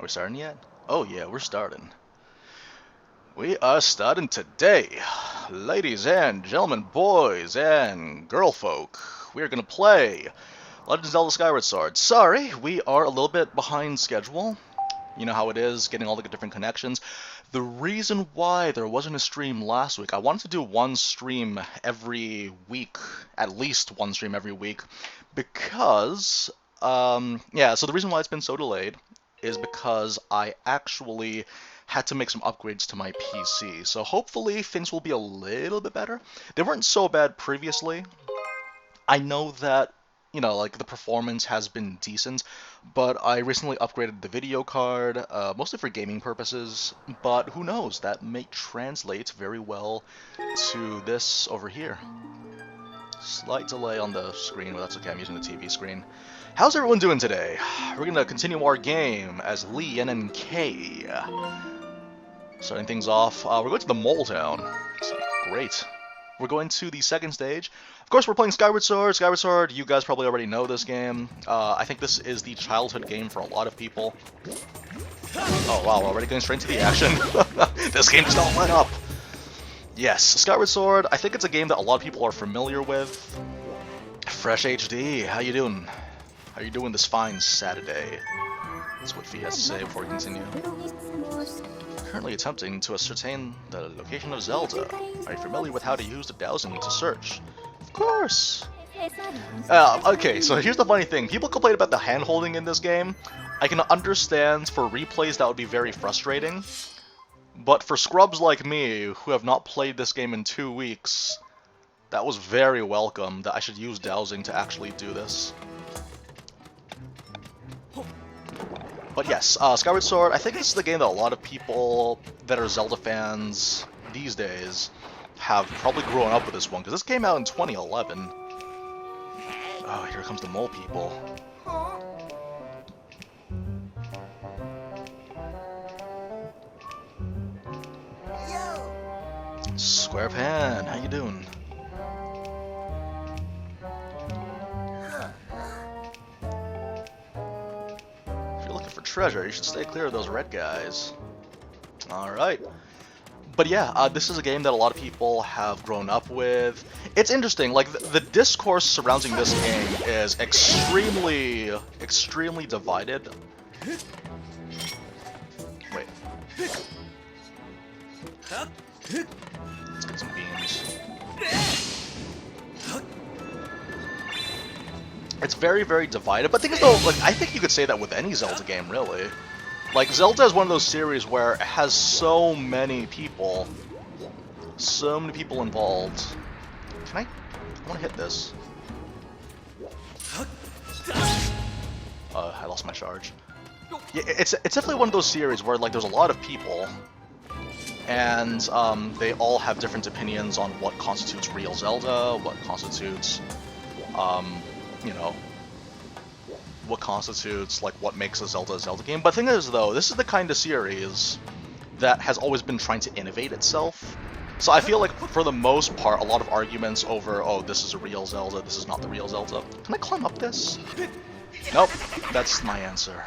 we starting yet? Oh yeah, we're starting. We are starting today. Ladies and gentlemen, boys and girlfolk, we are going to play Legend of Zelda Skyward Sword. Sorry, we are a little bit behind schedule. You know how it is, getting all the different connections. The reason why there wasn't a stream last week, I wanted to do one stream every week, at least one stream every week, because, yeah, so the reason why it's been so delayed is because I actually had to make some upgrades to my PC. So hopefully things will be a little bit better. They weren't so bad previously. I know that, you know, like the performance has been decent, but I recently upgraded the video card, mostly for gaming purposes, but who knows, that may translate very well to this over here. Slight delay on the screen, but that's okay, I'm using the TV screen. How's everyone doing today? We're gonna continue our game as Lee NNK. Starting things off, we're going to the Mole Town. So, great. We're going to the second stage. Of course, we're playing Skyward Sword. Skyward Sword, you guys probably already know this game. I think this is the childhood game for a lot of people. Oh wow, we're already going straight to the action. This game just don't let up. Yes, Skyward Sword, I think it's a game that a lot of people are familiar with. Fresh HD, how you doing? How you doing this fine Saturday? That's what Fee has to say before we continue. Currently attempting to ascertain the location of Zelda. Are you familiar with how to use the dowsing to search? Of course! Okay, so here's the funny thing. People complain about the hand-holding in this game. I can understand for replays that would be very frustrating. But for scrubs like me, who have not played this game in 2 weeks, that was very welcome that I should use dowsing to actually do this. But yes, Skyward Sword, I think this is the game that a lot of people that are Zelda fans these days have probably grown up with this one, because this came out in 2011. Oh, here comes the mole people. Square Pan, how you doing? Treasure, you should stay clear of those red guys. Alright. But yeah, this is a game that a lot of people have grown up with. It's interesting, like, the discourse surrounding this game is extremely divided. Wait. Let's get some beams. It's very, very divided, but the thing is though, like, I think you could say that with any Zelda game, really. Like, Zelda is one of those series where it has so many people involved. I want to hit this. I lost my charge. Yeah, it's definitely one of those series where, like, there's a lot of people, and they all have different opinions on what constitutes real Zelda, what constitutes, you know, what constitutes, like, what makes a Zelda game. But the thing is, though, this is the kind of series that has always been trying to innovate itself. So I feel like, for the most part, a lot of arguments over, oh, this is a real Zelda, this is not the real Zelda. Can I climb up this? Nope, that's my answer.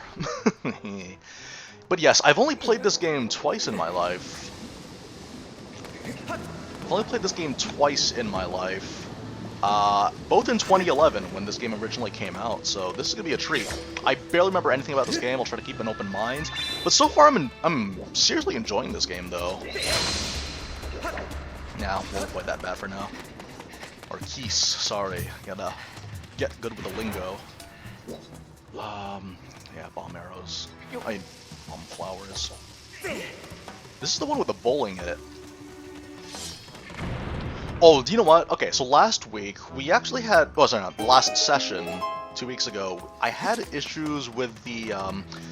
But yes, I've only played this game twice in my life. I've only played this game twice in my life. Both in 2011 when this game originally came out, so this is gonna be a treat. I barely remember anything about this game. I'll try to keep an open mind, but so far I'm seriously enjoying this game though. Nah, won't play that bad for now. Or Keese, sorry, gotta get good with the lingo. Yeah, bomb arrows. I mean, bomb flowers. This is the one with the bowling in it. Oh, do you know what? Okay, so last week, we actually had... Oh, sorry, not last session, 2 weeks ago, I had issues with the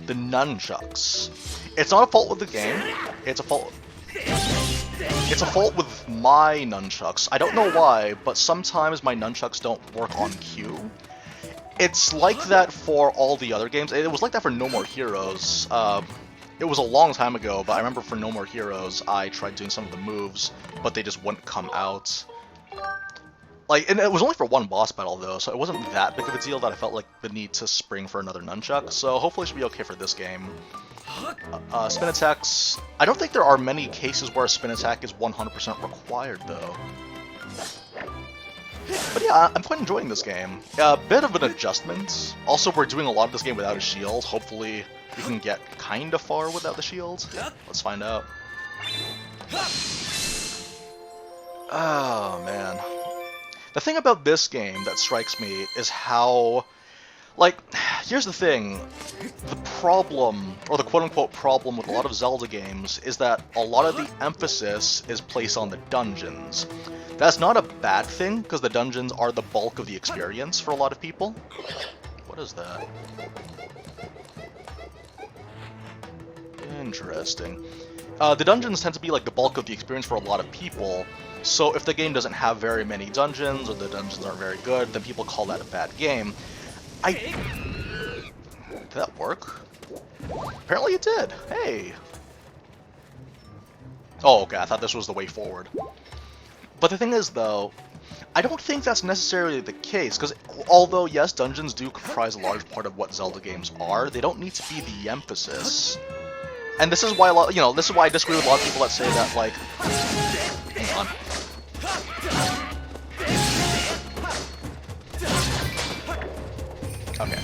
nunchucks. It's not a fault with the game, it's a fault... It's a fault with my nunchucks. I don't know why, but sometimes my nunchucks don't work on cue. It's like that for all the other games. It was like that for No More Heroes. It was a long time ago, but I remember for No More Heroes, I tried doing some of the moves, but they just wouldn't come out. Like, and it was only for one boss battle, though, so it wasn't that big of a deal that I felt like the need to spring for another nunchuck, so hopefully it should be okay for this game. Spin attacks. I don't think there are many cases where a spin attack is 100% required, though. But yeah, I'm quite enjoying this game. A bit of an adjustment. Also, we're doing a lot of this game without a shield. Hopefully, we can get kind of far without the shield. Let's find out. Oh, man. The thing about this game that strikes me is how... Like, here's the thing. The problem, or the quote-unquote problem with a lot of Zelda games is that a lot of the emphasis is placed on the dungeons. That's not a bad thing, because the dungeons are the bulk of the experience for a lot of people. What is that? Interesting. The dungeons tend to be like the bulk of the experience for a lot of people, so if the game doesn't have very many dungeons, or the dungeons aren't very good, then people call that a bad game. Did that work? Apparently it did. Hey! Oh, okay, I thought this was the way forward. But the thing is, though, I don't think that's necessarily the case, because although, yes, dungeons do comprise a large part of what Zelda games are, they don't need to be the emphasis. And this is why a lot, this is why I disagree with a lot of people that say that, like... Hang on. Okay.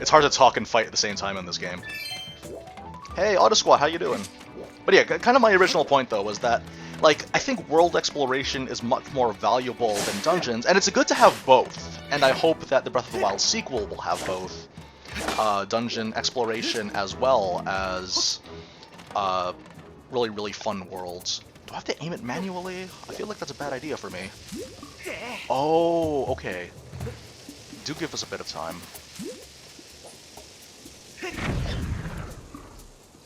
It's hard to talk and fight at the same time in this game. Hey, Auto Squad, how you doing? But yeah, kind of my original point, though, was that, like, I think world exploration is much more valuable than dungeons, and it's good to have both. And I hope that the Breath of the Wild sequel will have both. Dungeon exploration as well as really, really fun worlds. Do I have to aim it manually? I feel like that's a bad idea for me. Oh, okay. Do give us a bit of time.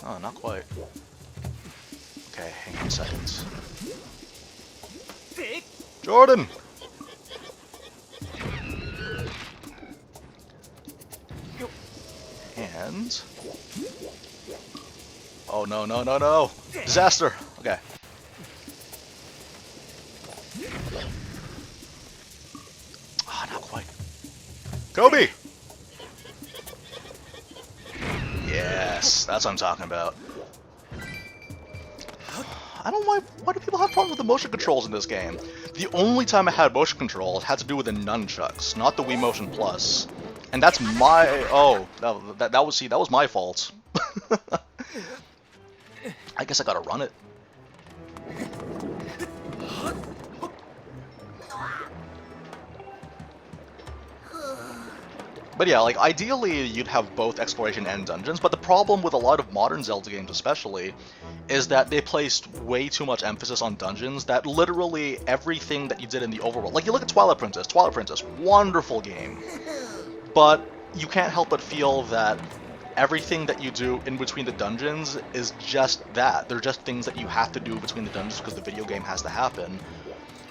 Oh, not quite. Okay, hang on a second. Jordan! And... Oh, no, no, no, no! Disaster! Okay. Ah, not quite. Kobe! Yes, that's what I'm talking about. I don't know why do people have problems with the motion controls in this game? The only time I had motion controls had to do with the nunchucks, not the Wii Motion Plus. And that's my... Oh, that was my fault. I guess I gotta run it. But yeah, like, ideally you'd have both exploration and dungeons, but the problem with a lot of modern Zelda games especially is that they placed way too much emphasis on dungeons, that literally everything that you did in the overworld... Like, you look at Twilight Princess, wonderful game. But you can't help but feel that everything that you do in between the dungeons is just that. They're just things that you have to do between the dungeons because the video game has to happen.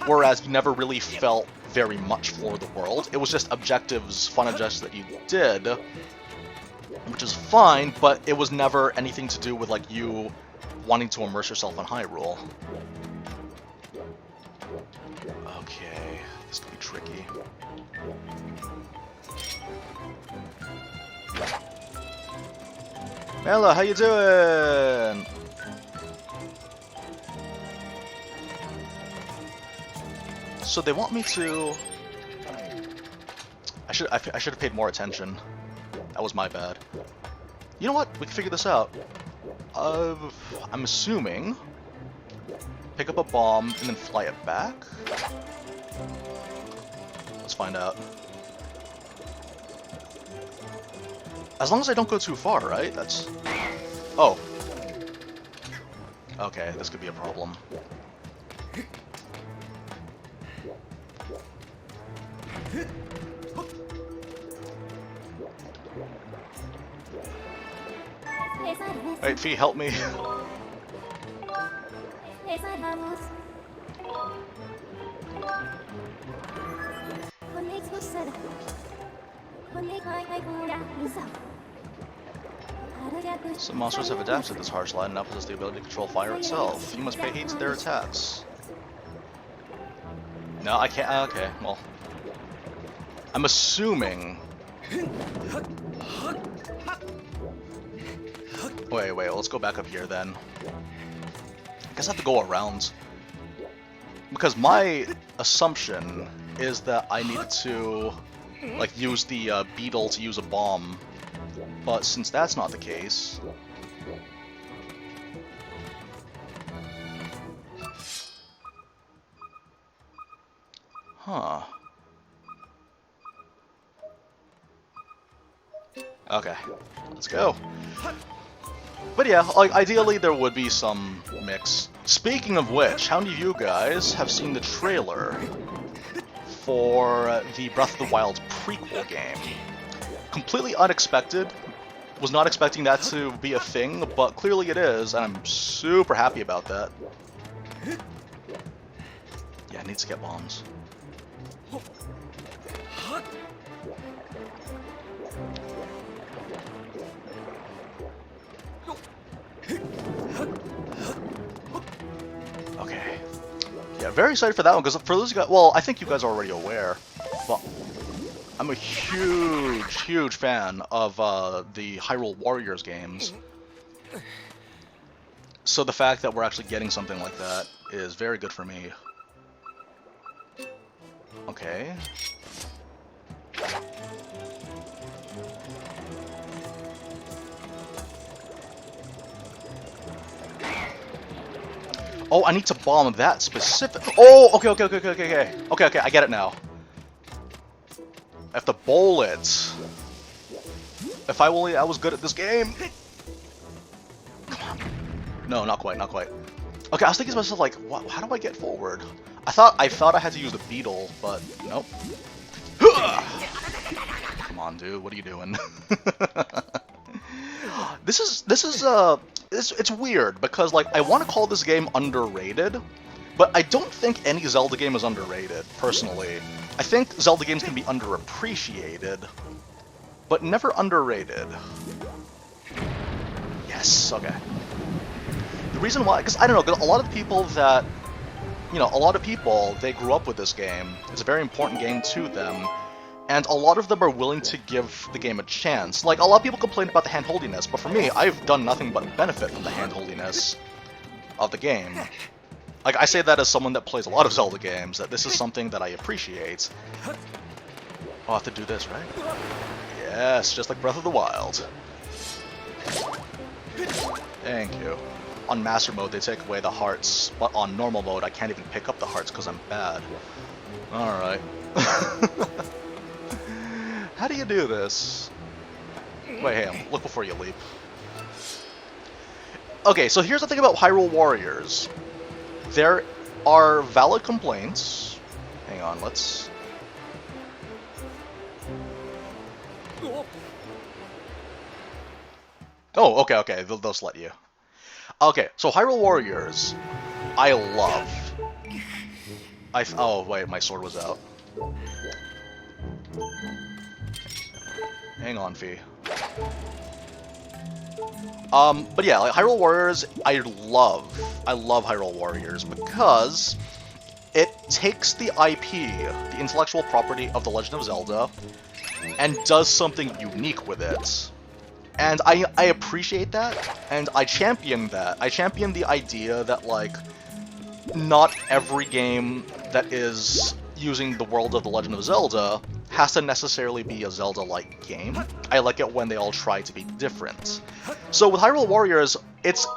Whereas you never really felt very much for the world. It was just objectives, fun objectives that you did, which is fine, but it was never anything to do with, like, you wanting to immerse yourself in Hyrule. Okay, this could be tricky. Mela, how you doing? So they want me to... I should have paid more attention. That was my bad. You know what? We can figure this out. I'm assuming... Pick up a bomb and then fly it back? Let's find out. As long as I don't go too far, right? That's... Oh. Okay, this could be a problem. Wait, Fee, help me. Some monsters have adapted to this harsh light and now possess the ability to control fire itself. You must pay heed to their attacks. No, I can't. Okay, well. I'm assuming... Wait, let's go back up here then. I guess I have to go around. Because my assumption is that I needed to, like, use the Beetle to use a bomb. But since that's not the case... Huh. Okay, let's go. But yeah, like, ideally there would be some mix. Speaking of which, how many of you guys have seen the trailer for the Breath of the Wild prequel game? Completely unexpected. Was not expecting that to be a thing, but clearly it is, and I'm super happy about that. Yeah, it needs to get bombs. Okay. Yeah, very excited for that one, because for those guys, well, I think you guys are already aware, but I'm a huge fan of the Hyrule Warriors games. So the fact that we're actually getting something like that is very good for me. Okay. Oh, I need to bomb that specific. Oh, okay, I get it now. I have to bowl it. If I was good at this game. Come on. No, not quite. Okay, I was thinking to myself, like, how do I get forward? I thought I had to use the Beetle, but nope. Come on, dude, what are you doing? It's weird because, like, I want to call this game underrated, but I don't think any Zelda game is underrated, personally. I think Zelda games can be underappreciated, but never underrated. Yes, okay. The reason why, because I don't know, because a lot of people that, you know, they grew up with this game. It's a very important game to them, and a lot of them are willing to give the game a chance. Like, a lot of people complain about the handholdiness, but for me, I've done nothing but benefit from the handholdiness of the game. Like, I say that as someone that plays a lot of Zelda games, that this is something that I appreciate. Oh, I have to do this, right? Yes, just like Breath of the Wild. Thank you. On Master Mode, they take away the hearts, but on Normal Mode, I can't even pick up the hearts because I'm bad. Alright. How do you do this? Wait, hey, look before you leap. Okay, so here's the thing about Hyrule Warriors. There are valid complaints. Hang on, let's... Oh, okay, they'll just let you. Okay, so Hyrule Warriors, I love. Oh, wait, my sword was out. Hang on, Fee. But yeah, like, Hyrule Warriors, I love Hyrule Warriors because it takes the IP, the intellectual property of The Legend of Zelda, and does something unique with it. And I appreciate that, and I champion that. I champion the idea that, like, not every game that is using the world of The Legend of Zelda has to necessarily be a Zelda-like game. I like it when they all try to be different. So with Hyrule Warriors, it's...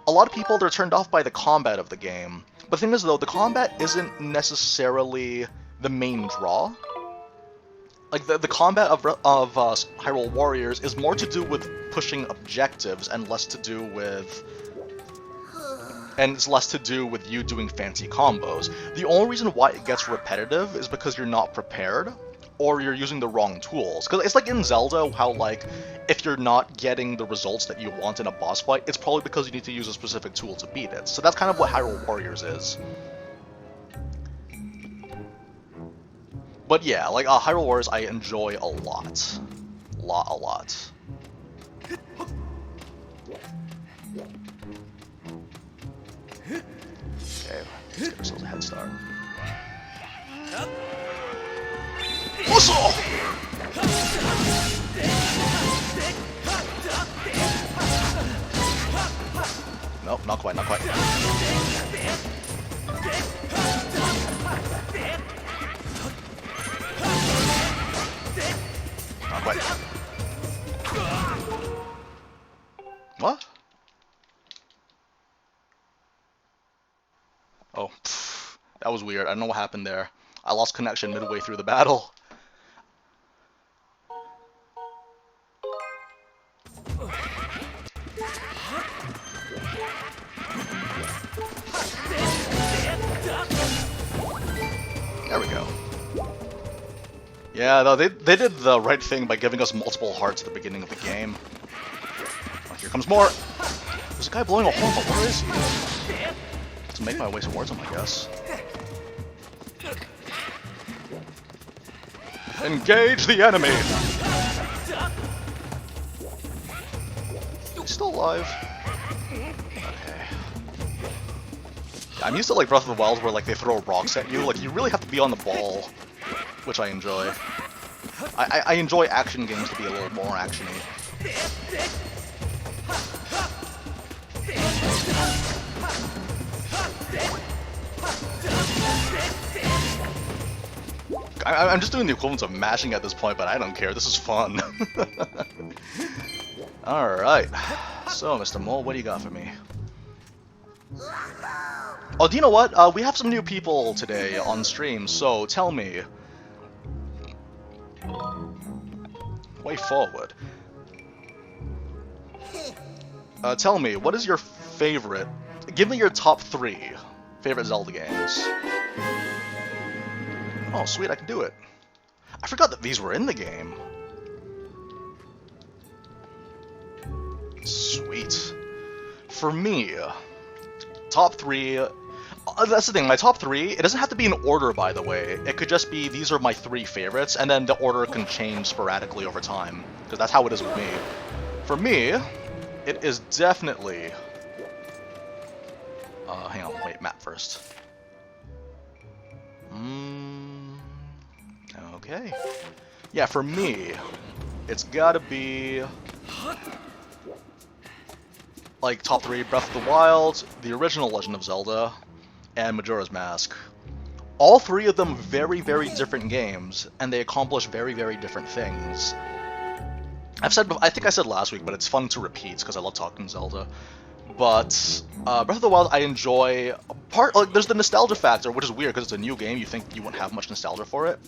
a lot of people, they're turned off by the combat of the game. But the thing is, though, the combat isn't necessarily the main draw. Like, the combat of Hyrule Warriors is more to do with pushing objectives and less to do with... and it's less to do with you doing fancy combos. The only reason why it gets repetitive is because you're not prepared, or you're using the wrong tools. Because it's like in Zelda, how, like, if you're not getting the results that you want in a boss fight, it's probably because you need to use a specific tool to beat it. So that's kind of what Hyrule Warriors is. But yeah, like, Hyrule Warriors I enjoy a lot. A lot. Okay, let's get ourselves a head start. Musou! Nope, not quite, not quite. Not quite. What? Oh, pff, that was weird. I don't know what happened there. I lost connection midway through the battle. There we go. Yeah, though they did the right thing by giving us multiple hearts at the beginning of the game. Oh, here comes more. There's a guy blowing a horn, but where is he? To make my way towards him, I guess. Engage the enemy! He's still alive. Okay. I'm used to like Breath of the Wild where like they throw rocks at you. Like you really have to be on the ball, which I enjoy. I enjoy action games to be a little more actiony. I'm just doing the equivalent of mashing at this point, but I don't care. This is fun. Alright. So, Mr. Mole, what do you got for me? Oh, do you know what? We have some new people today on stream, so tell me. Way forward. Tell me, what is your favorite... Give me your top 3 favorite Zelda games. Oh, sweet, I can do it. I forgot that these were in the game. Sweet. For me, top 3... that's the thing, my top 3, it doesn't have to be in order, by the way. It could just be, these are my 3 favorites, and then the order can change sporadically over time. Because that's how it is with me. For me, it is definitely... hang on, wait, map first. Okay. Yeah, for me, it's gotta be... like, top 3, Breath of the Wild, the original Legend of Zelda, and Majora's Mask. All 3 of them very, very different games, and they accomplish very, very different things. I think I said last week, but it's fun to repeat, because I love talking Zelda. But, Breath of the Wild, I enjoy... like, there's the nostalgia factor, which is weird, because it's a new game, you think you wouldn't have much nostalgia for it.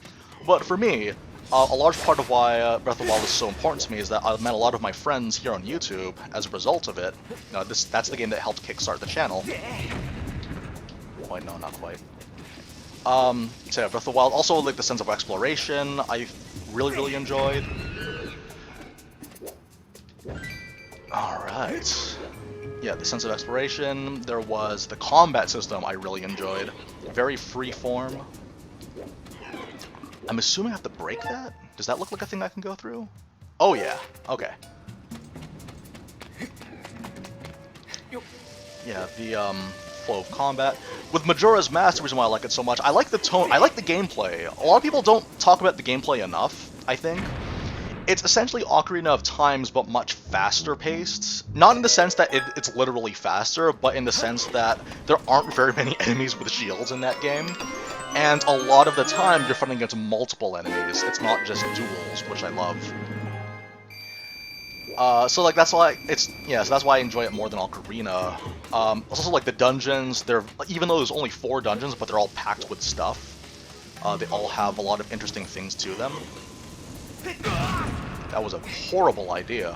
But for me, a large part of why Breath of the Wild is so important to me is that I've met a lot of my friends here on YouTube as a result of it. That's the game that helped kickstart the channel. Wait, no, not quite. So yeah, Breath of the Wild, also like the sense of exploration, I really, really enjoyed. Alright. Yeah, the sense of exploration. There was the combat system I really enjoyed. Very freeform. I'm assuming I have to break that? Does that look like a thing I can go through? Oh yeah, okay. Yeah, the flow of combat. With Majora's Mask, the reason why I like it so much, I like the tone, I like the gameplay. A lot of people don't talk about the gameplay enough, I think. It's essentially Ocarina of Times, but much faster paced. Not in the sense that it's literally faster, but in the sense that there aren't very many enemies with shields in that game. And a lot of the time, you're fighting against multiple enemies. It's not just duels, which I love. So like that's why so that's why I enjoy it more than Ocarina. Also like the dungeons, they're even though there's only 4 dungeons, but they're all packed with stuff. They all have a lot of interesting things to them. That was a horrible idea.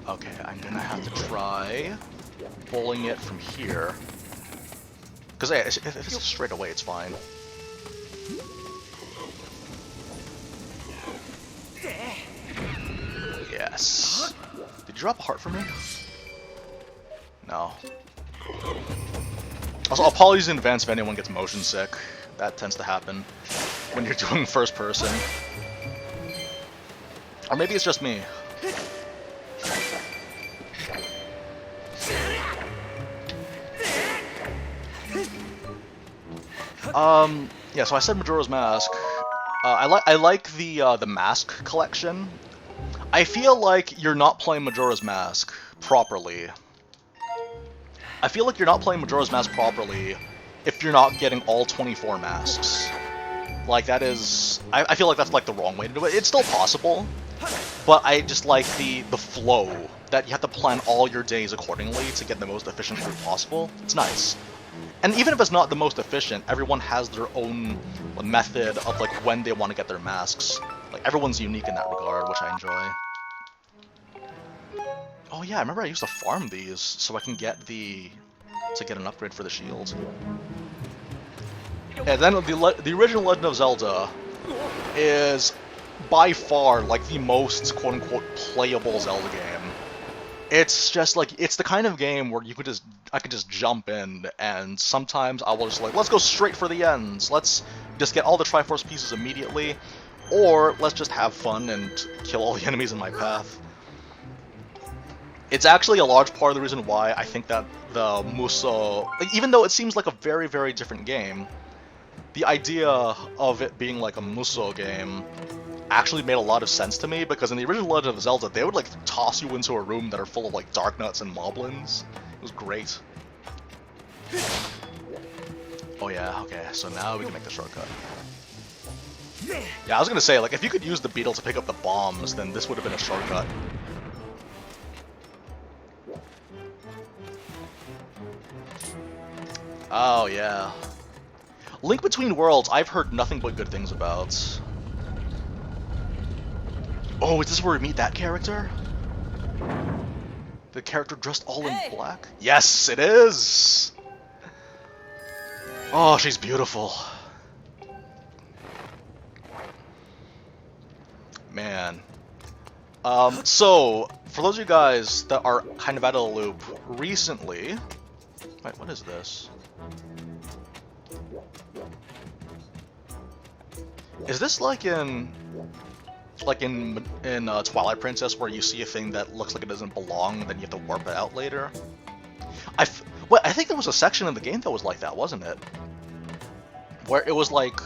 Okay, I'm gonna have to try bowling it from here. Because yeah, if it's straight away, it's fine. Yes. Did you drop a heart for me? No. Also, apologies in advance if anyone gets motion sick. That tends to happen when you're doing first person. Or maybe it's just me. Yeah, so I said Majora's Mask. I like the mask collection. I feel like you're not playing Majora's Mask properly. I feel like you're not playing Majora's Mask properly if you're not getting all 24 masks. Like, that is... I feel like that's, like, the wrong way to do it. It's still possible, but I just like the flow, that you have to plan all your days accordingly to get the most efficient route possible. It's nice. And even if it's not the most efficient, everyone has their own method of, like, when they want to get their masks. Like, everyone's unique in that regard, which I enjoy. Oh yeah, I remember I used to farm these so I can get to get an upgrade for the shield. And then the original Legend of Zelda is by far like the most quote-unquote playable Zelda game. It's just like, it's the kind of game where I could just jump in, and sometimes I will just like, let's go straight for the ends. Let's just get all the Triforce pieces immediately, or let's just have fun and kill all the enemies in my path. It's actually a large part of the reason why I think that the Musou, like, even though it seems like a very, very different game, the idea of it being like a Musou game actually made a lot of sense to me, because in the original Legend of Zelda, they would like toss you into a room that are full of like dark nuts and moblins. It was great. Oh yeah, okay, so now we can make the shortcut. Yeah, I was gonna say, like, if you could use the Beetle to pick up the bombs, then this would have been a shortcut. Oh yeah. Link Between Worlds, I've heard nothing but good things about. Oh, is this where we meet that character? The character dressed all in black? Yes, it is! Oh, she's beautiful. Man. So, for those of you guys that are kind of out of the loop, recently... Wait, what is this? Is this like in Twilight Princess, where you see a thing that looks like it doesn't belong, then you have to warp it out later? I think there was a section in the game that was like that, wasn't it? Where it was like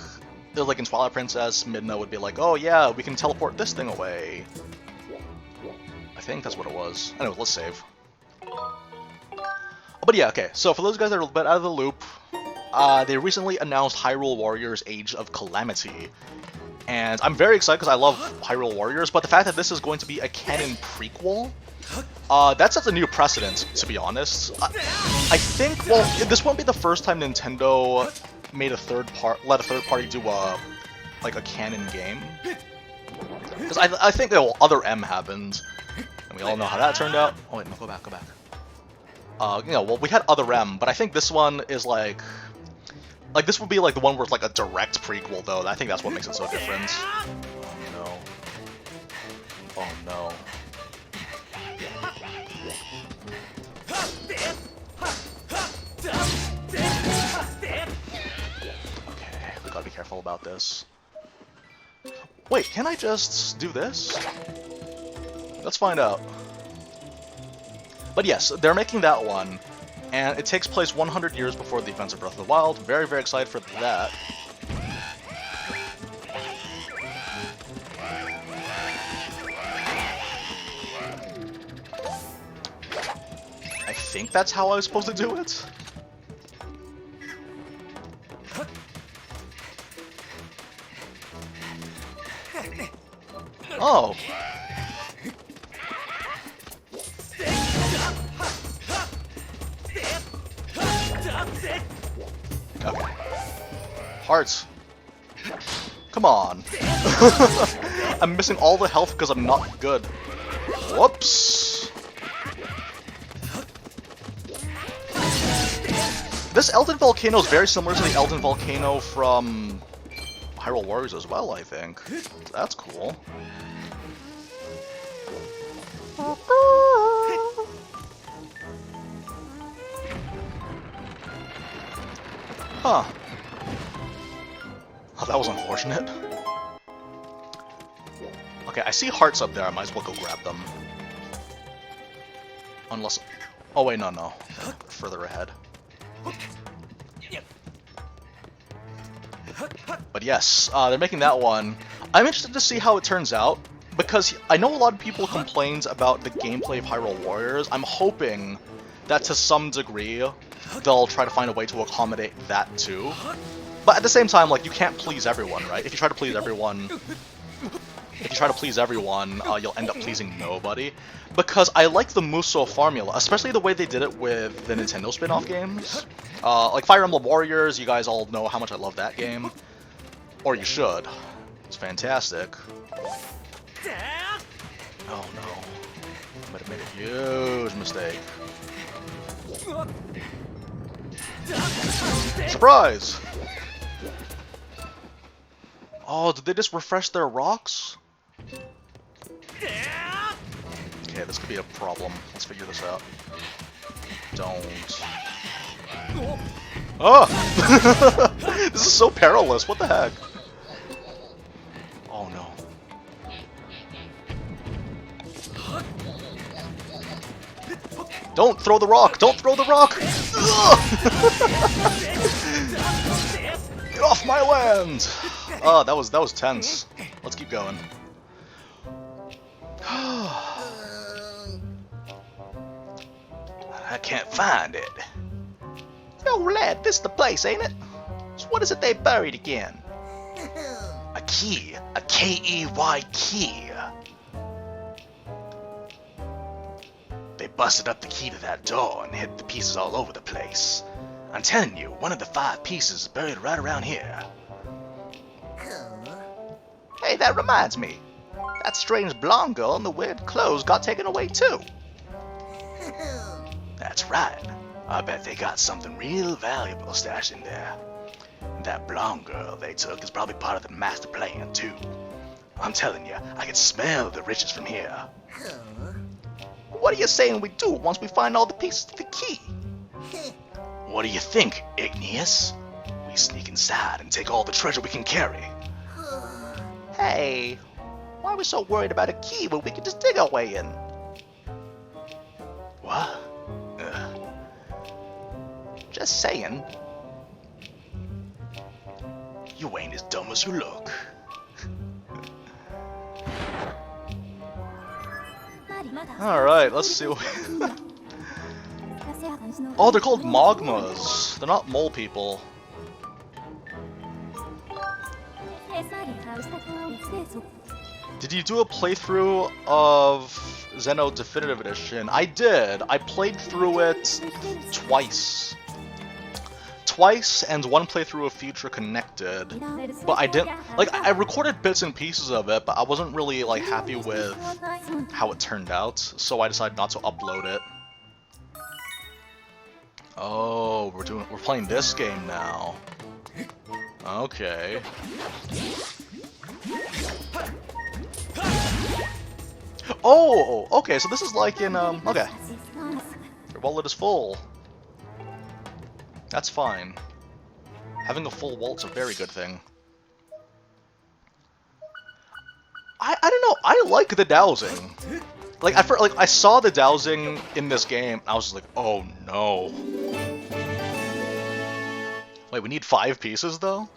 in Twilight Princess, Midna would be like, "Oh yeah, we can teleport this thing away." I think that's what it was. Anyway, let's save. But yeah, okay. So for those guys that are a bit out of the loop, they recently announced Hyrule Warriors: Age of Calamity. And I'm very excited because I love Hyrule Warriors, but the fact that this is going to be a canon prequel, that sets a new precedent, to be honest. I think, well, this won't be the first time Nintendo made let a third party do a canon game. Because I think, well, Other M happened, and we all know how that turned out. Oh wait, no, go back. You know, well, we had Other M, but I think this one is like this would be like the one where it's like a direct prequel, though. I think that's what makes it so different. Oh no. Oh no. Okay, we gotta be careful about this. Wait, can I just do this? Let's find out. But yes, they're making that one, and it takes place 100 years before the events of Breath of the Wild. Very, very excited for that. I think that's how I was supposed to do it. Oh. Okay. Hearts. Come on. I'm missing all the health because I'm not good. Whoops. This Elden Volcano is very similar to the Elden Volcano from Hyrule Warriors as well, I think. That's cool. Huh. Oh, that was unfortunate. Okay, I see hearts up there. I might as well go grab them. Unless... Oh, wait, no. They're further ahead. But yes, they're making that one. I'm interested to see how it turns out, because I know a lot of people complained about the gameplay of Hyrule Warriors. I'm hoping that to some degree, they'll try to find a way to accommodate that too. But at the same time, like, you can't please everyone, right? If you try to please everyone, you'll end up pleasing nobody. Because I like the Musou formula, especially the way they did it with the Nintendo spin-off games. Like Fire Emblem Warriors, you guys all know how much I love that game. Or you should. It's fantastic. Oh no. I might have made a huge mistake. Surprise! Oh, did they just refresh their rocks? Okay, this could be a problem. Let's figure this out. Don't. Oh! This is so perilous. What the heck? Oh no. Don't throw the rock! Don't throw the rock! Get off my land! Oh, that was tense. Let's keep going. I can't find it. Yo, lad, this the place, ain't it? So what is it they buried again? A key. A K-E-Y key. They busted up the key to that door and hid the pieces all over the place. I'm telling you, one of the 5 pieces is buried right around here. Hey, that reminds me. That strange blonde girl and the weird clothes got taken away too. That's right. I bet they got something real valuable stashed in there. That blonde girl they took is probably part of the master plan too. I'm telling you, I can smell the riches from here. What are you saying we do once we find all the pieces to the key? What do you think, Igneous? We sneak inside and take all the treasure we can carry. Hey, why are we so worried about a key when we can just dig our way in? What? Just saying. You ain't as dumb as you look. Alright, let's see what... Oh, they're called Magmas. They're not mole people. Did you do a playthrough of Xeno Definitive Edition? I did. I played through it twice. And one playthrough of Future Connected. But I didn't... Like, I recorded bits and pieces of it, but I wasn't really, like, happy with how it turned out, so I decided not to upload it. Oh, we're playing this game now. Okay. Oh, okay, so this is like in, okay. Your wallet is full. That's fine. Having a full wallet's a very good thing. I don't know, I like the dowsing. Like, I saw the dowsing in this game, and I was just like, oh no. Wait, we need 5 pieces, though?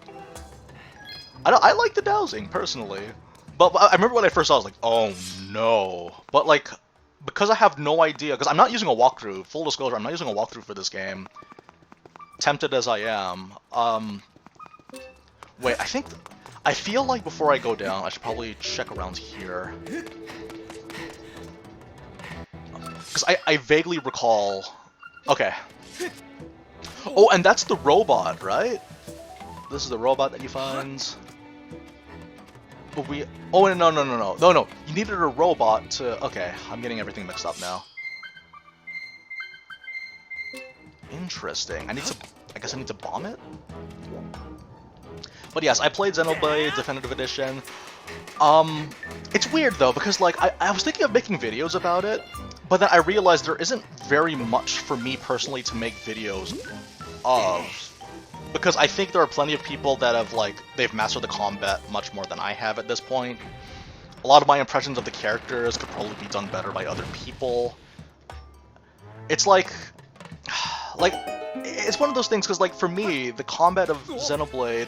I like the dowsing, personally. But I remember when I first saw it, I was like, oh no. But, like, because I have no idea, because I'm not using a walkthrough, full disclosure, I'm not using a walkthrough for this game. Tempted as I am. Wait, I feel like before I go down, I should probably check around here. Because I vaguely recall... Okay. Oh, and that's the robot, right? This is the robot that you find. But we... Oh, no. You needed a robot to... Okay, I'm getting everything mixed up now. Interesting. I guess I need to bomb it? But yes, I played Xenoblade Definitive Edition. It's weird though, because like, I was thinking of making videos about it, but then I realized there isn't very much for me personally to make videos of. Because I think there are plenty of people that have like, they've mastered the combat much more than I have at this point. A lot of my impressions of the characters could probably be done better by other people. It's like, it's one of those things, because like for me, the combat of Xenoblade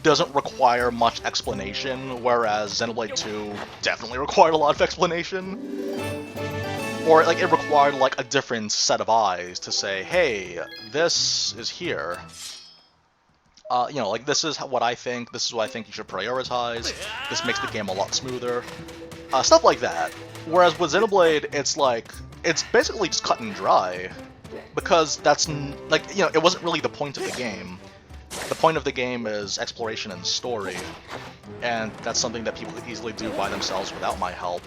doesn't require much explanation, whereas Xenoblade 2 definitely required a lot of explanation. Or, like, it required, like, a different set of eyes to say, hey, this is here. You know, like, this is what I think, this is what I think you should prioritize, this makes the game a lot smoother. Stuff like that. Whereas with Xenoblade, it's like, it's basically just cut and dry. Because that's, like, you know, it wasn't really the point of the game. The point of the game is exploration and story. And that's something that people could easily do by themselves without my help.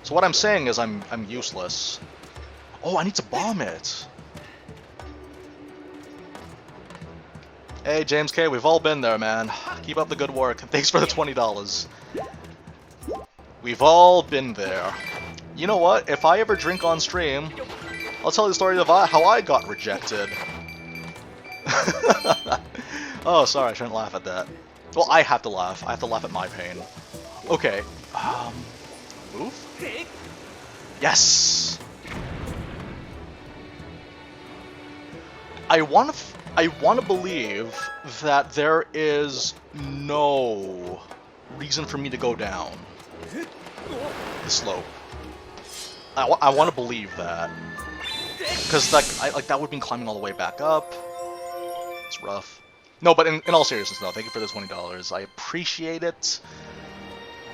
So what I'm saying is I'm useless. Oh, I need to bomb it. Hey, James K, we've all been there, man. Keep up the good work. Thanks for the $20. We've all been there. You know what? If I ever drink on stream, I'll tell you the story of how I got rejected. Oh, sorry, I shouldn't laugh at that. Well, I have to laugh. I have to laugh at my pain. Okay. Move? Yes! I want to believe that there is no reason for me to go down the slope. I want to believe that. Because, like, that would mean climbing all the way back up. It's rough. No, but in all seriousness, no, thank you for the $20. I appreciate it.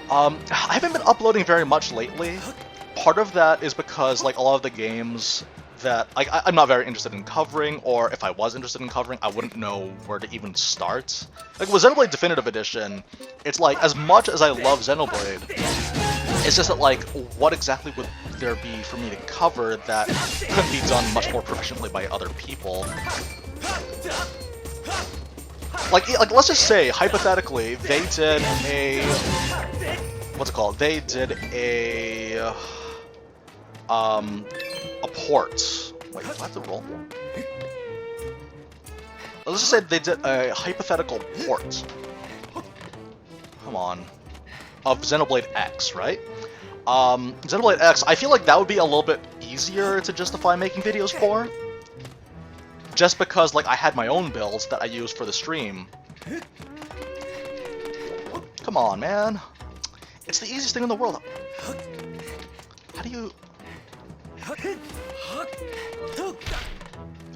I haven't been uploading very much lately. Part of that is because, like, a lot of the games that I'm not very interested in covering, or if I was interested in covering, I wouldn't know where to even start. Like, with Xenoblade Definitive Edition, it's like, as much as I love Xenoblade, it's just that, like, what exactly would there be for me to cover that could be done much more proficiently by other people? Like, let's just say, hypothetically, they did a... What's it called? They did a port. Wait, do I have to roll? Let's just say they did a hypothetical port. Come on. Of Xenoblade X, right? Xenoblade X, I feel like that would be a little bit easier to justify making videos for. Just because, like, I had my own builds that I used for the stream. Come on, man. It's the easiest thing in the world. How do you...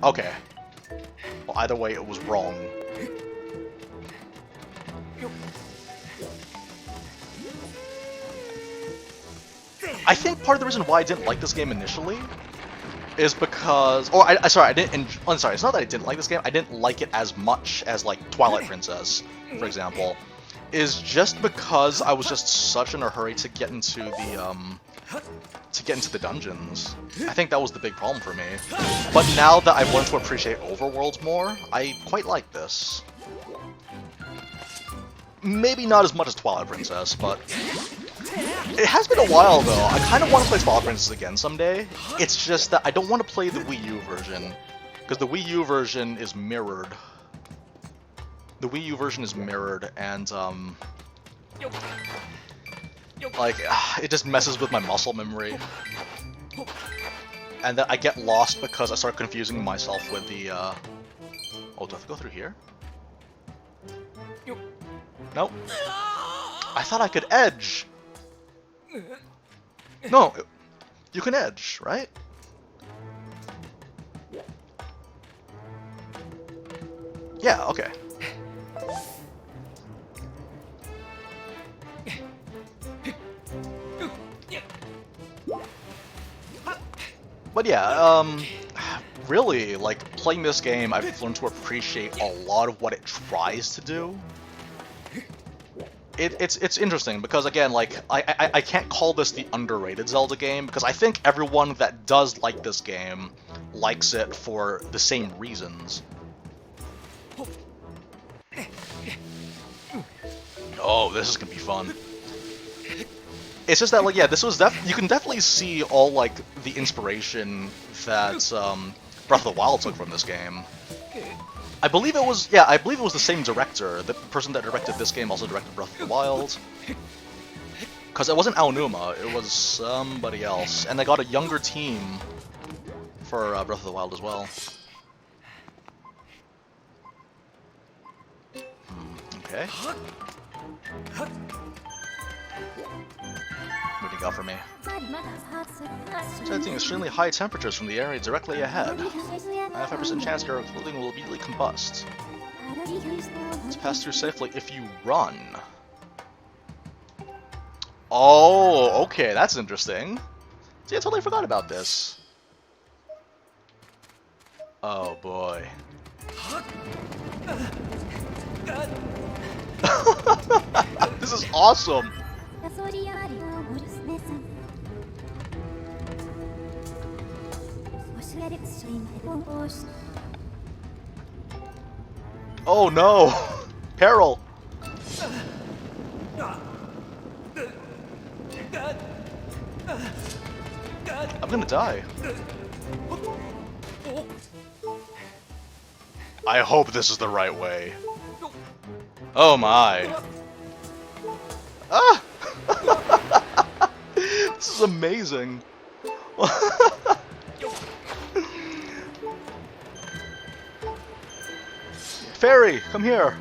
Okay. Well, either way, it was wrong. I think part of the reason why I didn't like this game initially is because... Or, sorry, I didn't... I'm sorry, it's not that I didn't like this game, I didn't like it as much as, like, Twilight Princess, for example. Is just because I was just such in a hurry to get into the dungeons. I think that was the big problem for me. But now that I've learned to appreciate overworlds more, I quite like this. Maybe not as much as Twilight Princess, but it has been a while though. I kind of want to play Twilight Princess again someday. It's just that I don't want to play the Wii U version, because the Wii U version is mirrored. The Wii U version is mirrored, and, like, it just messes with my muscle memory. And then I get lost because I start confusing myself with the, Oh, do I have to go through here? Nope. I thought I could edge! No, you can edge, right? Yeah, okay. But yeah, really, like, playing this game, I've learned to appreciate a lot of what it tries to do. It's interesting, because again, like, I can't call this the underrated Zelda game, because I think everyone that does like this game likes it for the same reasons. Oh, this is gonna be fun. It's just that, like, yeah, this was you can definitely see all, like, the inspiration that Breath of the Wild took from this game. I believe it was, yeah, I believe it was the same director. The person that directed this game also directed Breath of the Wild. Because it wasn't Aonuma, it was somebody else. And they got a younger team for Breath of the Wild as well. Okay. What do you got for me? Sensing extremely high temperatures from the area directly ahead. 95% chance your clothing will immediately combust. Let's pass through safely if you run. Oh, okay, that's interesting. See, I totally forgot about this. Oh boy. This is awesome! Oh no! Peril! I'm gonna die. I hope this is the right way. Oh my. Ah! This is amazing. Fairy, come here.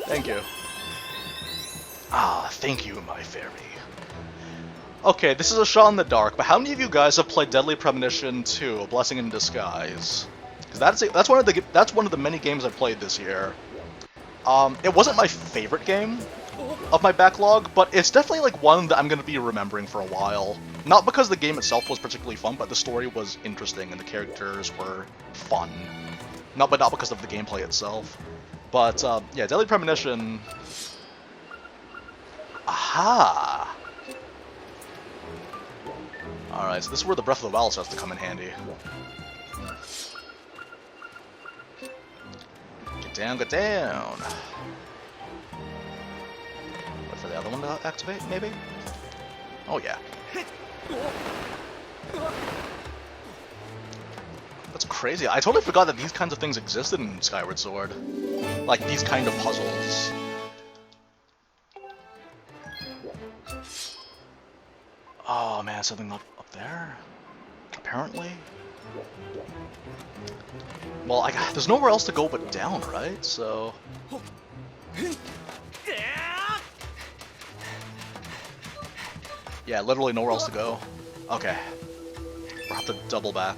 Thank you. Ah, thank you, my fairy. Okay, this is a shot in the dark, but how many of you guys have played Deadly Premonition 2: A Blessing in Disguise? Because that's one of the many games I played this year. It wasn't my favorite game of my backlog, but it's definitely like one that I'm going to be remembering for a while. Not because the game itself was particularly fun, but the story was interesting and the characters were fun. Not because of the gameplay itself. But yeah, Deadly Premonition. Aha! Alright, so this is where the Breath of the Wild starts to come in handy. Get down, get down! Wait for the other one to activate, maybe? Oh yeah. That's crazy. I totally forgot that these kinds of things existed in Skyward Sword. Like, these kind of puzzles. Oh man, something up there? Apparently? Well, there's nowhere else to go but down, right? So... yeah, literally nowhere else to go. Okay. We'll have to double back.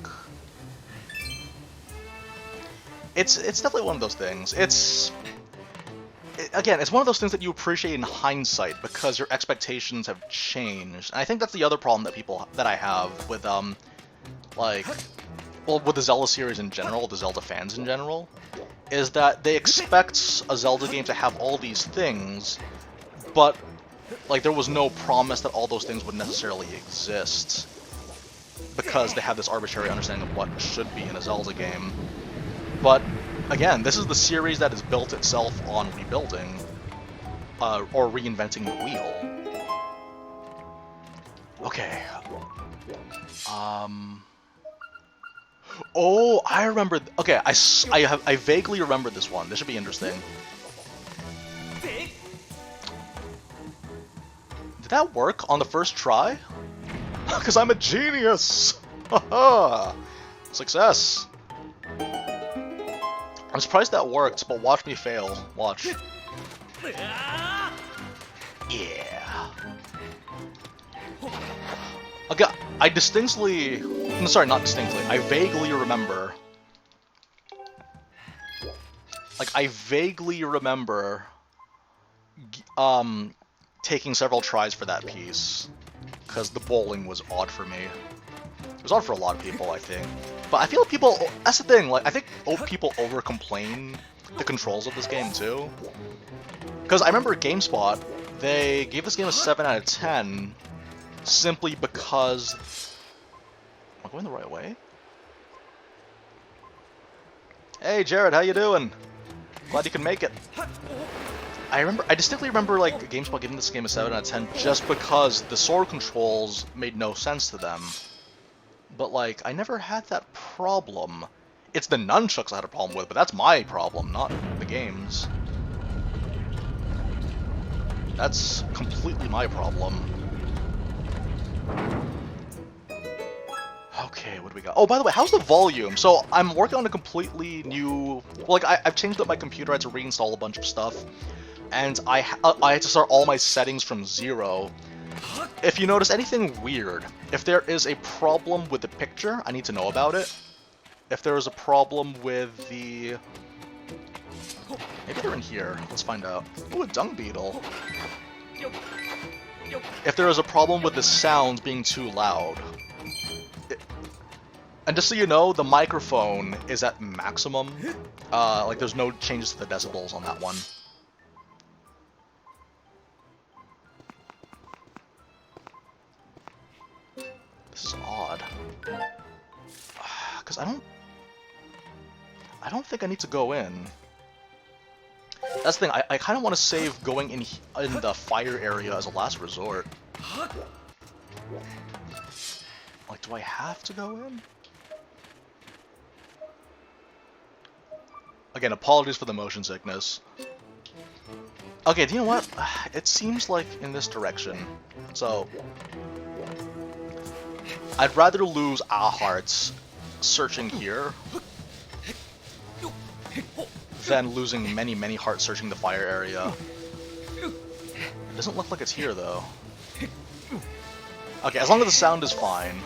It's definitely one of those things. Again, it's one of those things that you appreciate in hindsight because your expectations have changed. And I think that's the other problem that I have with with the Zelda series in general, the Zelda fans in general, is that they expect a Zelda game to have all these things, but like there was no promise that all those things would necessarily exist because they have this arbitrary understanding of what should be in a Zelda game. But again, this is the series that has built itself on rebuilding or reinventing the wheel. Okay. Oh, I remember. Okay, I vaguely remember this one. This should be interesting. Did that work on the first try? Because I'm a genius! Haha! Success! I'm surprised that worked, but watch me fail. Watch. Yeah. Okay, I distinctly... No, sorry, not distinctly. I vaguely remember... Like, I vaguely remember... taking several tries for that piece. Because the bowling was odd for me. It was odd for a lot of people, I think. But I feel like people... That's the thing, like, I think people over-complain the controls of this game, too. Because I remember GameSpot, they gave this game a 7 out of 10... simply because... Am I going the right way? Hey, Jared, how you doing? Glad you can make it. I distinctly remember, like, GameSpot giving this game a 7 out of 10 just because the sword controls made no sense to them. But, like, I never had that problem. It's the nunchucks I had a problem with, but that's my problem, not the game's. That's completely my problem. Okay, what do we got? Oh, by the way, how's the volume? So, I'm working on a completely new... Well, like, I've changed up my computer, I had to reinstall a bunch of stuff. and I had to start all my settings from 0. If you notice anything weird, if there is a problem with the picture, I need to know about it. If there is a problem with the... Maybe they're in here. Let's find out. Ooh, a dung beetle. If there is a problem with the sounds being too loud. And just so you know, the microphone is at maximum. Like, there's no changes to the decibels on that one. This is odd. Because I don't think I need to go in. That's the thing, I kind of want to save going in the fire area as a last resort. Like, do I have to go in? Again, apologies for the motion sickness. Okay, do you know what? It seems like in this direction. So, I'd rather lose hearts searching here than losing many hearts searching the fire area. It doesn't look like it's here, though. Okay, as long as the sound is fine.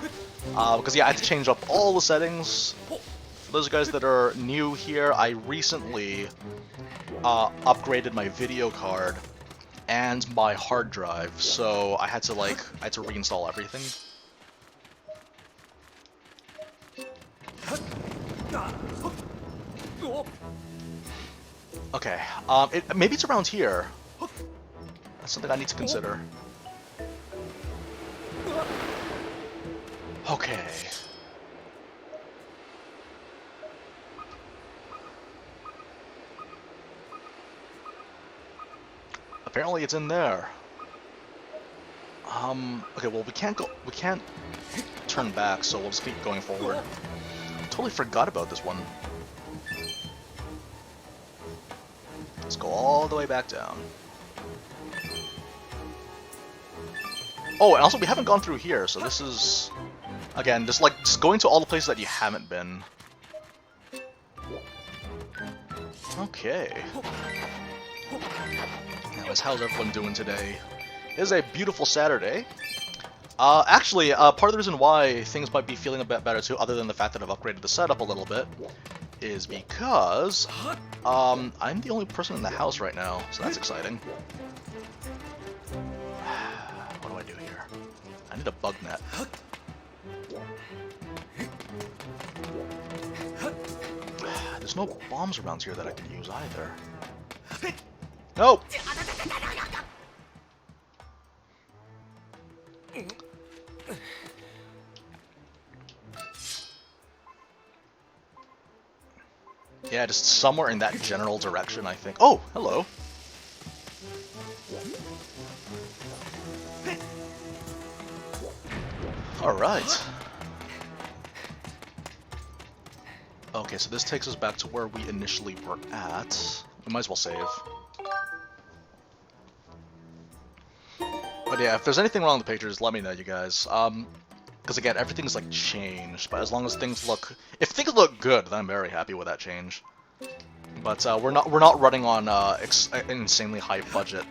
Because, yeah, I had to change up all the settings. For those guys that are new here, I recently upgraded my video card and my hard drive, so I had to reinstall everything. Okay, maybe it's around here. That's something I need to consider. Okay. Apparently it's in there. Okay, well we can't turn back, so we'll just keep going forward. Totally forgot about this one. Let's go all the way back down. Oh, and also we haven't gone through here, so this is, again, just going to all the places that you haven't been. Okay. Anyways, how's everyone doing today? It is a beautiful Saturday. Actually, part of the reason why things might be feeling a bit better too, other than the fact that I've upgraded the setup a little bit, is because I'm the only person in the house right now, so that's exciting. What do I do here? I need a bug net. There's no bombs around here that I can use either. Nope! Yeah, just somewhere in that general direction, I think. Oh, hello. Alright. Okay, so this takes us back to where we initially were at. We might as well save. But yeah, if there's anything wrong with the pictures, let me know, you guys. Because again, everything's like changed, but as long as things look... If things look good, then I'm very happy with that change. But we're not running on an insanely high budget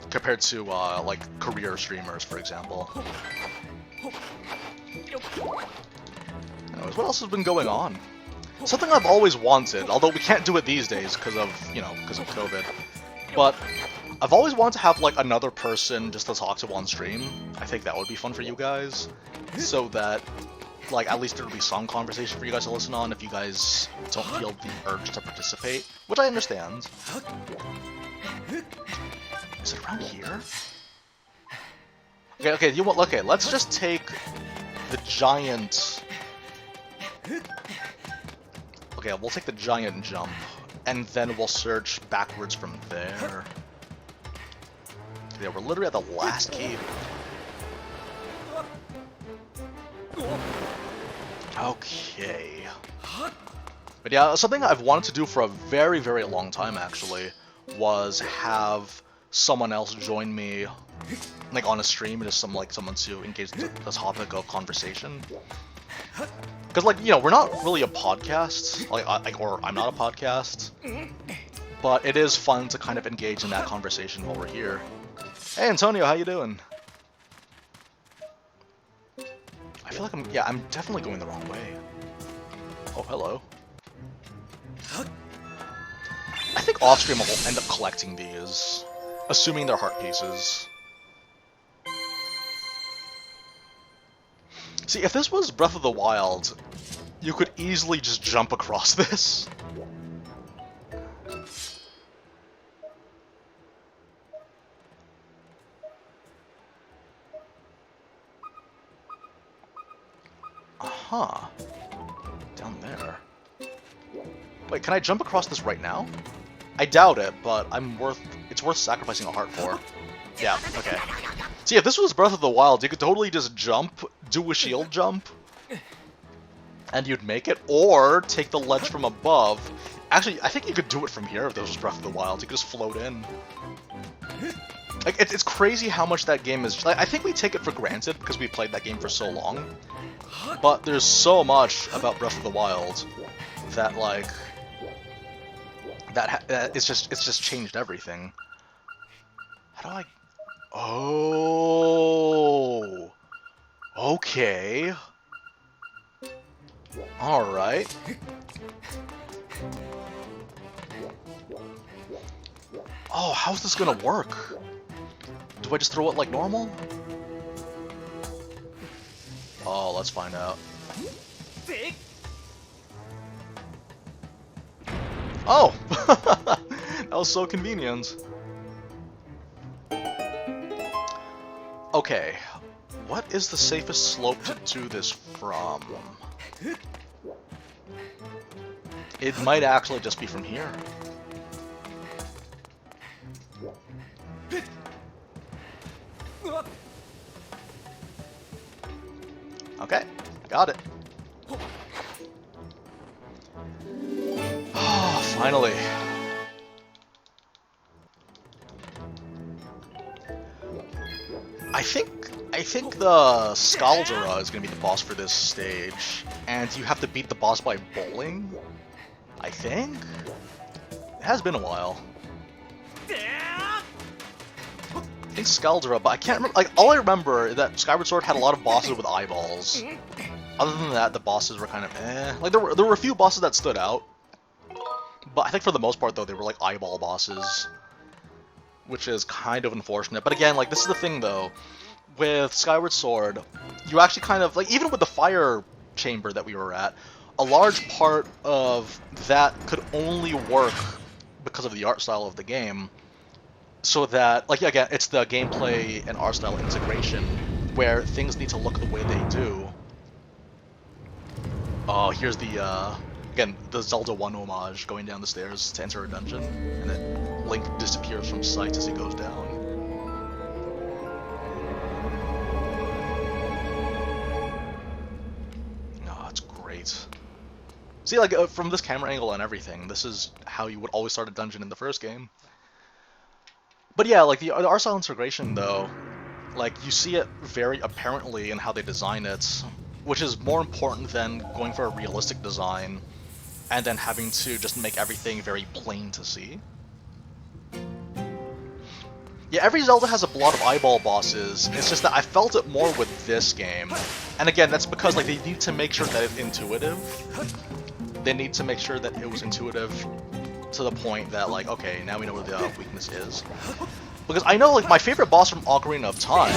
compared to like career streamers, for example. Anyways, what else has been going on? Something I've always wanted, although we can't do it these days because of COVID. But I've always wanted to have like another person just to talk to on stream. I think that would be fun for you guys, so that like at least there would be some conversation for you guys to listen on if you guys don't feel the urge to participate, which I understand. Is it around here? Okay, you want? Okay, let's just take the giant. Okay, we'll take the giant jump, and then we'll search backwards from there. Yeah, we're literally at the last cave. Okay. But yeah, something I've wanted to do for a very, very long time, actually, was have someone else join me, like, on a stream, just someone to engage in the topic of conversation. Because, like, you know, we're not really a podcast, or I'm not a podcast, but it is fun to kind of engage in that conversation while we're here. Hey Antonio, how you doing? I feel like I'm definitely going the wrong way. Oh, hello. I think off-stream I will end up collecting these, assuming they're heart pieces. See, if this was Breath of the Wild, you could easily just jump across this. Huh. Down there. Wait, can I jump across this right now? I doubt it, but it's worth sacrificing a heart for. Yeah, okay. See, if this was Breath of the Wild, you could totally just jump, do a shield jump, and you'd make it, or take the ledge from above. Actually, I think you could do it from here if this was Breath of the Wild. You could just float in. Like, it's crazy how much that game is... Like, I think we take it for granted because we played that game for so long, but there's so much about Breath of the Wild that, like... it's just changed everything. How do I... Oh... Okay... Alright. Oh, how's this gonna work? Do I just throw it like normal? Oh, let's find out. Oh! That was so convenient. Okay. What is the safest slope to do this from? It might actually just be from here. Okay, got it. Oh, finally. I think the Skaldera is gonna be the boss for this stage, and you have to beat the boss by bowling. I think? It has been a while. I think Skaldera, but I can't remember. Like, all I remember is that Skyward Sword had a lot of bosses with eyeballs. Other than that, the bosses were kind of eh. Like, there were a few bosses that stood out, but I think for the most part, though, they were like eyeball bosses, which is kind of unfortunate. But again, like, this is the thing, though. With Skyward Sword, you actually kind of, like, even with the fire chamber that we were at, a large part of that could only work because of the art style of the game. So that, like, again, it's the gameplay and art style integration where things need to look the way they do. Oh, here's the, again, the Zelda 1 homage going down the stairs to enter a dungeon, and then Link disappears from sight as he goes down. See, like, from this camera angle and everything, this is how you would always start a dungeon in the first game. But yeah, like, the art style integration, though, like, you see it very apparently in how they design it, which is more important than going for a realistic design and then having to just make everything very plain to see. Yeah, every Zelda has a lot of eyeball bosses, it's just that I felt it more with this game. And again, that's because, like, they need to make sure that it's intuitive. They need to make sure that it was intuitive to the point that, like, okay, now we know where the weakness is. Because I know, like, my favorite boss from Ocarina of Time,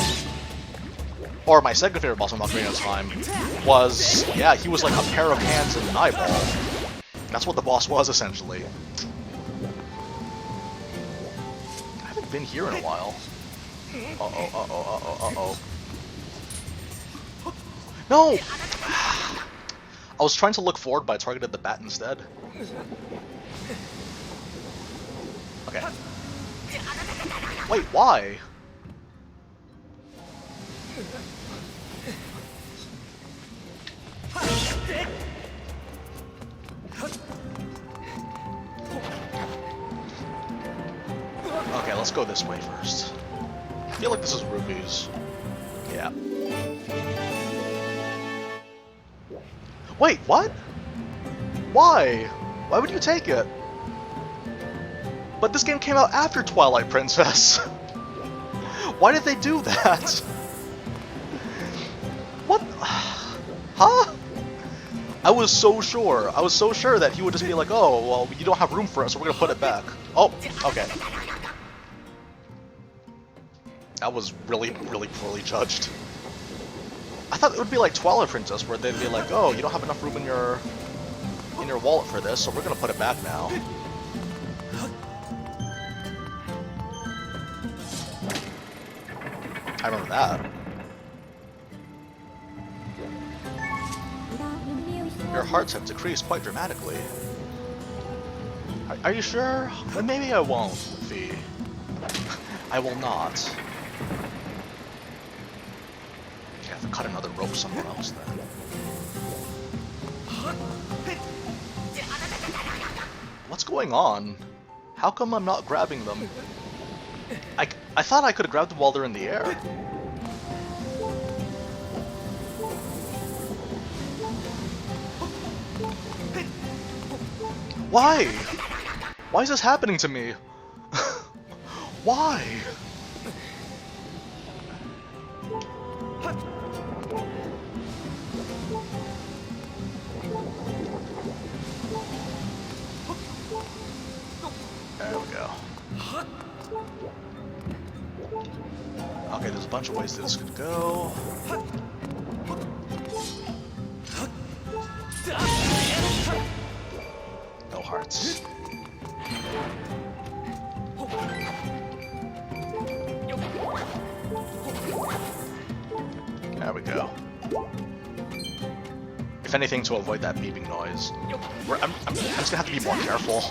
or my second favorite boss from Ocarina of Time, was, yeah, he was like a pair of hands and an eyeball. That's what the boss was, essentially. I haven't been here in a while. Uh-oh, uh-oh, uh-oh, uh-oh. No! I was trying to look forward, but I targeted the bat instead. Okay. Wait, why? Okay, let's go this way first. I feel like this is rubies. Yeah. Wait, what? Why? Why would you take it? But this game came out after Twilight Princess. Why did they do that? What? Huh? I was so sure that he would just be like, oh, well, you don't have room for it, so we're gonna put it back. Oh, okay. That was really, really poorly judged. I thought it would be like Twilight Princess, where they'd be like, oh, you don't have enough room in your wallet for this, so we're gonna put it back now. I remember that. Your hearts have decreased quite dramatically. Are you sure? Well, maybe I won't, Fee. I will not. I have to cut another rope somewhere else then. What's going on? How come I'm not grabbing them? I thought I could have grabbed them while they're in the air. Why? Why is this happening to me? Why? There we go. Okay, there's a bunch of ways that this could go. No hearts. There we go. If anything, to avoid that beeping noise. I'm just gonna have to be more careful.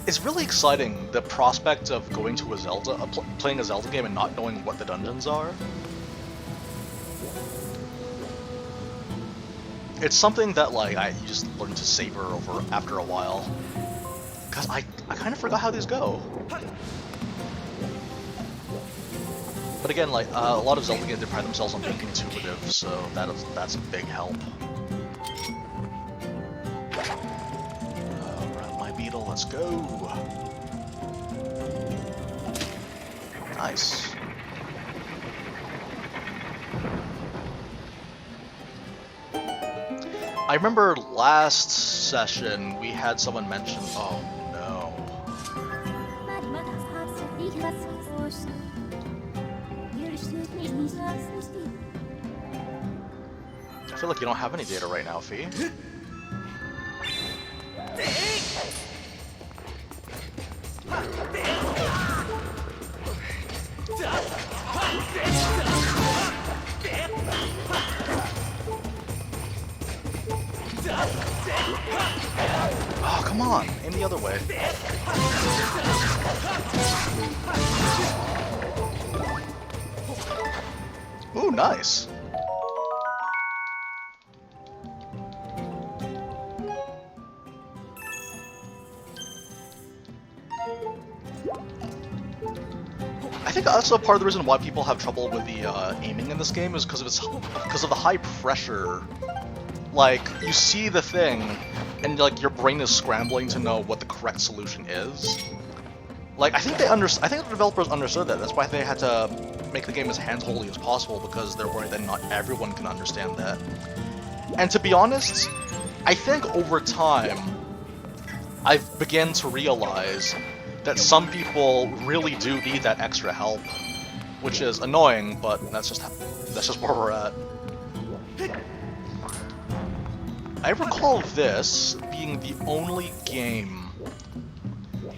It's really exciting, the prospect of going to a Zelda, playing a Zelda game and not knowing what the dungeons are. It's something that you just learn to savor over after a while. Cause I kind of forgot how these go. But again, a lot of Zelda games pride themselves on being intuitive, so that's a big help. Beetle, let's go. Nice. I remember last session we had someone mention, oh no. I feel like you don't have any data right now, Fee. Oh, come on! Aim the other way. Ooh, nice! I think also part of the reason why people have trouble with the aiming in this game is because of the high pressure. Like, you see the thing, and your brain is scrambling to know what the correct solution is. Like, I think the developers understood that. That's why they had to make the game as hand-holdy as possible, because they're worried that not everyone can understand that. And to be honest, I think over time, I've begun to realize that some people really do need that extra help, which is annoying, but that's just where we're at. I recall this being the only game.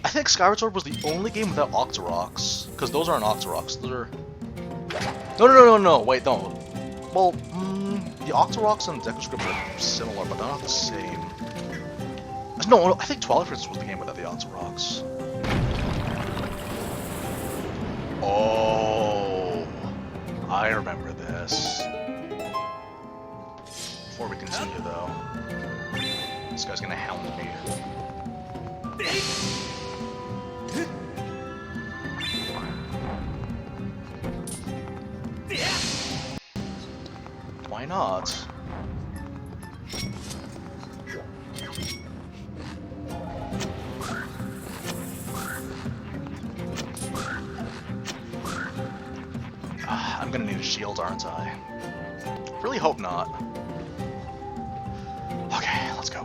I think Skyward Sword was the only game without Octoroks, because those aren't Octoroks. Those are. No. Wait, no. Well, the Octoroks and Deku Script are similar, but they're not the same. No, I think Twilight Princess was the game without the Octoroks. Oh, I remember this. Before we continue, though, this guy's gonna hound me. Why not? I'm gonna need a shield, aren't I? Really hope not. Okay, let's go.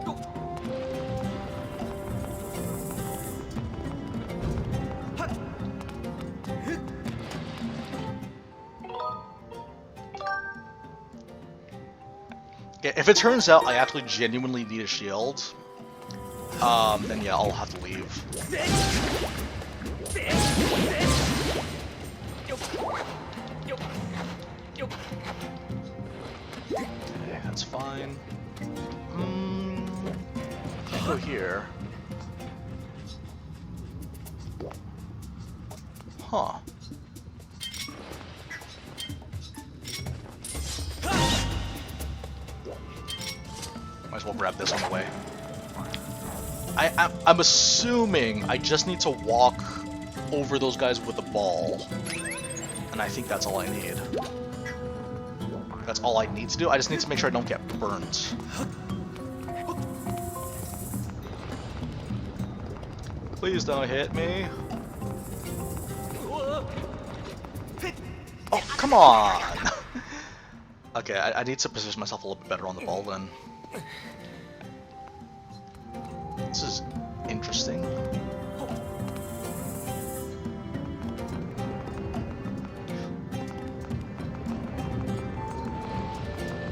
Okay, if it turns out I actually genuinely need a shield, then yeah, I'll have to leave. Okay, that's fine. Can't go here. Huh. Might as well grab this on the way. I'm assuming I just need to walk over those guys with the ball. And I think that's all I need. That's all I need to do. I just need to make sure I don't get burnt. Please don't hit me. Oh, come on! Okay, I need to position myself a little bit better on the ball then. This is interesting.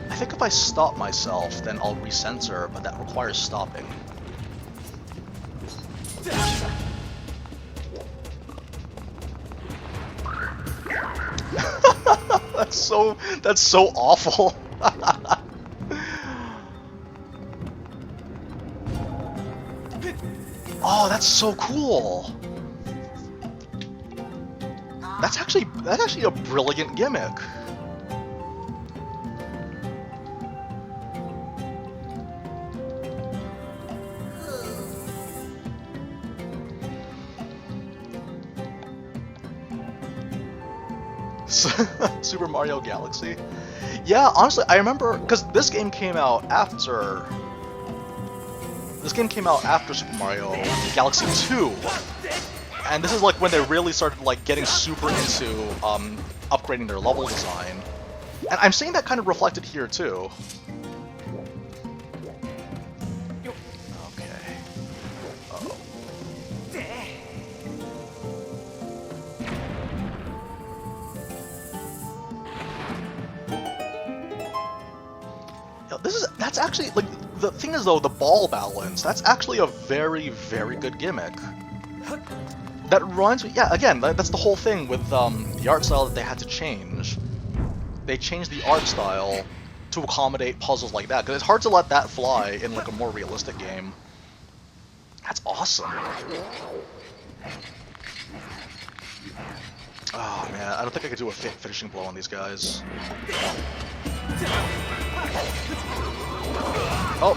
I think if I stop myself, then I'll recenter, but that requires stopping. That's so awful. Oh, that's so cool. That's actually a brilliant gimmick. Super Mario Galaxy. Yeah, honestly, I remember because this game came out after. This game came out after Super Mario Galaxy 2, and this is like when they really started like getting super into upgrading their level design. And I'm seeing that kind of reflected here too. Okay. Uh-oh. That's actually, like, the thing is though, the ball balance, that's actually a very, very good gimmick. That reminds me, yeah, again, that's the whole thing with the art style that they had to change. They changed the art style to accommodate puzzles like that, because it's hard to let that fly in like a more realistic game. That's awesome. Oh man, I don't think I could do a finishing blow on these guys. Oh!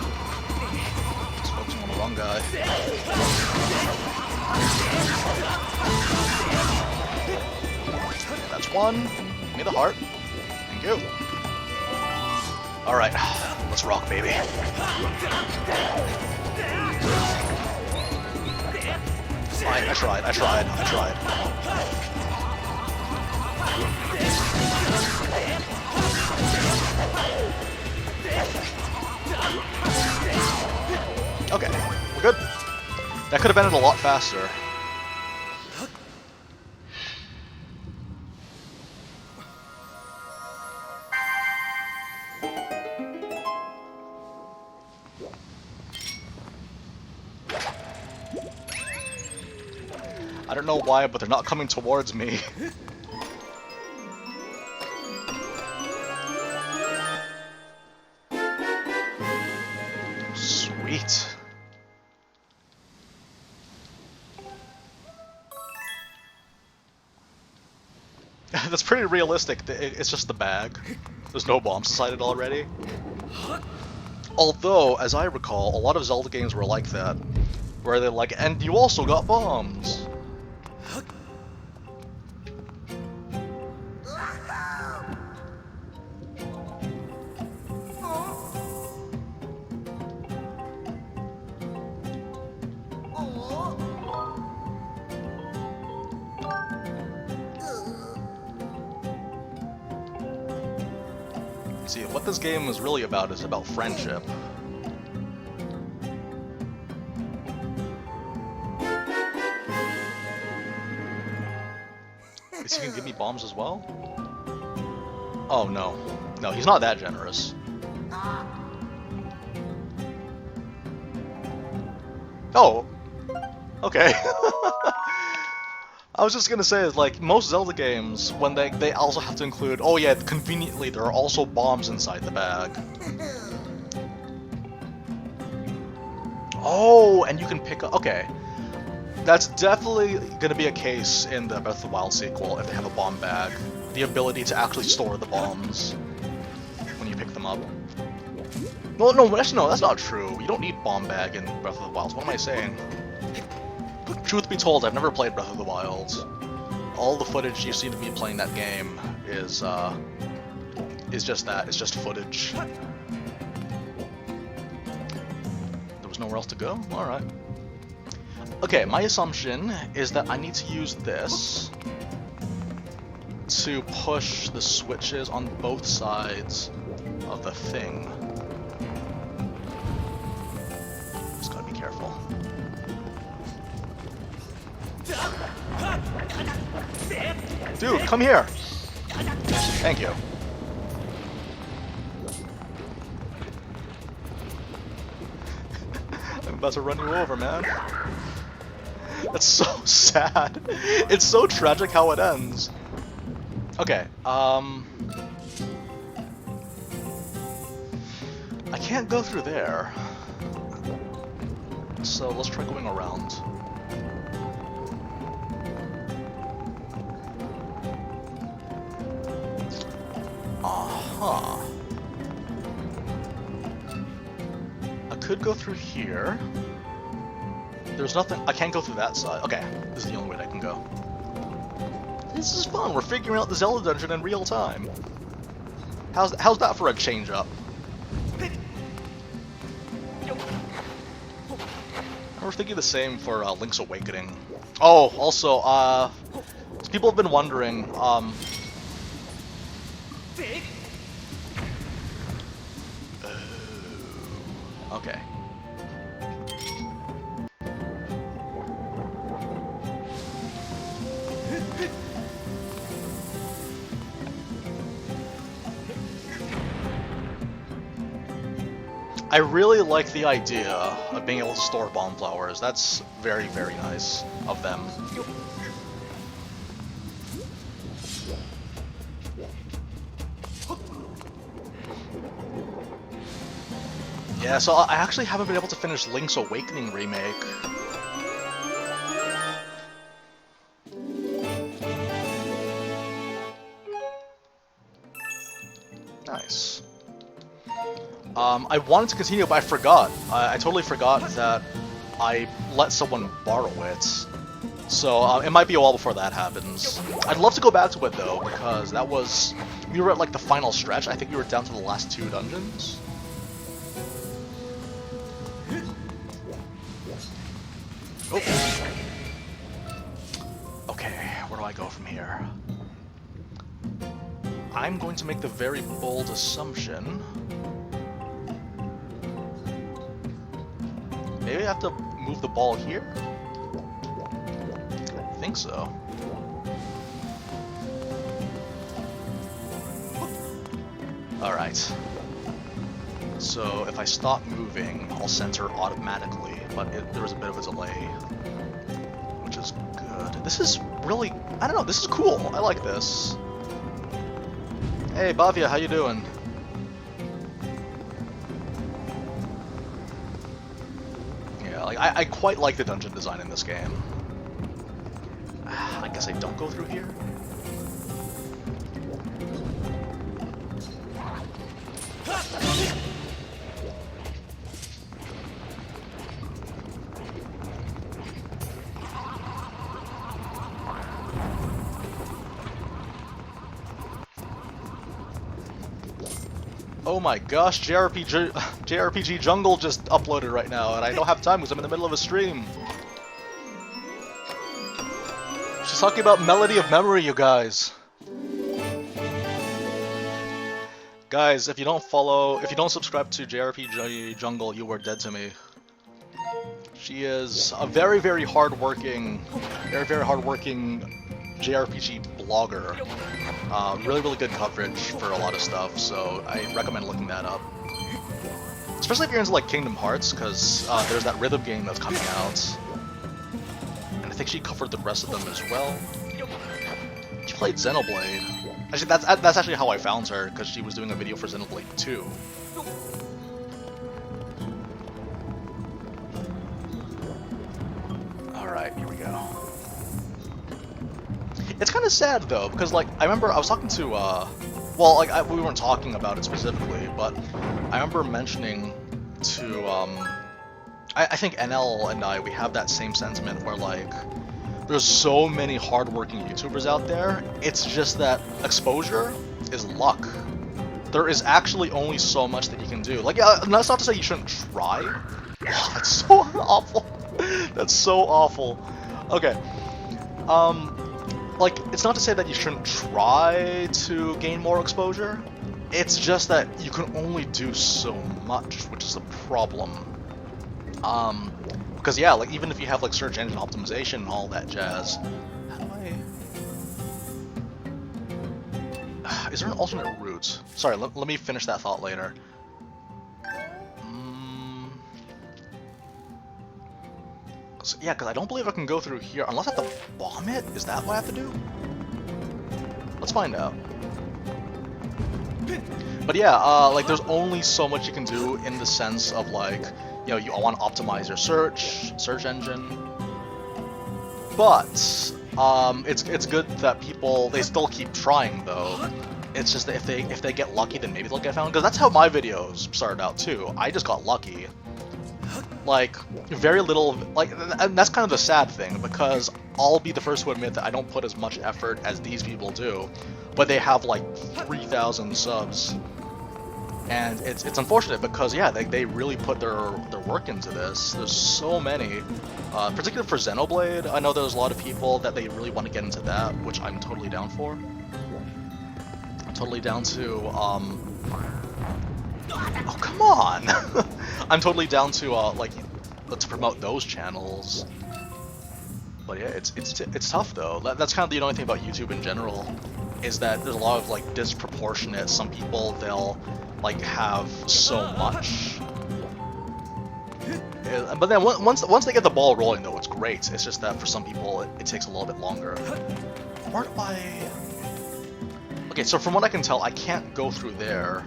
Just focusing on the wrong guy. That's one. Give me the heart. Thank you. Alright, let's rock, baby. Fine, I tried. Okay, we're good. That could have ended a lot faster. I don't know why, but they're not coming towards me. Sweet. That's pretty realistic. It's just the bag. There's no bombs inside it already. Although, as I recall, a lot of Zelda games were like that. Where they're like, and you also got bombs. See, what this game is really about is about friendship. Is he gonna give me bombs as well? Oh no. No, he's not that generous. Oh! Okay. I was just gonna say, like, most Zelda games, when they also have to include, oh yeah, conveniently, there are also bombs inside the bag. Oh, and you can pick up, okay. That's definitely gonna be a case in the Breath of the Wild sequel, if they have a bomb bag. The ability to actually store the bombs when you pick them up. No, actually no, that's not true. You don't need bomb bag in Breath of the Wild. What am I saying? Truth be told, I've never played Breath of the Wild. All the footage you've seen of me playing that game is just that. It's just footage. There was nowhere else to go? Alright. Okay, my assumption is that I need to use this to push the switches on both sides of the thing. Just gotta be careful. Dude, come here! Thank you. I'm about to run you over, man. That's so sad. It's so tragic how it ends. Okay, I can't go through there. So let's try going around. Uh-huh. I could go through here. There's nothing. I can't go through that side. Okay, this is the only way I can go. This is fun. We're figuring out the Zelda dungeon in real time. How's that for a change up? I was thinking the same for Link's Awakening. Oh, also, people have been wondering, okay. I really like the idea of being able to store bomb flowers. That's very, very nice of them. Yeah, so I actually haven't been able to finish Link's Awakening remake. Nice. I wanted to continue, but I forgot. I totally forgot that I let someone borrow it. So it might be a while before that happens. I'd love to go back to it though, because that was... We were at like the final stretch. I think we were down to the last 2 dungeons. Oh. Okay, where do I go from here? I'm going to make the very bold assumption. Maybe I have to move the ball here? I think so. Alright. So if I stop moving, I'll center automatically, but there was a bit of a delay, which is good. This is really, I don't know, this is cool. I like this. Hey, Bavia, how you doing? like I quite like the dungeon design in this game. I guess I don't go through here. Oh my gosh, JRPG Jungle just uploaded right now, and I don't have time because I'm in the middle of a stream. She's talking about Melody of Memory, you guys. Guys, if you don't subscribe to JRPG Jungle, you are dead to me. She is a very, very hardworking JRPG blogger. Really, really good coverage for a lot of stuff, so I recommend looking that up. Especially if you're into like Kingdom Hearts, because there's that rhythm game that's coming out. And I think she covered the rest of them as well. She played Xenoblade. Actually, that's actually how I found her, because she was doing a video for Xenoblade 2. Alright, here we go. It's kind of sad though, because like I remember I was talking to well, like we weren't talking about it specifically, but I remember mentioning to I think NL and we have that same sentiment where like there's so many hardworking YouTubers out there. It's just that exposure is luck. There is actually only so much that you can do. Like, yeah, that's not to say you shouldn't try. Oh, that's so awful. That's so awful. Okay. Like, it's not to say that you shouldn't try to gain more exposure. It's just that you can only do so much, which is a problem. Because yeah, like even if you have like search engine optimization and all that jazz, how do I? Is there an alternate route? Sorry, let me finish that thought later. Yeah, because I don't believe I can go through here unless I have to bomb it. Is that what I have to do? Let's find out. But yeah, like there's only so much you can do in the sense of like, you know, you want to optimize your search engine. But it's good that they still keep trying though. It's just that if they get lucky, then maybe they'll get found. Because that's how my videos started out too. I just got lucky. Like very little, like, and that's kind of the sad thing, because I'll be the first to admit that I don't put as much effort as these people do, but they have like 3,000 subs. And it's unfortunate because yeah, they really put their work into this. There's so many, particularly for Xenoblade. I know there's a lot of people that they really want to get into that, which I'm totally down for. I'm totally down to oh come on! I'm totally down to like let's promote those channels. But yeah, it's tough though. That's kind of the annoying thing about YouTube in general, is that there's a lot of like disproportionate. Some people they'll like have so much, but then once they get the ball rolling though, it's great. It's just that for some people it takes a little bit longer. Where do I? Okay, so from what I can tell, I can't go through there,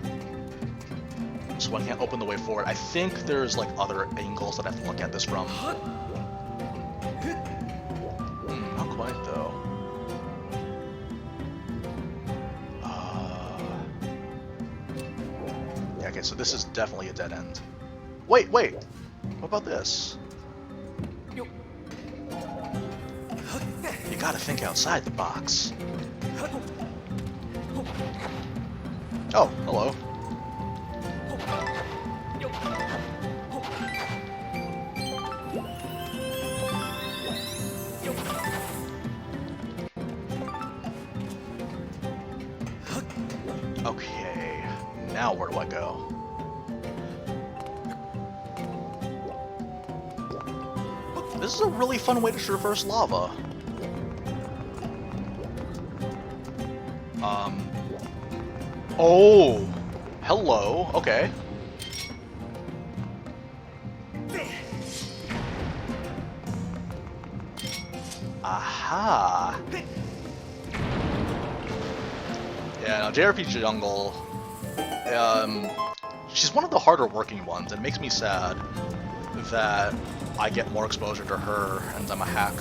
so I can't open the way forward. I think there's like other angles that I have to look at this from. Not quite though. Yeah, okay, so this is definitely a dead end. Wait, what about this? You gotta think outside the box. Oh, hello. Okay, now where do I go? This is a really fun way to traverse lava. Oh, hello, okay. Aha. Yeah, no, JRPG Jungle, she's one of the harder working ones. It makes me sad that I get more exposure to her, and I'm a hack.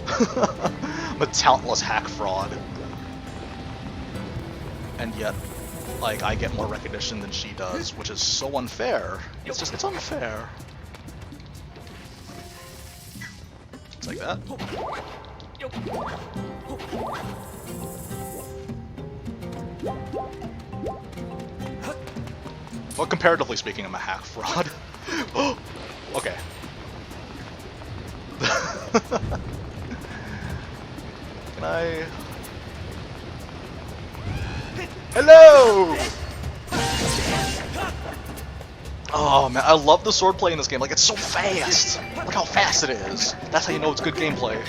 I'm a talentless hack fraud. And yet, like, I get more recognition than she does, which is so unfair. It's just, it's unfair. It's like that. Well, comparatively speaking, I'm a hack fraud. Okay. Can I... Hello! Oh man, I love the swordplay in this game. Like, it's so fast! Look how fast it is! That's how you know it's good gameplay.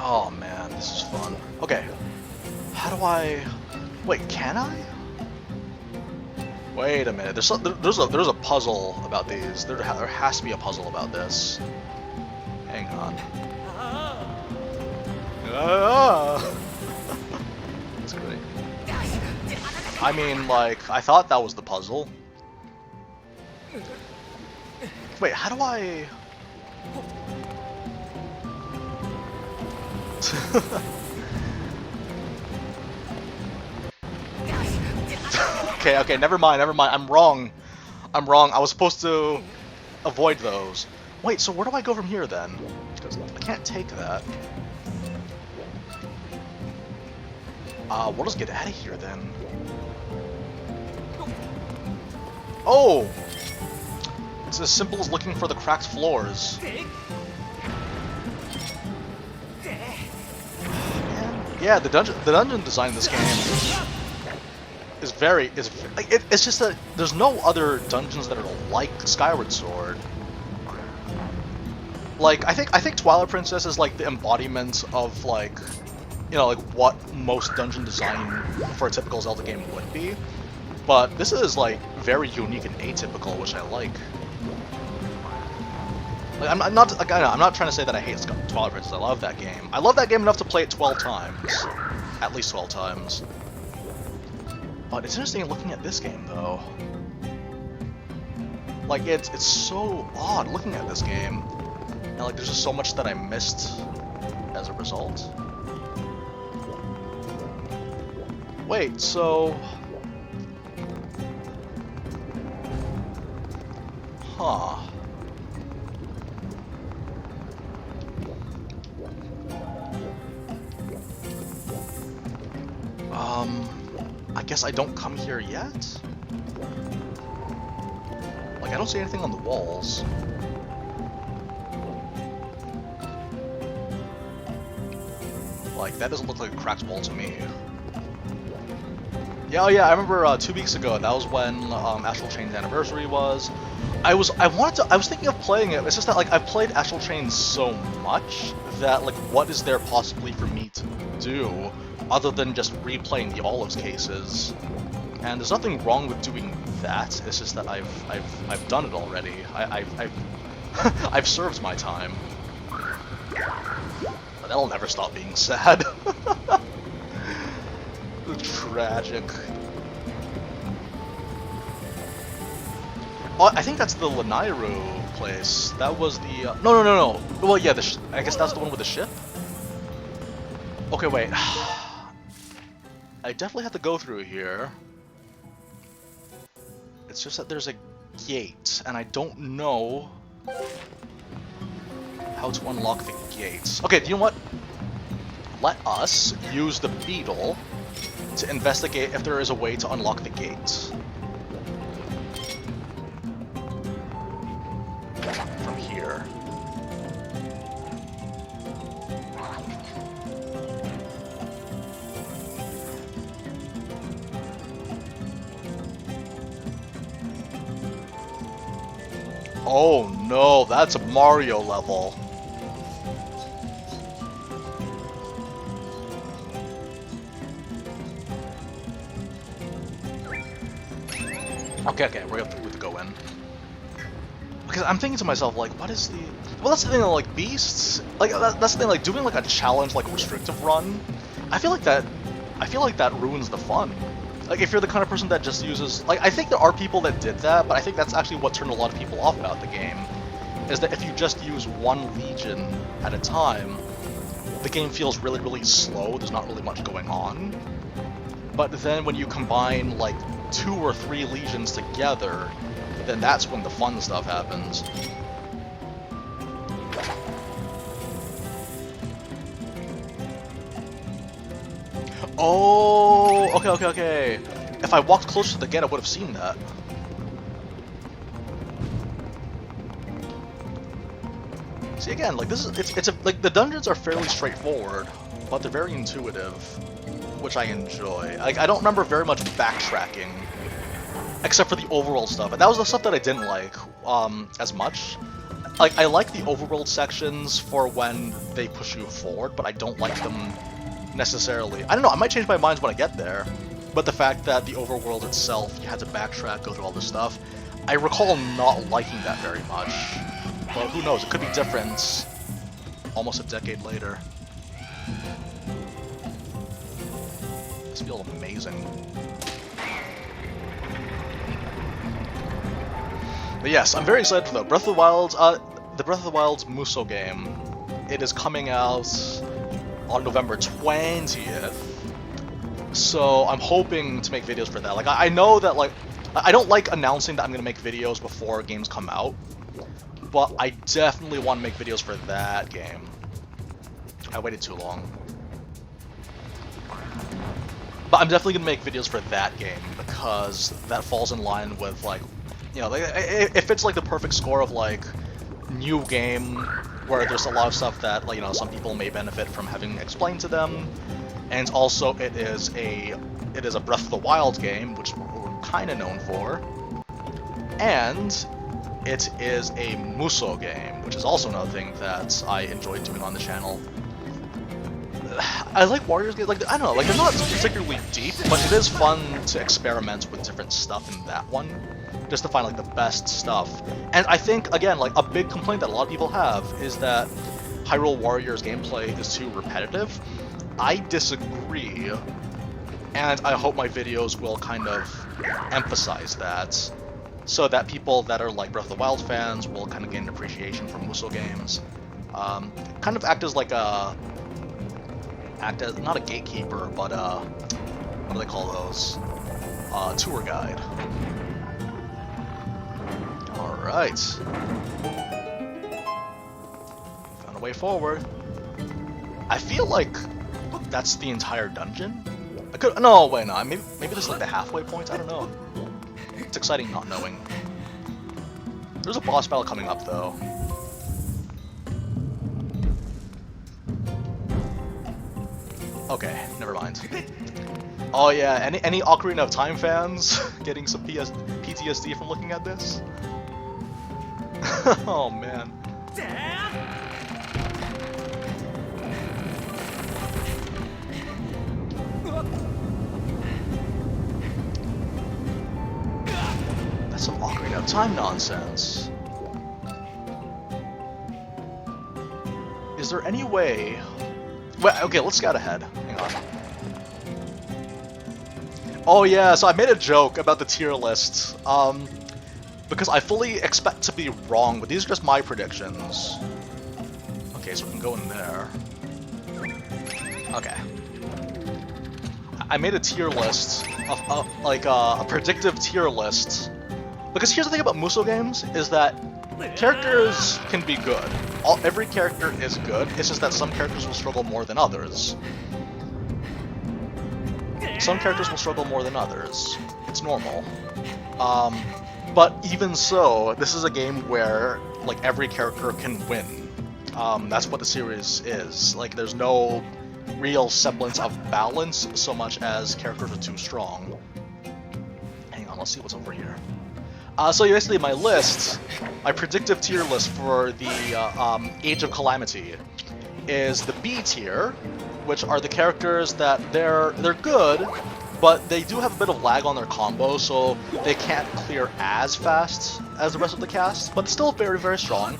Oh man, this is fun. Okay. How do I... Wait, can I? Wait a minute. There's a puzzle about these. There has to be a puzzle about this. Hang on. That's great. I mean, like, I thought that was the puzzle. Wait, how do I... Okay, never mind. I'm wrong. I was supposed to avoid those. Wait, so where do I go from here then? Because I can't take that. We'll just get out of here then. Oh! It's as simple as looking for the cracked floors. Yeah, the dungeon design in this game is it's just that there's no other dungeons that are like Skyward Sword. Like, I think Twilight Princess is like the embodiment of, like, you know, like what most dungeon design for a typical Zelda game would be. But this is like very unique and atypical, which I like. Like, I'm not trying to say that I hate Twilight Princess. I love that game. I love that game enough to play it 12 times, at least 12 times. But it's interesting looking at this game, though. Like, it's so odd looking at this game. And, like, there's just so much that I missed as a result. Wait, so... Huh. I guess I don't come here yet? Like, I don't see anything on the walls. Like, that doesn't look like a cracked wall to me. Yeah, oh yeah, I remember 2 weeks ago, that was when Astral Chain's anniversary was. I was thinking of playing it, it's just that, like, I've played Astral Chain so much that, like, what is there possibly for me to do other than just replaying the Olives cases? And there's nothing wrong with doing that. It's just that I've done it already. I've served my time. But that'll never stop being sad. Tragic. Oh, I think that's the Lanairu place. That was the no. Well, yeah, I guess that's the one with the ship. Okay, wait. I definitely have to go through here. It's just that there's a gate, and I don't know how to unlock the gates. Okay, you know what? Let us use the Beetle to investigate if there is a way to unlock the gate. From here. Oh no, that's a Mario level. Okay, we have to go in. Okay, because I'm thinking to myself, like, what is the... Well, that's the thing, like, beasts... Like, that's the thing, like, doing, like, a challenge, like, a restrictive run, I feel like that ruins the fun. Like, if you're the kind of person that just uses... Like, I think there are people that did that, but I think that's actually what turned a lot of people off about the game, is that if you just use one legion at a time, the game feels really, really slow, there's not really much going on. But then when you combine, like, 2 or 3 legions together, then that's when the fun stuff happens. Oh, okay. If I walked closer to the gate, I would have seen that. See, again, like, this is, like, the dungeons are fairly straightforward, but they're very intuitive, which I enjoy. Like, I don't remember very much backtracking, except for the overworld stuff, and that was the stuff that I didn't like, as much. Like, I like the overworld sections for when they push you forward, but I don't like them necessarily. I don't know, I might change my mind when I get there, but the fact that the overworld itself, you had to backtrack, go through all this stuff, I recall not liking that very much. But who knows, it could be different almost a decade later. This feels amazing. But yes, I'm very excited for the Breath of the Wild's Musou game. It is coming out on November 20th. So I'm hoping to make videos for that. Like, I know that, like, I don't like announcing that I'm going to make videos before games come out, but I definitely want to make videos for that game. I waited too long. But I'm definitely going to make videos for that game, because that falls in line with, like, you know, it fits, like, the perfect score of, like, new game, where there's a lot of stuff that, like, you know, some people may benefit from having explained to them, and also it is a Breath of the Wild game, which we're kind of known for, and it is a Musou game, which is also another thing that I enjoyed doing on the channel. I like Warriors games, like, I don't know, like, they're not particularly deep, but it is fun to experiment with different stuff in that one, just to find, like, the best stuff. And I think, again, like, a big complaint that a lot of people have is that Hyrule Warriors gameplay is too repetitive. I disagree, and I hope my videos will kind of emphasize that, so that people that are, like, Breath of the Wild fans will kind of gain an appreciation for Musou games. Kind of act as, like, not a gatekeeper, but, what do they call those? Tour guide. Alright. Found a way forward. I feel like that's the entire dungeon? No, wait, no, maybe this is, like, the halfway point, I don't know. It's exciting not knowing. There's a boss battle coming up, though. Okay, never mind. Oh yeah, any Ocarina of Time fans getting some PTSD from looking at this? Oh man. That's some Ocarina of Time nonsense. Is there any way... Well, okay, let's scout ahead. Hang on. Oh yeah, so I made a joke about the tier list, because I fully expect to be wrong, but these are just my predictions. Okay, so we can go in there. Okay. I made a tier list, of like a predictive tier list, because here's the thing about Musou games, is that characters can be good. Every character is good, it's just that some characters will struggle more than others. Some characters will struggle more than others. It's normal. But even so, this is a game where, like, every character can win. That's what the series is. Like, there's no real semblance of balance so much as characters are too strong. Hang on, let's see what's over here. So basically my list, my predictive tier list for the Age of Calamity is the B tier, which are the characters that they're good, but they do have a bit of lag on their combo, so they can't clear as fast as the rest of the cast, but still very, very strong.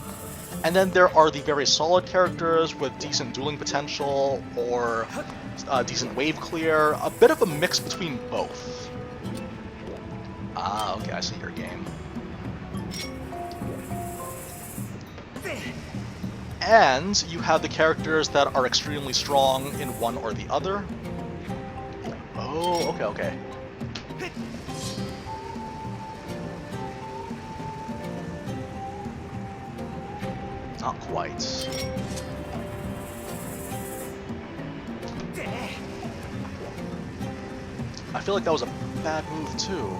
And then there are the very solid characters with decent dueling potential or decent wave clear, a bit of a mix between both. Ah, okay, I see your game. And you have the characters that are extremely strong in one or the other. Oh, okay. Not quite. I feel like that was a bad move too.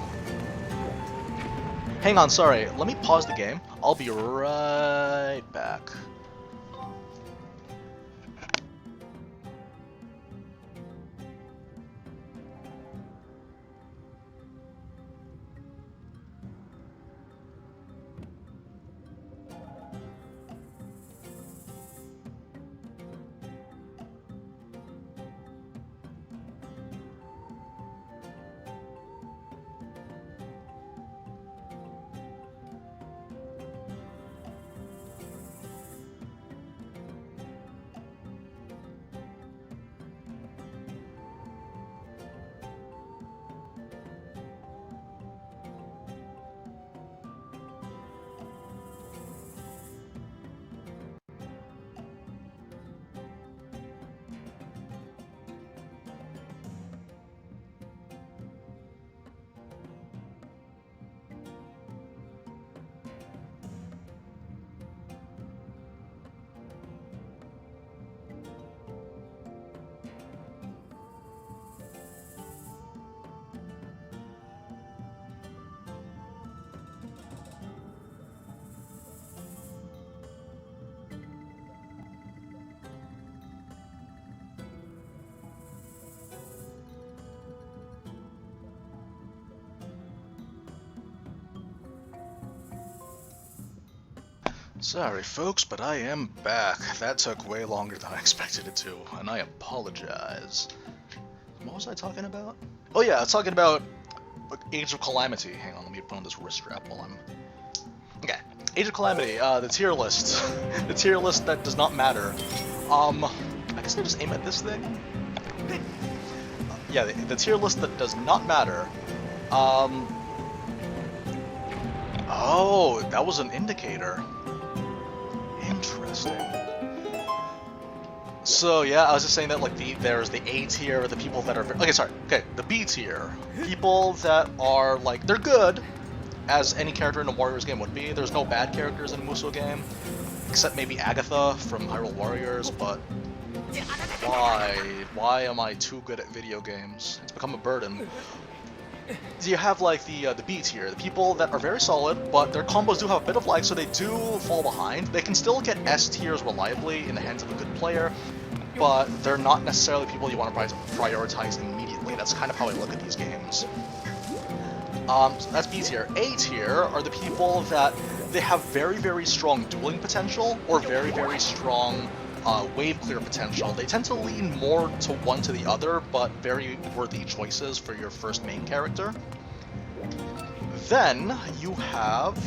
Hang on, sorry. Let me pause the game. I'll be right back. Sorry folks, but I am back. That took way longer than I expected it to, and I apologize. What was I talking about? Oh yeah, I was talking about Age of Calamity. Hang on, let me put on this wrist strap while I'm... Okay, Age of Calamity, the tier list. The tier list that does not matter. I guess I just aim at this thing? Yeah, the tier list that does not matter. Oh, that was an indicator. Interesting. So yeah, I was just saying that like there's the A tier, the people that are the B tier, people that are like they're good, as any character in a Warriors game would be. There's no bad characters in a Musou game, except maybe Agatha from Hyrule Warriors. But why am I too good at video games? It's become a burden. So you have like the B tier, the people that are very solid, but their combos do have a bit of lag, so they do fall behind. They can still get S tiers reliably in the hands of a good player, but they're not necessarily people you want to prioritize immediately. That's kind of how I look at these games. So that's B tier. A tier are the people that they have very, very strong dueling potential or very, very strong wave clear potential. They tend to lean more to one to the other, but very worthy choices for your first main character. Then you have...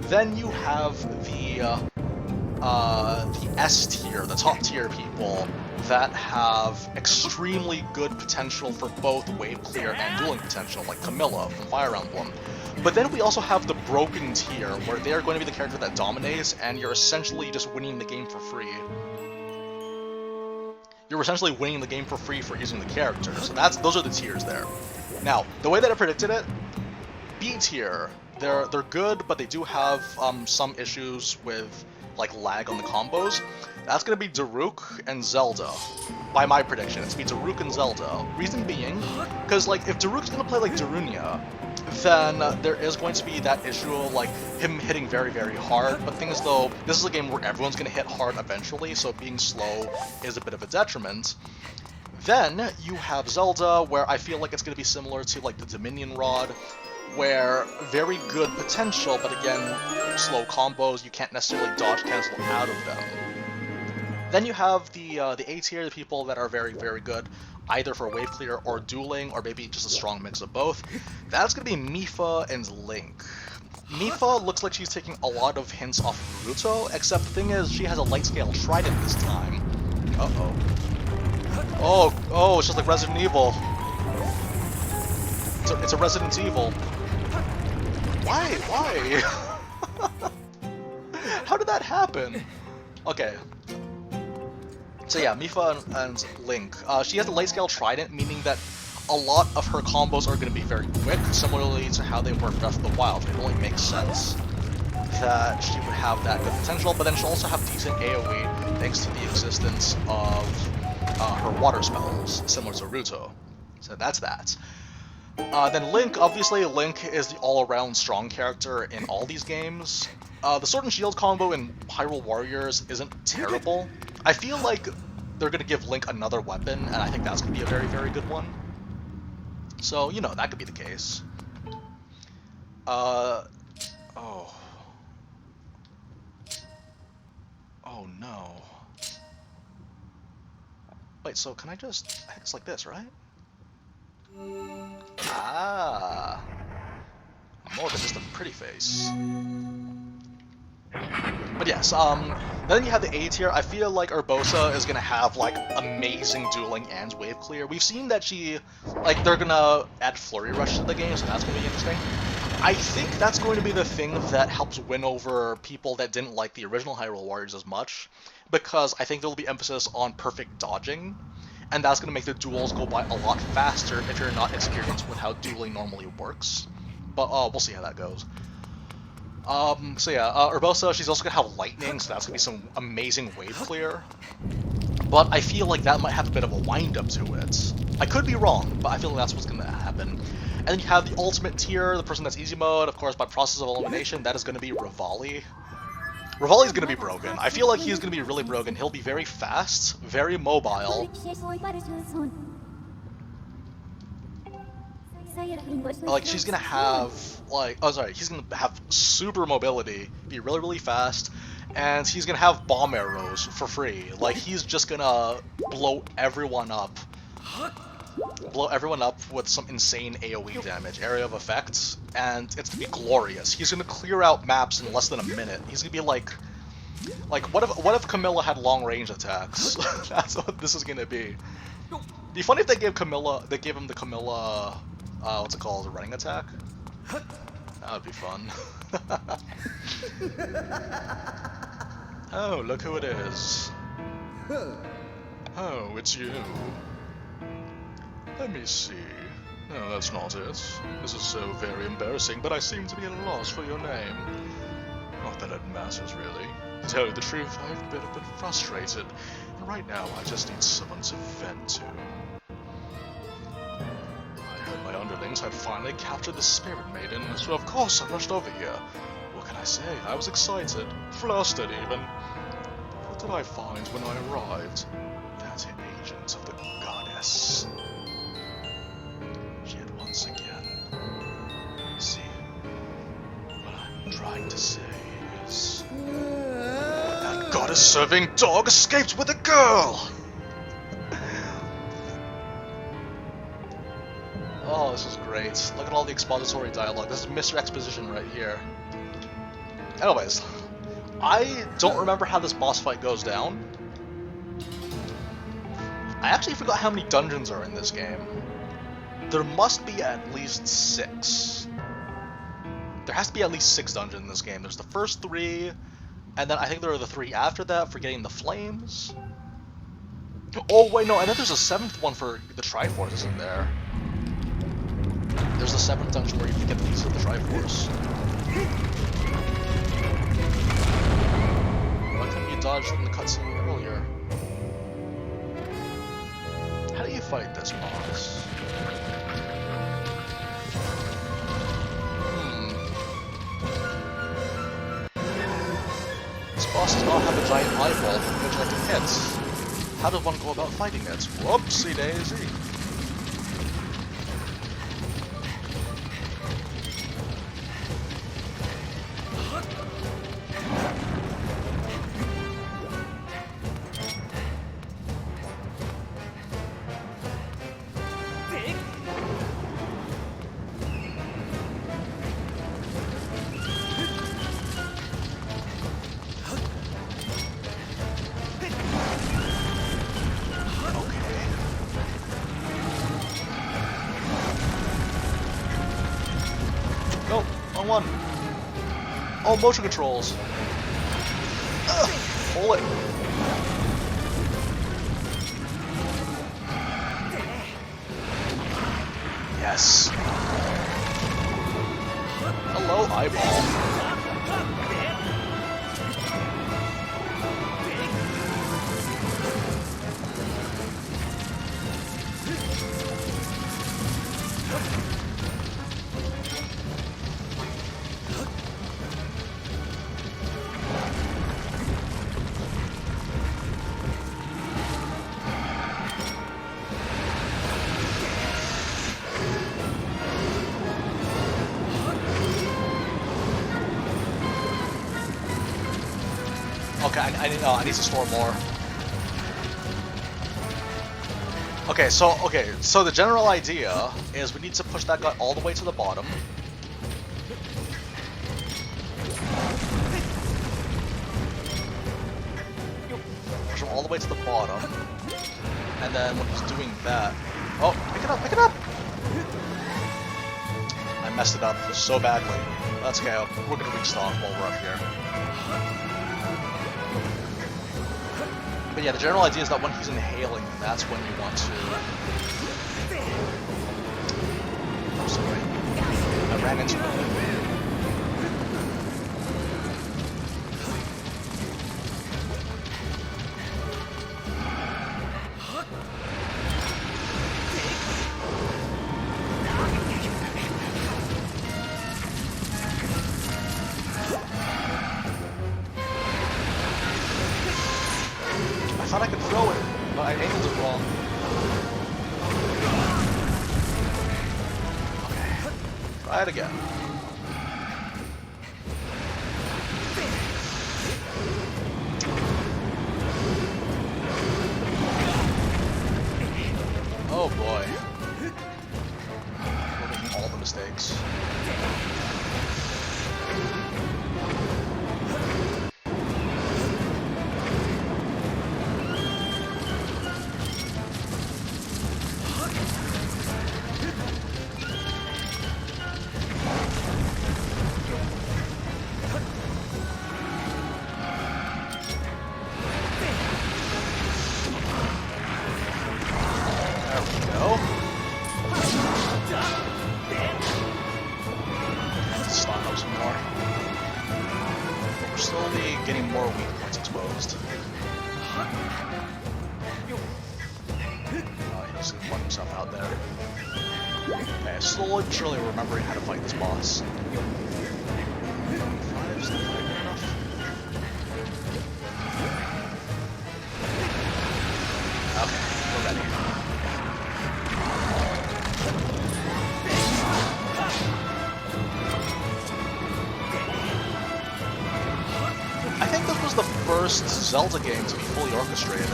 Then you have the S tier, the top tier people that have extremely good potential for both wave clear and dueling potential, like Camilla from Fire Emblem. But then we also have the broken tier, where they're going to be the character that dominates, and you're essentially just winning the game for free. You're essentially winning the game for free for using the character, so those are the tiers there. Now, the way that I predicted it, B tier, they're good, but they do have some issues with like lag on the combos. That's gonna be Daruk and Zelda. By my prediction, it's gonna be Daruk and Zelda. Reason being, because like if Daruk's gonna play like Darunia, then there is going to be that issue of like him hitting very, very hard. But thing is though, this is a game where everyone's gonna hit hard eventually, so being slow is a bit of a detriment. Then you have Zelda, where I feel like it's gonna be similar to like the Dominion Rod, where very good potential, but again, slow combos, you can't necessarily dodge cancel out of them. Then you have the A tier, the people that are very, very good, either for wave clear or dueling, or maybe just a strong mix of both. That's going to be Mipha and Link. Mipha looks like she's taking a lot of hints off Naruto, except the thing is, she has a light scale trident this time. Uh-oh. Oh, it's just like Resident Evil. It's a Resident Evil. Why? How did that happen? Okay. So yeah, Mipha and Link. She has the light scale trident, meaning that a lot of her combos are going to be very quick, similarly to how they were in Breath of the Wild. It only makes sense that she would have that good potential, but then she'll also have decent AoE thanks to the existence of her water spells, similar to Naruto. So that's that. Then Link, obviously Link is the all-around strong character in all these games. The Sword and Shield combo in Hyrule Warriors isn't terrible. I feel like they're going to give Link another weapon, and I think that's going to be a very, very good one. So, you know, that could be the case. Oh no. Wait, so can I just... I think it's like this, right? Ah. More than just a pretty face. But yes, then you have the A tier. I feel like Urbosa is gonna have like amazing dueling and wave clear. We've seen that they're gonna add Flurry Rush to the game, so that's gonna be interesting. I think that's going to be the thing that helps win over people that didn't like the original Hyrule Warriors as much, because I think there will be emphasis on perfect dodging, and that's gonna make the duels go by a lot faster if you're not experienced with how dueling normally works. But we'll see how that goes. So yeah, Urbosa, she's also gonna have lightning, so that's gonna be some amazing wave clear. But I feel like that might have a bit of a wind-up to it. I could be wrong, but I feel like that's what's gonna happen. And then you have the ultimate tier, the person that's easy mode, of course, by process of elimination, that is gonna be Revali. Revali's gonna be broken. I feel like he's gonna be really broken. He'll be very fast, very mobile. Like, she's gonna have, he's gonna have super mobility, be really, really fast, and he's gonna have bomb arrows for free. Like, he's just gonna blow everyone up. Blow everyone up with some insane AoE damage, area of effect, and it's gonna be glorious. He's gonna clear out maps in less than a minute. He's gonna be like, what if Camilla had long range attacks? That's what this is gonna be. It'd be funny if they gave him the Camilla, what's it called, a running attack? That would be fun. Oh, look who it is. Oh, it's you. Let me see. No, that's not it. This is so very embarrassing, but I seem to be at a loss for your name. Not that it matters, really. To tell you the truth, I've been a bit frustrated, and right now I just need someone to vent to. I heard my underlings had finally captured the Spirit Maiden, so of course I rushed over here. What can I say? I was excited, flustered even. What did I find when I arrived? That agent of the goddess. She had once again. See, what I'm trying to say is... that goddess-serving dog escaped with a girl! Oh, this is great. Look at all the expository dialogue. This is Mr. Exposition right here. Anyways, I don't remember how this boss fight goes down. I actually forgot how many dungeons are in this game. There must be at least 6. There has to be at least 6 dungeons in this game. There's the first 3, and then I think there are the 3 after that for getting the flames. Oh wait, no, and then there's a 7th one for the Triforce, isn't there? There's a 7th dungeon where you can get the piece of the Triforce. Why couldn't you dodge in the cutscene earlier? How do you fight this boss? This boss does not have a giant eyeball from which I can hit. How does one go about fighting it? Whoopsie daisy. Oh, motion controls. Ugh, pull it. Yes. Hello, eyeball. Okay, I need to store more. Okay, so the general idea is we need to push that guy all the way to the bottom. Push him all the way to the bottom. And then when he's doing that... Oh, pick it up, pick it up! I messed it up so badly. That's okay, we're gonna restock while we're up here. But yeah, the general idea is that when he's inhaling, that's when you want to... Oh, sorry. I ran into it. I thought I could throw it, but I angled it wrong. Okay, try it again. Oh boy. We're making all the mistakes. Getting more weak points exposed. Oh, he's gonna find himself out there. Okay, slowly but surely remembering how to fight this boss. 5, is that fight good enough? Okay, we're ready. I think this was the first Zelda game to be fully orchestrated.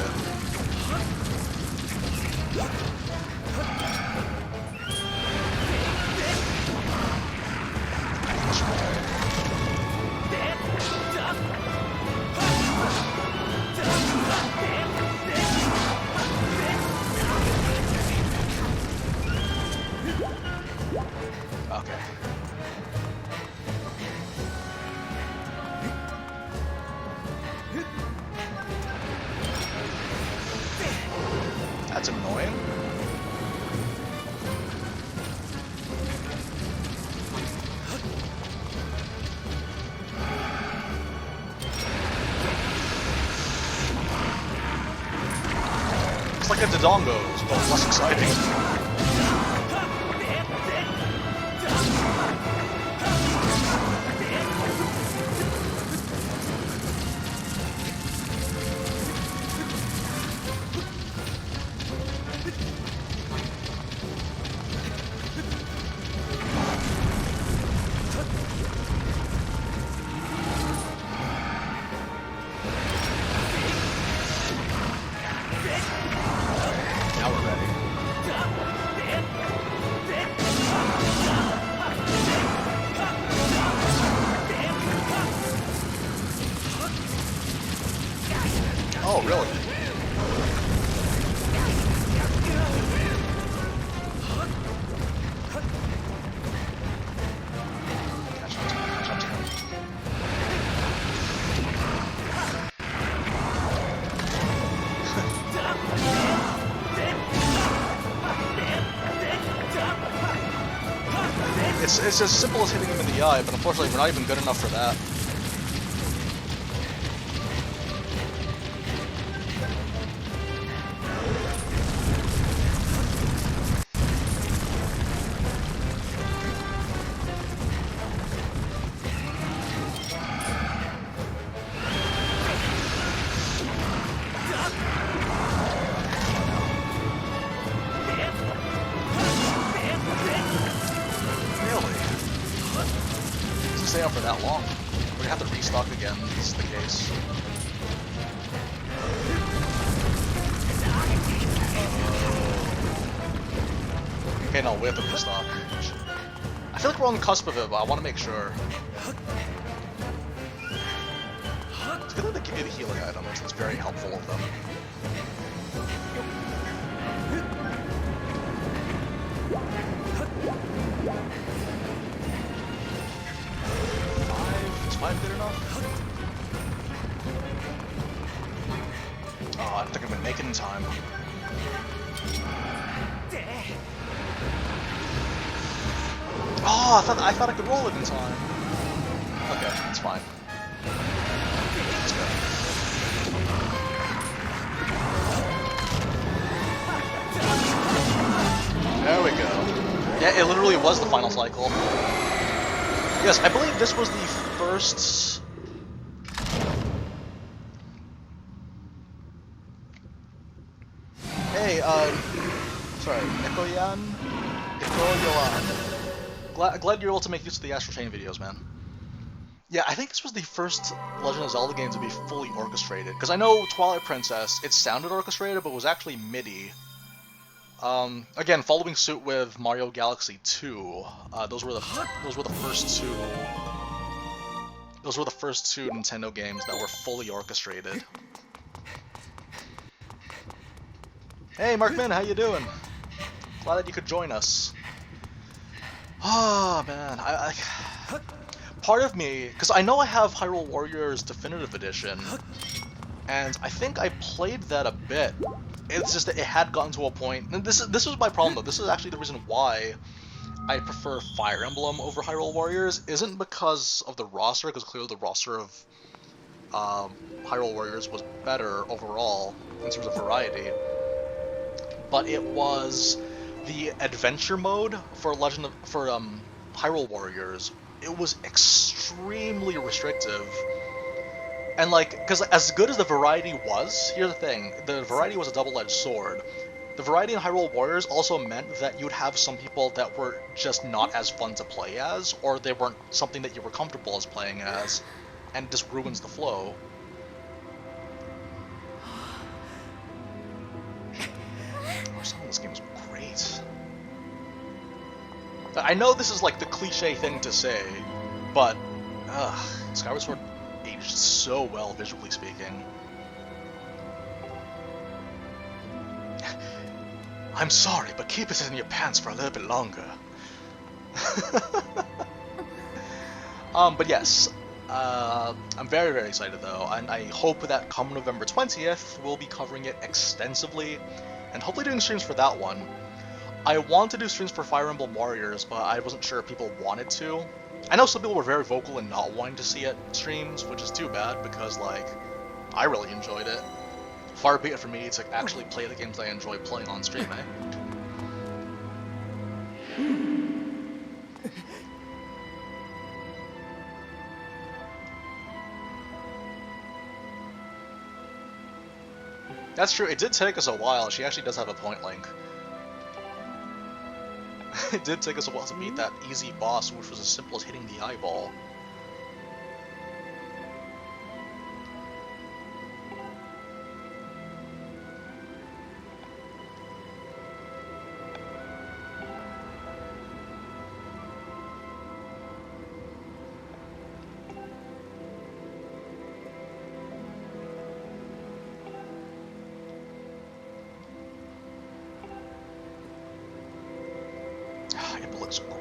Okay. That's annoying. It's like a Dodongo's, but less exciting. Now we're ready. Oh, really? Catch up to him. it's as simple as hitting him in the eye, but unfortunately we're not even good enough for that. Stay out for that long. We're gonna have to restock again if this is the case. Okay, no, we have to restock. I feel like we're on the cusp of it, but I want to make sure. It's good that they give you the healing items. It's very helpful of them. Is 5 good enough? Oh, I don't think I'm gonna make it in time. Oh, I thought I could roll it in time. Okay, it's fine. Let's go. There we go. Yeah, it literally was the final cycle. Yes, I believe this was the first... Hey, sorry, Ikoyan? Glad you're able to make use of the Astral Chain videos, man. Yeah, I think this was the first Legend of Zelda game to be fully orchestrated. Because I know Twilight Princess, it sounded orchestrated, but was actually MIDI. Again, following suit with Mario Galaxy 2, those were the first two. Those were the first two Nintendo games that were fully orchestrated. Hey, Markman, how you doing? Glad that you could join us. Oh man, part of me, because I know I have Hyrule Warriors Definitive Edition, and I think I played that a bit. It's just that it had gotten to a point, and this was my problem though. This is actually the reason why I prefer Fire Emblem over Hyrule Warriors. Isn't because of the roster, because clearly the roster of Hyrule Warriors was better overall in terms of variety, but it was the adventure mode for Hyrule Warriors. It was extremely restrictive. And like, because as good as the variety was, here's the thing, the variety was a double-edged sword. The variety in Hyrule Warriors also meant that you would have some people that were just not as fun to play as, or they weren't something that you were comfortable as playing as, and it just ruins the flow. Oh, some of this game is great. I know this is like the cliche thing to say, but Skyward Sword aged so well, visually speaking. I'm sorry, but keep it in your pants for a little bit longer. But yes, I'm very, very excited though, and I hope that come November 20th, we'll be covering it extensively, and hopefully doing streams for that one. I want to do streams for Fire Emblem Warriors, but I wasn't sure if people wanted to. I know some people were very vocal in not wanting to see it streams, which is too bad, because, like, I really enjoyed it. Far be it for me to actually play the games I enjoy playing on stream, eh? That's true, it did take us a while. She actually does have a point, Link. It did take us a while to beat that easy boss, which was as simple as hitting the eyeball.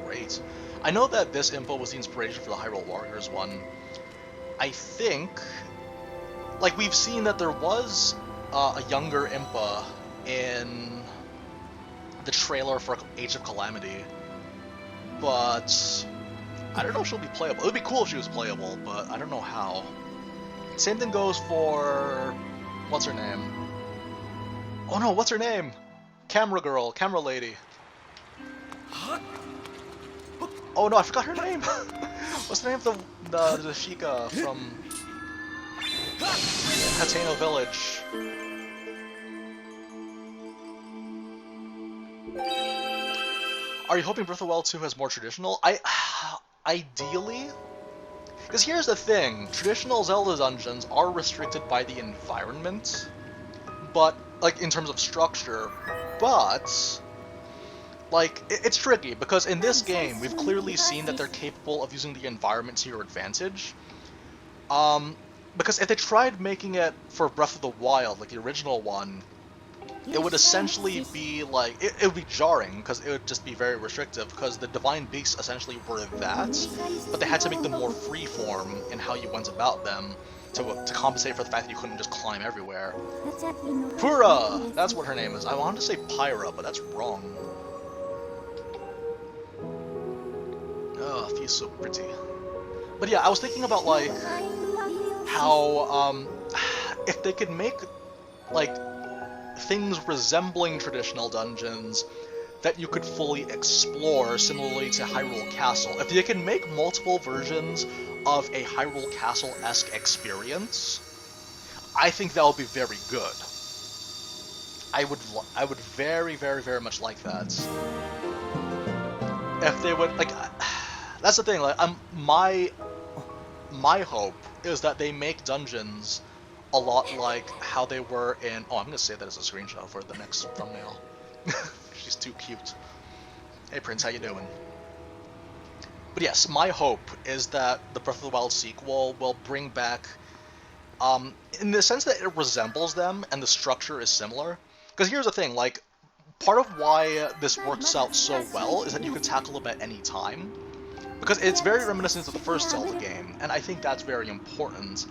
Great. I know that this info was the inspiration for the Hyrule Warriors one. I think, like, we've seen that there was a younger Impa in the trailer for Age of Calamity. but I don't know if she'll be playable. It would be cool if she was playable, but I don't know how. Same thing goes for... what's her name? Oh no, what's her name? Camera girl, camera lady. Oh no, I forgot her name! What's the name of the Sheikah from Hateno Village? Are you hoping Breath of the Wild 2 has more traditional? Ideally? Because here's the thing, traditional Zelda dungeons are restricted by the environment, but, like, in terms of structure, but, like, it's tricky, because in this game, we've clearly seen that they're capable of using the environment to your advantage. Because if they tried making it for Breath of the Wild, like the original one, it would essentially be like, it would be jarring, because it would just be very restrictive, because the Divine Beasts essentially were that, but they had to make them more freeform in how you went about them, to compensate for the fact that you couldn't just climb everywhere. Pura! That's what her name is. I wanted to say Pyra, but that's wrong. Oh, she's so pretty. But yeah, I was thinking about, like, how, if they could make, like, things resembling traditional dungeons that you could fully explore, similarly to Hyrule Castle. If they can make multiple versions of a Hyrule Castle-esque experience, I think that would be very good. I would very, very, very much like that. If they would, like, that's the thing, like, my hope is that they make dungeons a lot like how they were in... Oh, I'm going to save that as a screenshot for the next thumbnail. She's too cute. Hey, Prince, how you doing? But yes, my hope is that the Breath of the Wild sequel will bring back... in the sense that it resembles them and the structure is similar. Because here's the thing, like, part of why this works out so well is that you can tackle them at any time. Because it's very reminiscent of the first Zelda game, and I think that's very important.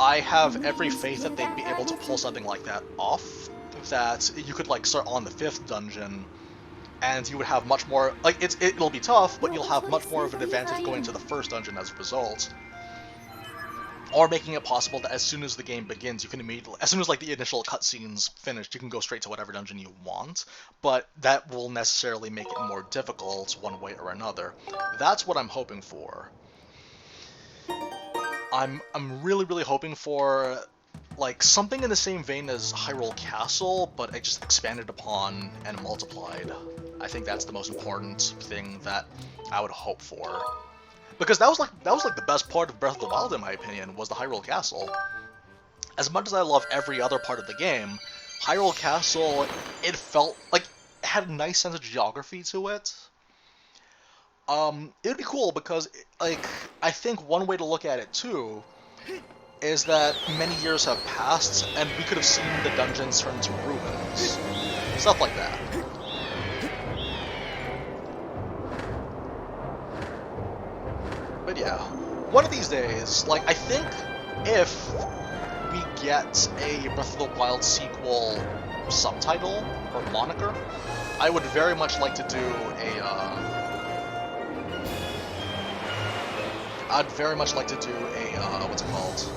I have every faith that they'd be able to pull something like that off, that you could, like, start on the 5th dungeon, and you would have much more, like, it'll be tough, but you'll have much more of an advantage going to the 1st dungeon as a result. Or making it possible that as soon as the game begins, you can immediately, as soon as, like, the initial cutscene's finished, you can go straight to whatever dungeon you want, but that will necessarily make it more difficult one way or another. That's what I'm hoping for. I'm really, really hoping for, like, something in the same vein as Hyrule Castle, but it just expanded upon and multiplied. I think that's the most important thing that I would hope for. Because that was like the best part of Breath of the Wild, in my opinion, was the Hyrule Castle. As much as I love every other part of the game, Hyrule Castle, it felt like it had a nice sense of geography to it. It would be cool because, like, I think one way to look at it, too, is that many years have passed, and we could have seen the dungeons turn to ruins. Stuff like that. But yeah, one of these days, like, I think if we get a Breath of the Wild sequel subtitle, or moniker, I would very much like to do I'd very much like to do what's it called?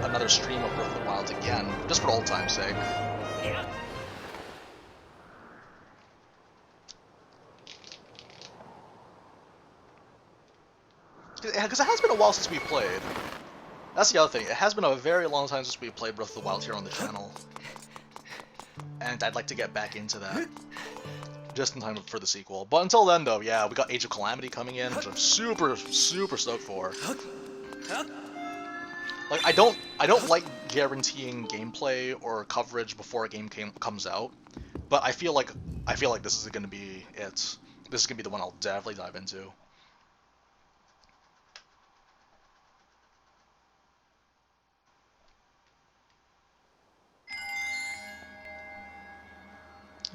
Another stream of Breath of the Wild again, just for old time's sake. Yeah. Because it has been a while since we've played. That's the other thing, it has been a very long time since we've played Breath of the Wild here on the channel. And I'd like to get back into that. Just in time for the sequel. But until then, though, yeah, we got Age of Calamity coming in, which I'm super, super stoked for. Like, I don't like guaranteeing gameplay or coverage before a game comes out, but I feel like this is gonna be it. This is gonna be the one I'll definitely dive into.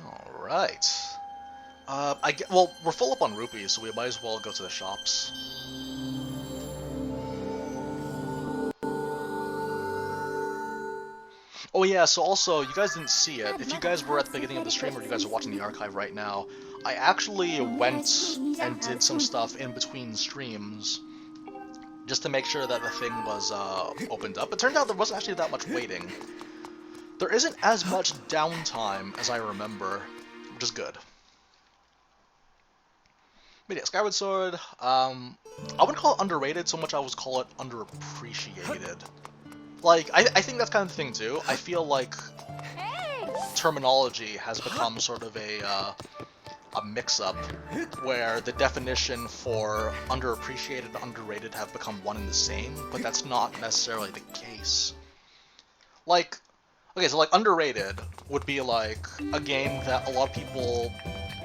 All right. Well, we're full up on rupees, so we might as well go to the shops. Oh yeah, so also, you guys didn't see it. If you guys were at the beginning of the stream or you guys are watching the archive right now, I actually went and did some stuff in between streams just to make sure that the thing was opened up. It turned out there wasn't actually that much waiting. There isn't as much downtime as I remember, which is good. But yeah, Skyward Sword, I wouldn't call it underrated so much I would call it underappreciated. Like, I think that's kind of the thing too. I feel like terminology has become sort of a mix-up where the definition for underappreciated and underrated have become one and the same, but that's not necessarily the case. Like, okay, so like underrated would be like a game that a lot of people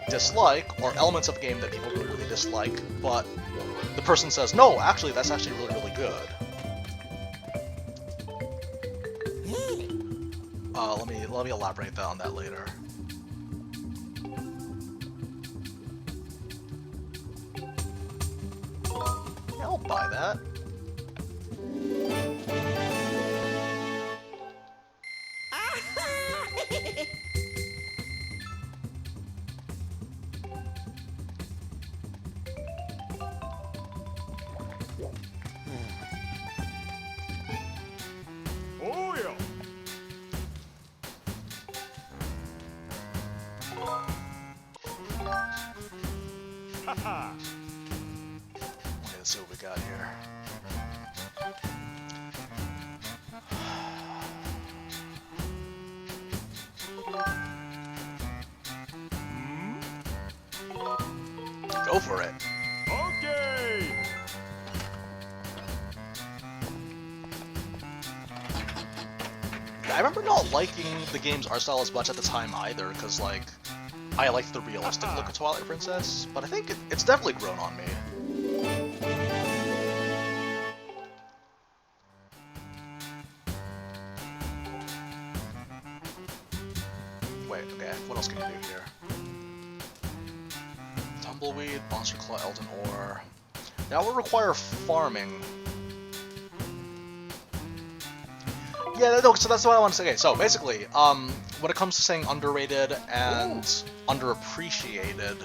dislike, or elements of a game that people really dislike, but the person says, no, actually, that's actually really, really good. Let me elaborate on that later. Yeah, I'll buy that. Oh yeah. Haha. Okay, let's see what we got here. Go for it. Okay. I remember not liking the game's art style as much at the time either, because like, I liked the realistic look of Twilight Princess, but I think it's definitely grown on me. Wait, okay, what else can you do here? Tumbleweed, Monster Claw, Elden Ore. That will require farming. Yeah, no, so that's what I want to say. Okay, so basically, when it comes to saying underrated and underappreciated,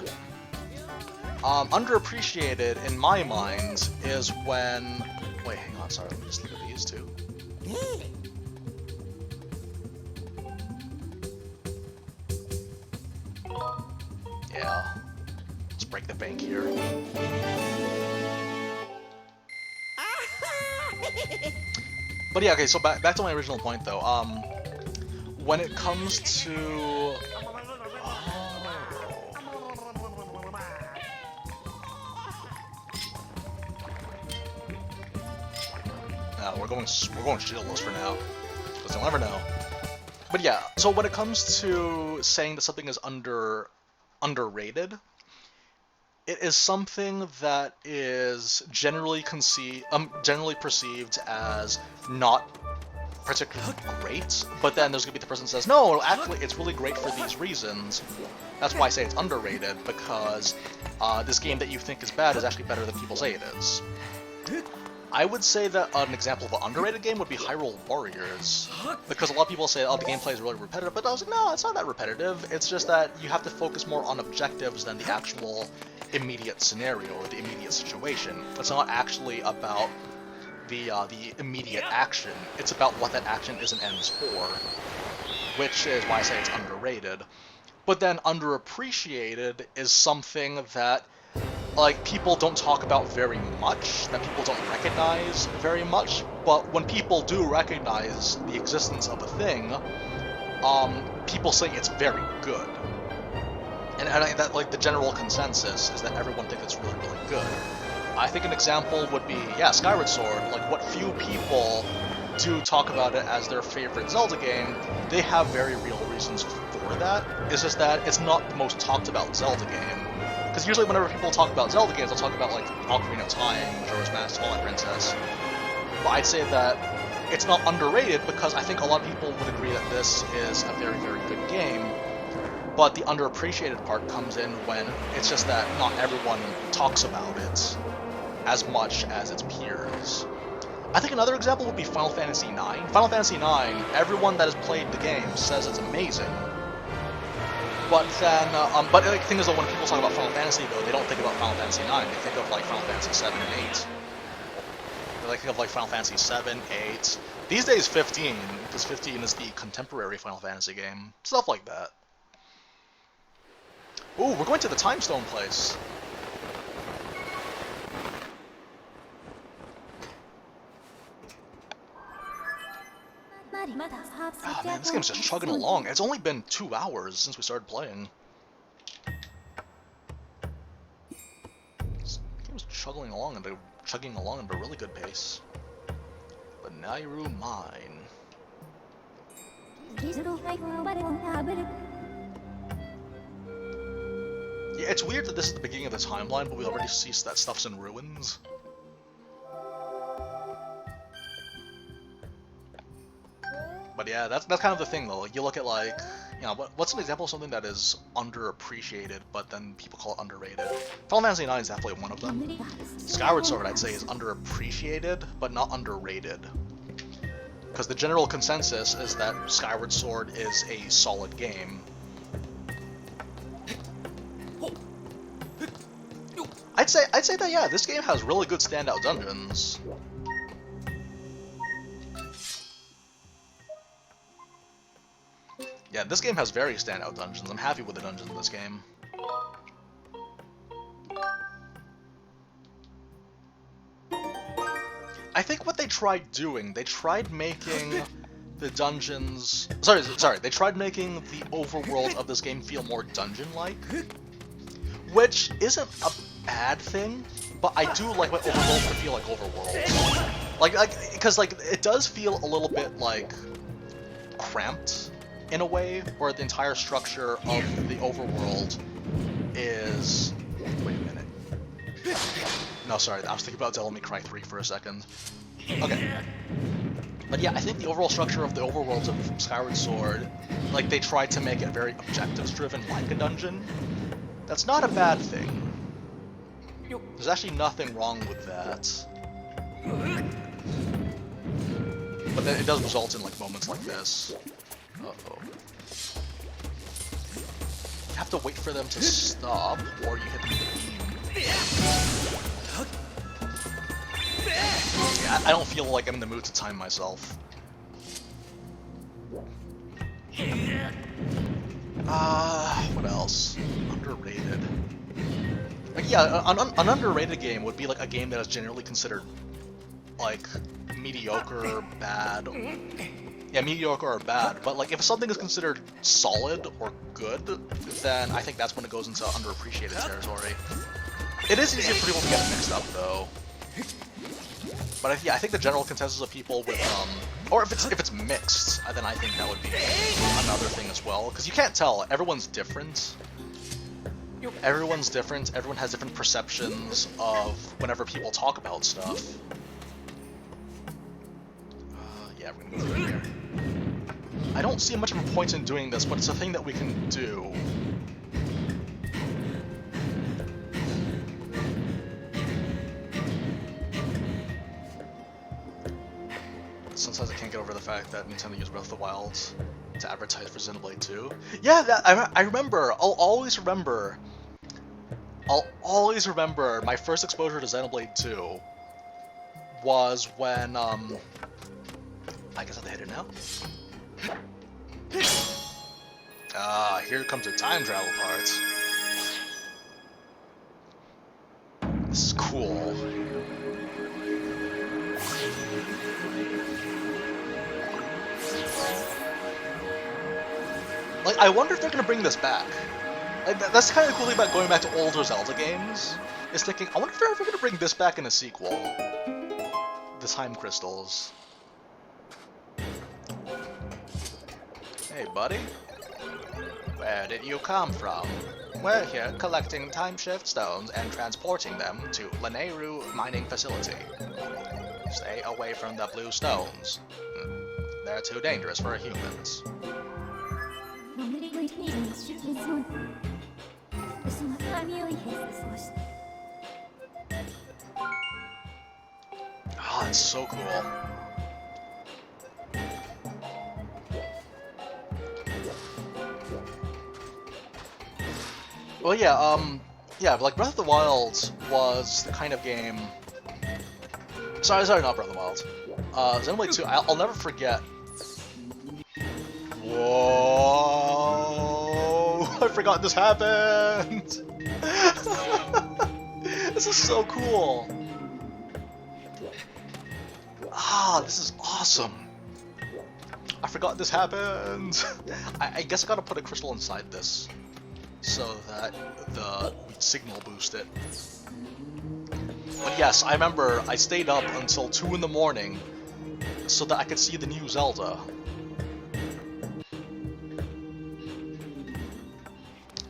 underappreciated in my mind is when... Wait, hang on, sorry, let me just look at these two. Yeah, let's break the bank here. But yeah, okay, so back to my original point though. When it comes to... No, we're going shielдлess for now, because you'll never know. But yeah, so when it comes to saying that something is underrated, it is something that is generally perceived as not particularly great, but then there's gonna be the person who says, no, actually it's really great for these reasons. That's why I say it's underrated, because this game that you think is bad is actually better than people say it is. I would say that an example of an underrated game would be Hyrule Warriors, because a lot of people say, oh, the gameplay is really repetitive, but I was like, no, it's not that repetitive. It's just that you have to focus more on objectives than the actual immediate scenario or the immediate situation. It's not actually about the immediate action. It's about what that action is and ends for, which is why I say it's underrated. But then underappreciated is something that like people don't talk about very much, that people don't recognize very much, but when people do recognize the existence of a thing, people say it's very good. And I think that like the general consensus is that everyone thinks it's really, really good. I think an example would be, yeah, Skyward Sword. Like, what few people do talk about it as their favorite Zelda game, they have very real reasons for that. It's just that it's not the most talked about Zelda game. Because usually whenever people talk about Zelda games, they'll talk about, like, Ocarina of Time, Majora's Mask, Twilight Princess. But I'd say that it's not underrated because I think a lot of people would agree that this is a very, very good game. But the underappreciated part comes in when it's just that not everyone talks about it as much as its peers. I think another example would be Final Fantasy IX. Final Fantasy IX, everyone that has played the game says it's amazing. But then, but the thing is, though, when people talk about Final Fantasy, though, they don't think about Final Fantasy 9. They think of like Final Fantasy 7 and 8. They like think of like Final Fantasy 7, 8. These days, 15, because 15 is the contemporary Final Fantasy game. Stuff like that. Ooh, we're going to the Time Stone place. Oh man, this game's just chugging along. It's only been 2 hours since we started playing. This game's chugging along at a really good pace. But Nairu mine. Yeah, it's weird that this is the beginning of the timeline, but we already see that stuff's in ruins. But yeah, that's kind of the thing though. Like, you look at like, you know, what's an example of something that is underappreciated, but then people call it underrated? Final Fantasy IX is definitely one of them. Skyward Sword, I'd say, is underappreciated, but not underrated. Because the general consensus is that Skyward Sword is a solid game. I'd say that yeah, this game has really good standout dungeons. Yeah, this game has very standout dungeons. I'm happy with the dungeons in this game. I think what they tried doing, they tried making the dungeons... Sorry, they tried making the overworld of this game feel more dungeon-like. Which isn't a bad thing, but I do like my overworld to feel like overworld. Because it does feel a little bit, like, cramped. In a way, where the entire structure of the overworld is... Wait a minute. No, sorry, I was thinking about Devil May Cry 3 for a second. Okay. But yeah, I think the overall structure of the overworlds of Skyward Sword, like, they tried to make it very objectives-driven, like a dungeon. That's not a bad thing. There's actually nothing wrong with that. But then it does result in, like, moments like this. Uh-oh. You have to wait for them to stop, or you hit them with a beam. Yeah, I don't feel like I'm in the mood to time myself. What else? Underrated. Like, yeah, an underrated game would be like a game that is generally considered, like, mediocre, bad. Yeah, mediocre or bad, but like if something is considered solid or good, then I think that's when it goes into underappreciated territory. It is easier for people to get it mixed up though. But yeah, I think the general consensus of people with or if it's mixed, then I think that would be another thing as well. Because you can't tell, everyone's different. Everyone's different. Everyone has different perceptions of whenever people talk about stuff. Yeah, we're gonna go through here. I don't see much of a point in doing this, but it's a thing that we can do. Sometimes I can't get over the fact that Nintendo used Breath of the Wild to advertise for Xenoblade 2. Yeah, I remember. I'll always remember my first exposure to Xenoblade 2 was when, I guess I have to hit it now. Ah, here comes the time travel part. This is cool. Like, I wonder if they're gonna bring this back. Like, that's kind of the cool thing about going back to older Zelda games, is thinking, I wonder if they're ever gonna bring this back in a sequel. The time crystals. Hey, buddy. Where did you come from? We're here collecting time shift stones and transporting them to Lanayru mining facility. Stay away from the blue stones. They're too dangerous for humans. Oh, that's so cool. Well, yeah, but like Breath of the Wild was the kind of game. Sorry, not Breath of the Wild. Xenoblade 2. I'll never forget. Whoa! I forgot this happened. This is so cool. Ah, this is awesome. I forgot this happened. I guess I gotta put a crystal inside this so that the signal boost it. But yes, I remember I stayed up until 2 in the morning so that I could see the new Zelda.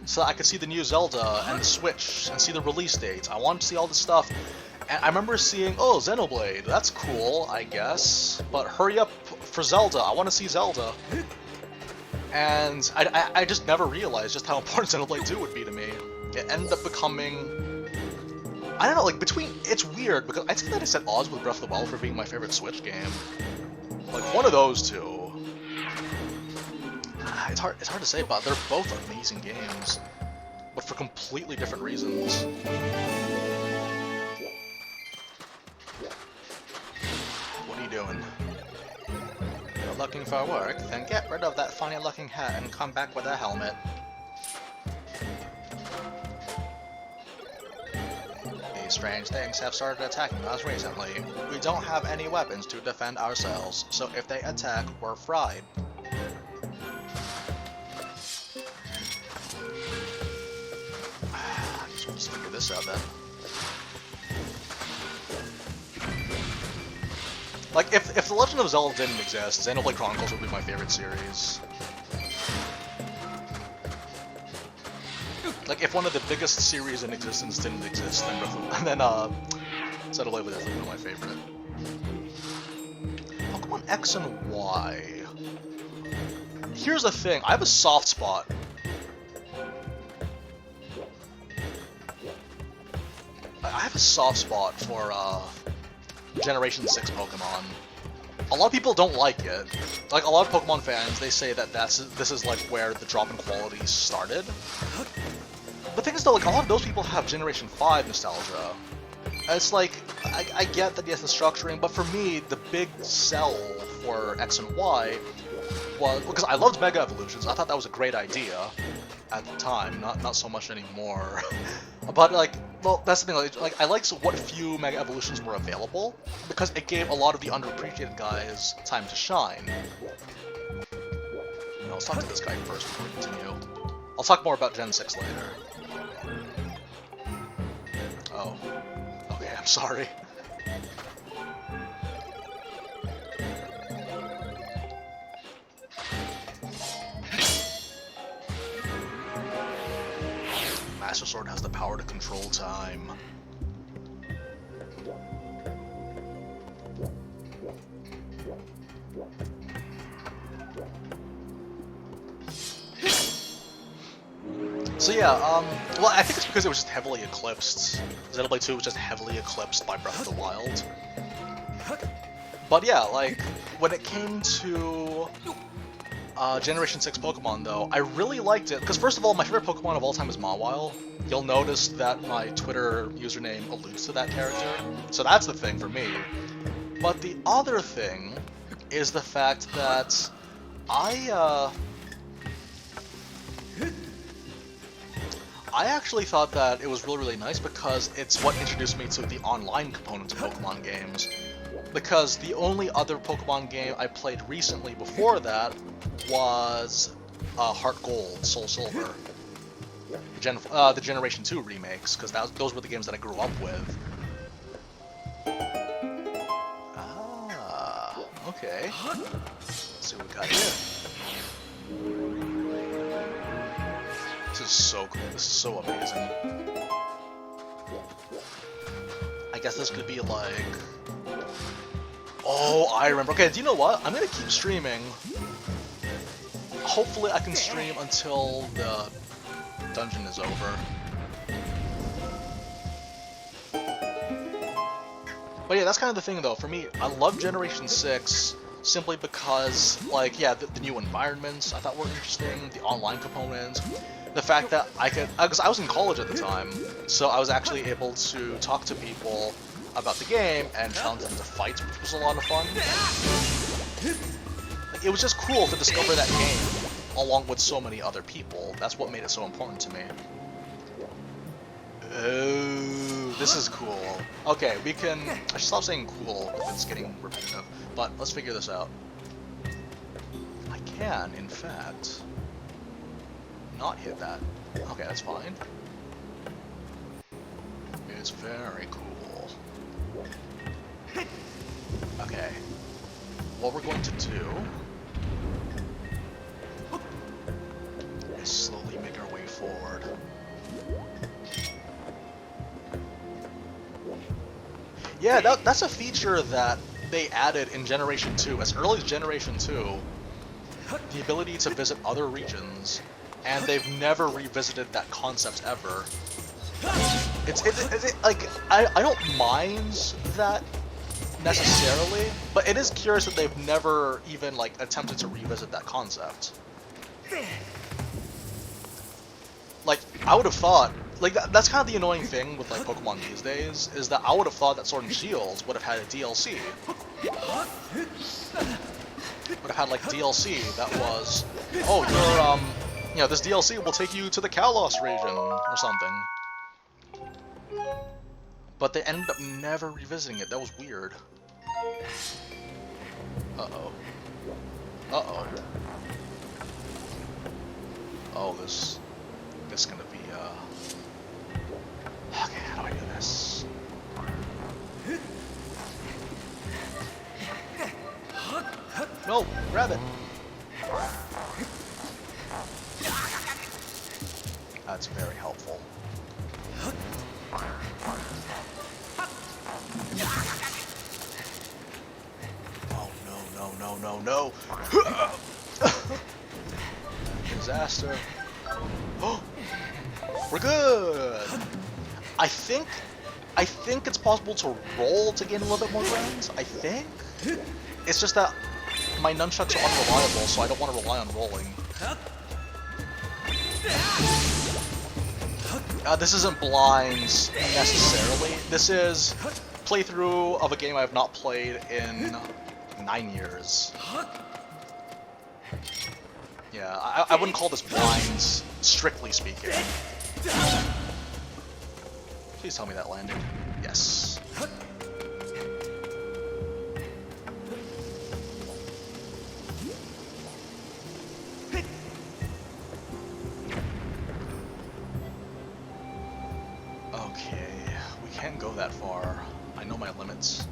So that I could see the new Zelda and the Switch and see the release date. I wanted to see all this stuff. And I remember seeing, oh, Xenoblade, that's cool, I guess. But hurry up for Zelda, I want to see Zelda. And I just never realized just how important Xenoblade 2 would be to me. It ended up becoming... I don't know, like, it's weird, because I'd say that it's at odds with Breath of the Wild for being my favorite Switch game. Like, one of those two. It's hard to say, but they're both amazing games. But for completely different reasons. What are you doing? You're looking for work? Then get rid of that funny looking hat and come back with a helmet. These strange things have started attacking us recently. We don't have any weapons to defend ourselves, so if they attack, we're fried. Let's figure this out then. Like, if The Legend of Zelda didn't exist, Xenoblade Chronicles would be my favorite series. Like, if one of the biggest series in existence didn't exist, then Xenoblade would definitely be my favorite. Pokemon X and Y. Here's the thing, I have a soft spot. I have a soft spot for Generation 6 Pokemon. A lot of people don't like it. Like, a lot of Pokemon fans, they say that this is like where the drop in quality started. The thing is though, like, a lot of those people have Generation 5 nostalgia. It's like, I get that yes, the structuring, but for me, the big sell for X and Y was, because I loved Mega Evolutions, I thought that was a great idea at the time, not so much anymore. But like, well, that's the thing, like I liked what few Mega Evolutions were available, because it gave a lot of the underappreciated guys time to shine. You know, let's talk to this guy first before we continue. I'll talk more about Gen 6 later. Oh. Okay, I'm sorry. Master Sword has the power to control time. So yeah, well, I think it's because it was just heavily eclipsed. Xenoblade 2 was just heavily eclipsed by Breath of the Wild. But yeah, like, when it came to Generation 6 Pokemon, though, I really liked it, because first of all, my favorite Pokemon of all time is Mawile. You'll notice that my Twitter username alludes to that character, so that's the thing for me. But the other thing is the fact that I actually thought that it was really nice because it's what introduced me to the online component of Pokemon games. Because the only other Pokemon game I played recently before that was Heart Gold, Soul Silver. The Generation 2 remakes, because those were the games that I grew up with. Ah, okay. Let's see what we got here. This is so cool. This is so amazing. I guess this could be like... Oh, I remember. Okay, do you know what? I'm gonna keep streaming. Hopefully I can stream until the dungeon is over. But yeah, that's kind of the thing though. For me, I love Generation 6 simply because, like, yeah, the new environments I thought were interesting, the online components. The fact that I could, because I was in college at the time, so I was actually able to talk to people about the game and challenge them to fights, which was a lot of fun. Like, it was just cool to discover that game along with so many other people. That's what made it so important to me. Oh, this is cool. Okay, we can... I should stop saying cool if it's getting repetitive, but let's figure this out. I can, in fact, not hit that. Okay, that's fine. It's very cool. Okay. What we're going to do is slowly make our way forward. Yeah, that's a feature that they added in Generation 2. As early as Generation 2, the ability to visit other regions, and they've never revisited that concept ever. It's like, I don't mind that necessarily, but it is curious that they've never even like attempted to revisit that concept. Like, I would have thought, like, that's kind of the annoying thing with like Pokemon these days, is that I would have thought that Sword and Shield would have had a DLC. Would have had like DLC that was, oh, you're you know, this DLC will take you to the Kalos region or something. But they ended up never revisiting it. That was weird. Uh-oh. Uh-oh. Oh, this is gonna be, okay, how do I do this? No, grab it! That's very helpful. Oh, no. Disaster. Oh, we're good! I think it's possible to roll to gain a little bit more grounds, I think? It's just that my nunchucks are unreliable, so I don't want to rely on rolling. This isn't blinds necessarily. This is playthrough of a game I have not played in 9 years. Yeah, I wouldn't call this blinds, strictly speaking. Please tell me that landed. Yes. Okay, we can't go that far. I know my limits.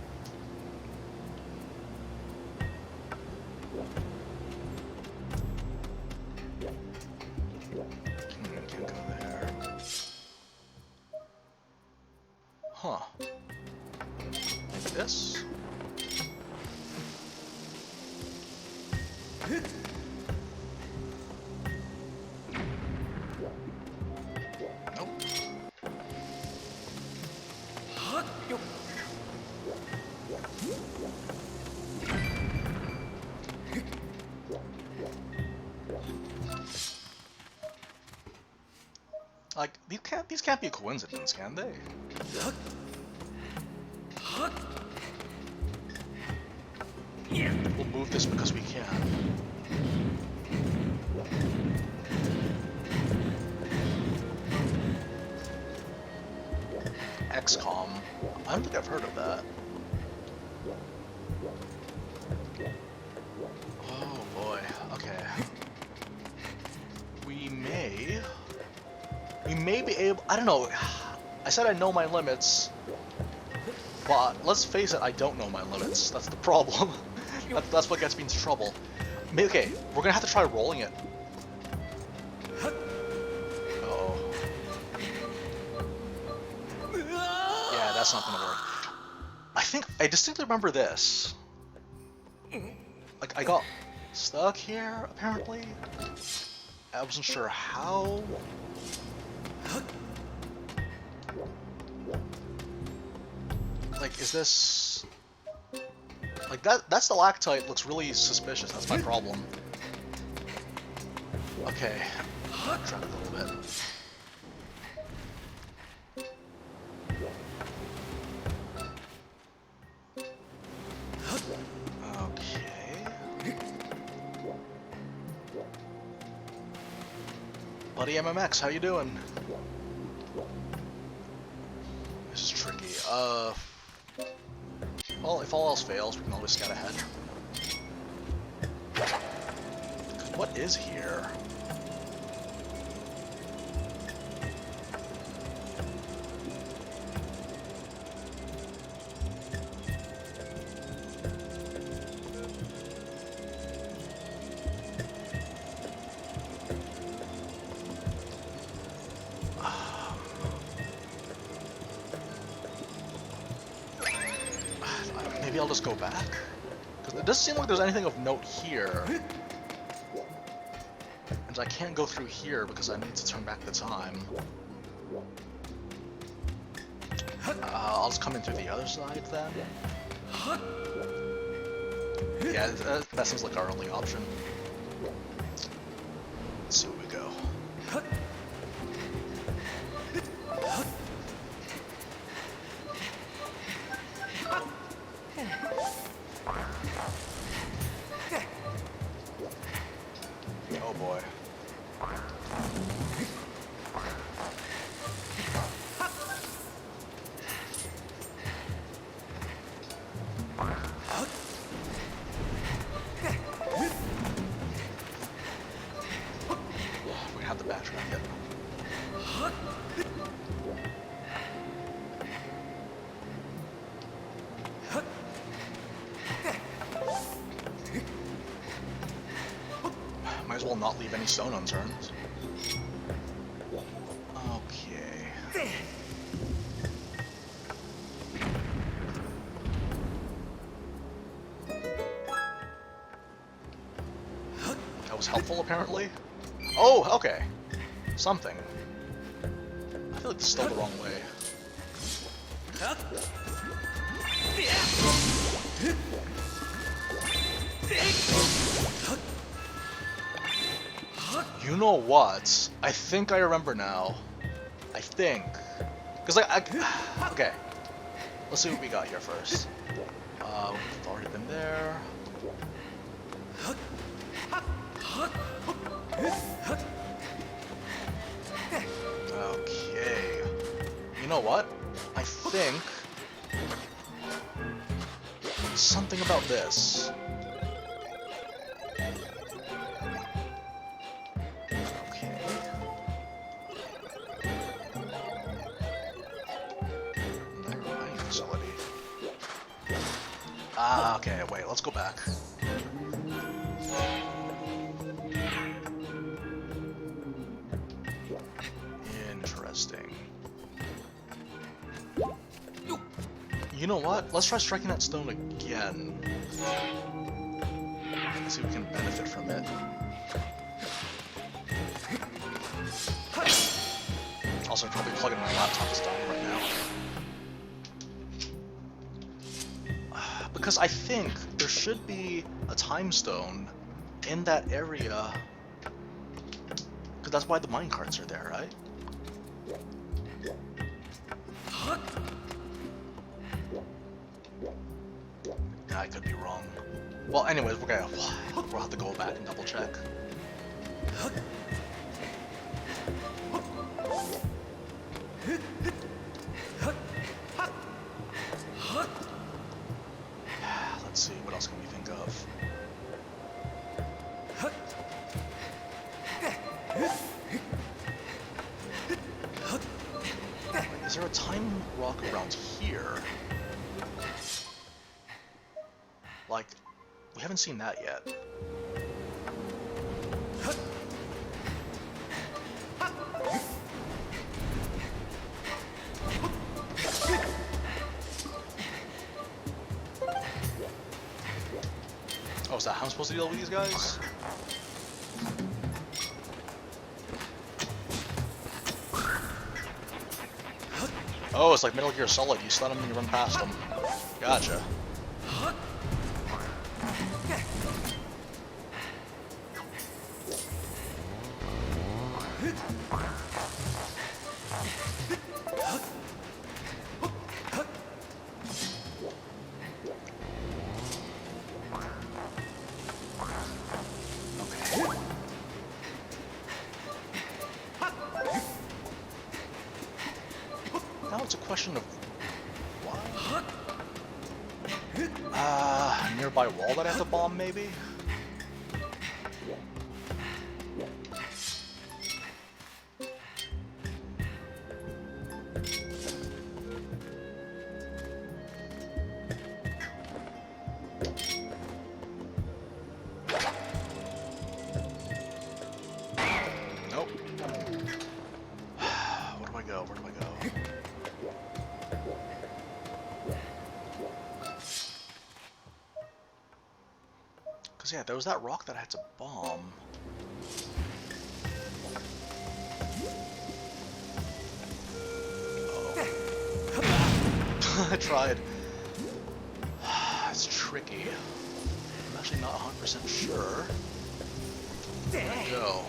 Can't go there. Huh. Maybe this? Nope. Like, these can't be a coincidence, can they? We'll move this because we can. XCOM. I don't think I've heard of that. Oh boy. Okay. We may be able. I don't know. I said I know my limits, but let's face it, I don't know my limits. That's the problem. That's what gets me into trouble. Okay, we're gonna have to try rolling it. Uh-oh. Yeah, that's not gonna work. I distinctly remember this. Like, I got stuck here, apparently. I wasn't sure how. Like, is this... Like, that stalactite looks really suspicious. That's my problem. Okay. Backtrack a little bit. Okay. Buddy MMX, how you doing? This is tricky. Well, if all else fails, we can always scout ahead. What is here? Maybe I'll just go back? Because it doesn't seem like there's anything of note here. And I can't go through here because I need to turn back the time. I'll just come in through the other side then. Yeah, that seems like our only option. Let's see where we go. Oh boy. We have the backtrack yet. Might as well not leave any stone unturned. Okay. That was helpful, apparently. Oh, okay. Something. I feel like this is still the wrong way. You know what? I think I remember now. I think. Because okay. Let's see what we got here first. We've already been there. Okay. You know what? I think something about this. Okay. Mining facility. Ah, okay, wait, let's go back. Interesting. You know what? Let's try striking that stone again. Let's see if we can benefit from it. Also, probably plugging my laptop is dying right now. Because I think there should be a time stone in that area. Because that's why the minecarts are there, right? Yeah, I could be wrong. Well, anyways, we'll have to go back and double check. Let's see, what else can we think of? Wait, is there a time rock around here? Like, we haven't seen that yet. Oh, is that how I'm supposed to deal with these guys? Oh, it's like Metal Gear Solid. You stun them and you run past them. Gotcha. question of why? Nearby wall that I have to bomb, maybe? Nope. Where do I go? Where do I go? Because, yeah, there was that rock that I had to bomb. Oh. I tried. It's tricky. I'm actually not 100% sure. Where'd it go?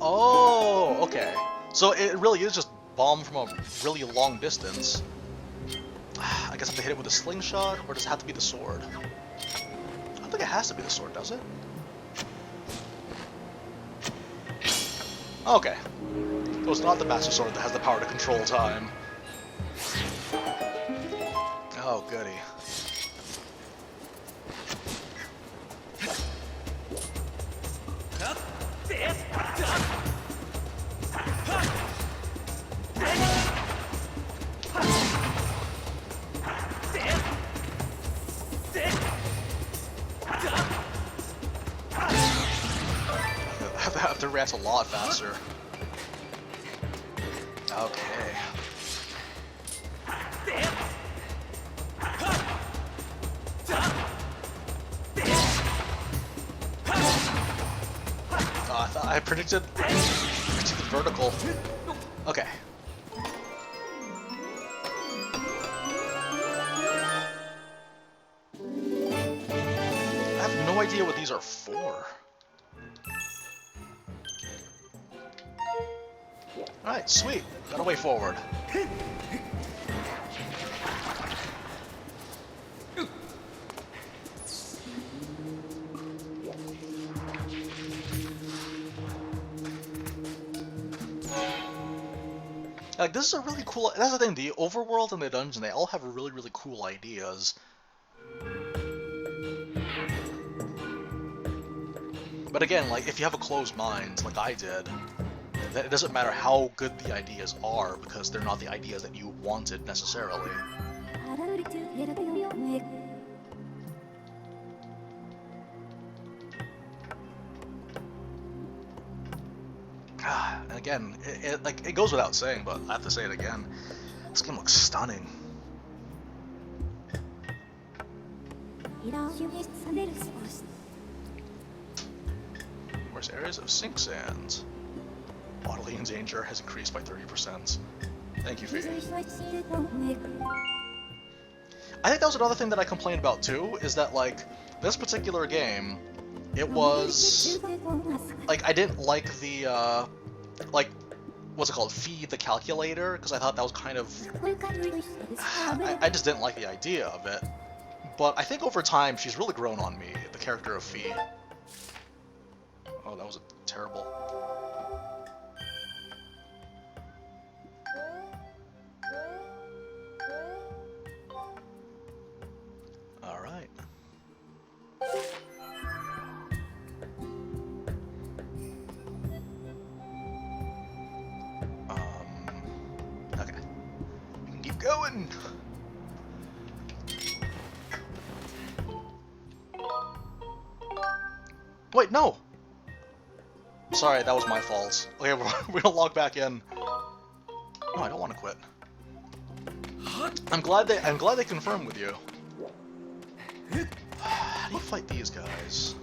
Oh, okay. So it really is just bomb from a really long distance. I guess I have to hit it with a slingshot, or does it have to be the sword? I don't think it has to be the sword, does it? Okay. So it's not the Master Sword that has the power to control time. Oh, goody. I have to react a lot faster. Okay. I thought I predicted vertical. Okay. I have no idea what these are for. Alright, sweet. Got a way forward. Like, this is a really cool... That's the thing, the overworld and the dungeon, they all have really, really cool ideas. But again, like, if you have a closed mind, like I did, then it doesn't matter how good the ideas are, because they're not the ideas that you wanted, necessarily. And again, it goes without saying, but I have to say it again. This game looks stunning. Where's areas of sink sands? Bodily in danger has increased by 30%. Thank you, Fee. I think that was another thing that I complained about too, is that, like, this particular game, it was... like, I didn't like the, like, what's it called? Feed the calculator, because I thought that was kind of... I just didn't like the idea of it. But I think over time, she's really grown on me, the character of Fee. Oh, that was a terrible... Alright. Okay. We can keep going! Wait, no! Sorry, that was my fault. Okay, we're gonna log back in. No, I don't want to quit. I'm glad they confirmed with you. How do you fight these guys?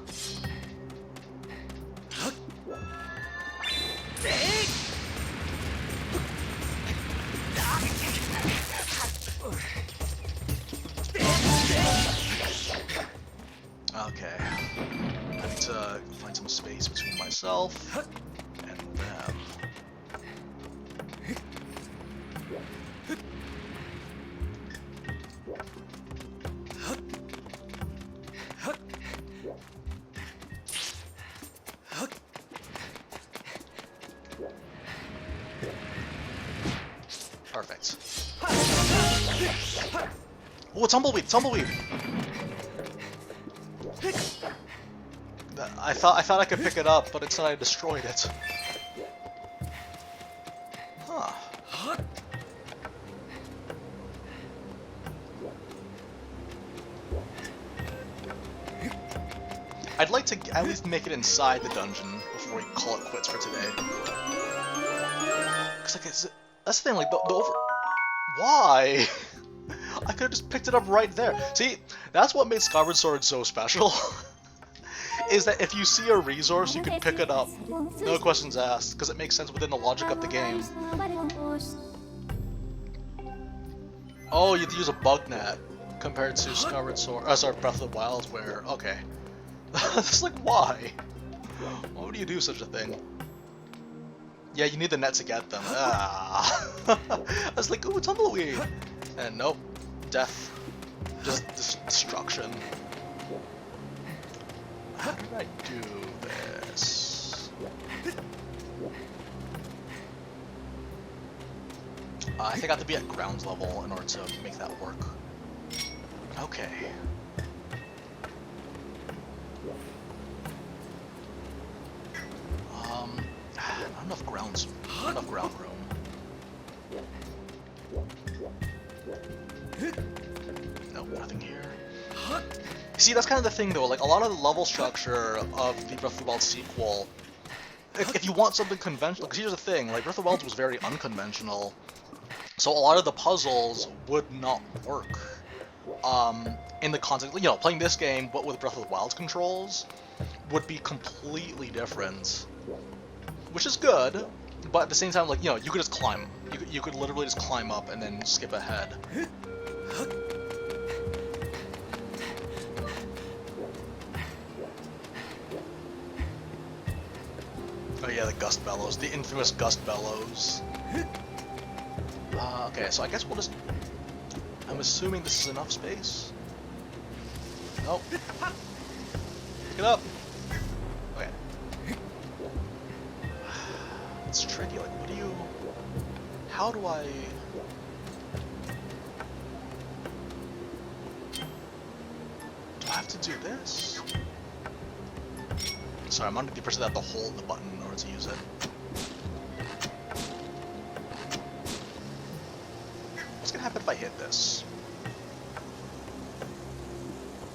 Okay. I need to find some space between myself and them. Perfect. Oh, tumbleweed! Tumbleweed! I thought I could pick it up, but instead I destroyed it. Huh. I'd like to at least make it inside the dungeon before we call it quits for today. Cause like that's the thing, like the over. Why? I could have just picked it up right there. See, that's what made Skyward Sword so special. Is that if you see a resource, you can pick it up. No questions asked, because it makes sense within the logic of the game. Oh, you have to use a bug net compared to Skyward Sword. Sorry, Breath of the Wild, where okay. It's like why? Why would you do such a thing? Yeah, you need the net to get them. Ah. I was like, ooh, tumbleweed, and nope, death, just destruction. How did I do this? I think I have to be at ground level in order to make that work. Okay. Not enough grounds. Not enough ground room. Nope, nothing here. See, that's kind of the thing though, like a lot of the level structure of the Breath of the Wild sequel, if you want something conventional, because here's the thing, like Breath of the Wild was very unconventional, so a lot of the puzzles would not work in the context, you know, playing this game but with Breath of the Wild's controls would be completely different, which is good, but at the same time, like, you know, you could just climb, you could literally just climb up and then skip ahead. Oh yeah, the gust bellows, the infamous gust bellows. Okay, so I guess we'll just... I'm assuming this is enough space? Nope. Pick it up! Okay. It's tricky, like, what do you... How do I... Do I have to do this? Sorry, I'm under the impression that I have to hold the button in order to use it. What's gonna happen if I hit this?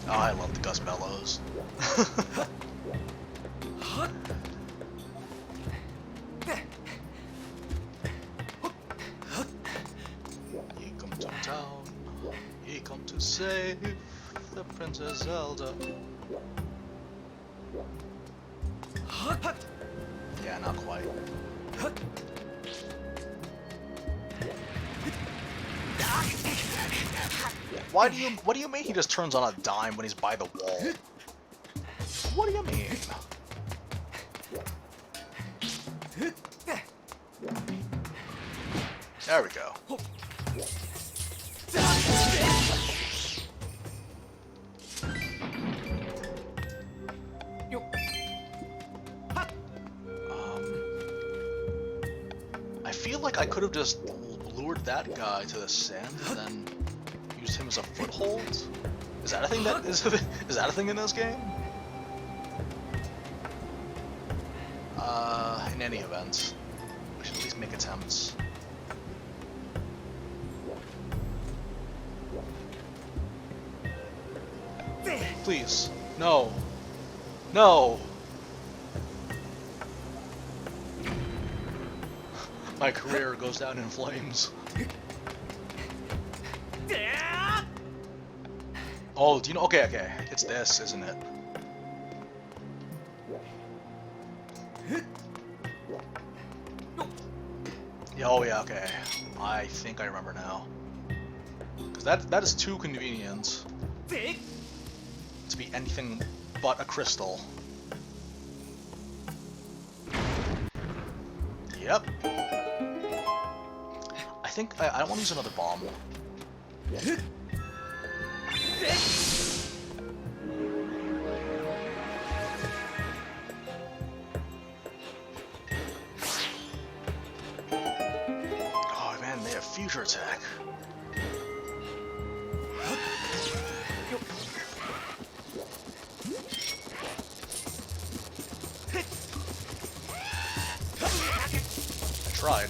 Oh, I love the gust bellows. Ye come to town, ye come to save the Princess Zelda. Yeah, not quite. What do you mean he just turns on a dime when he's by the wall? What do you mean? There we go. I feel like I could have just lured that guy to the sand and then used him as a foothold. Is that a thing that is that a thing in this game? In any event, we should at least make attempts. Please, no, no. My career goes down in flames. Oh, do you know? Okay, okay. It's this, isn't it? Oh yeah, okay. I think I remember now. Because that is too convenient to be anything but a crystal. Yep. I think I don't want to use another bomb. Oh man, they have future attack. I tried.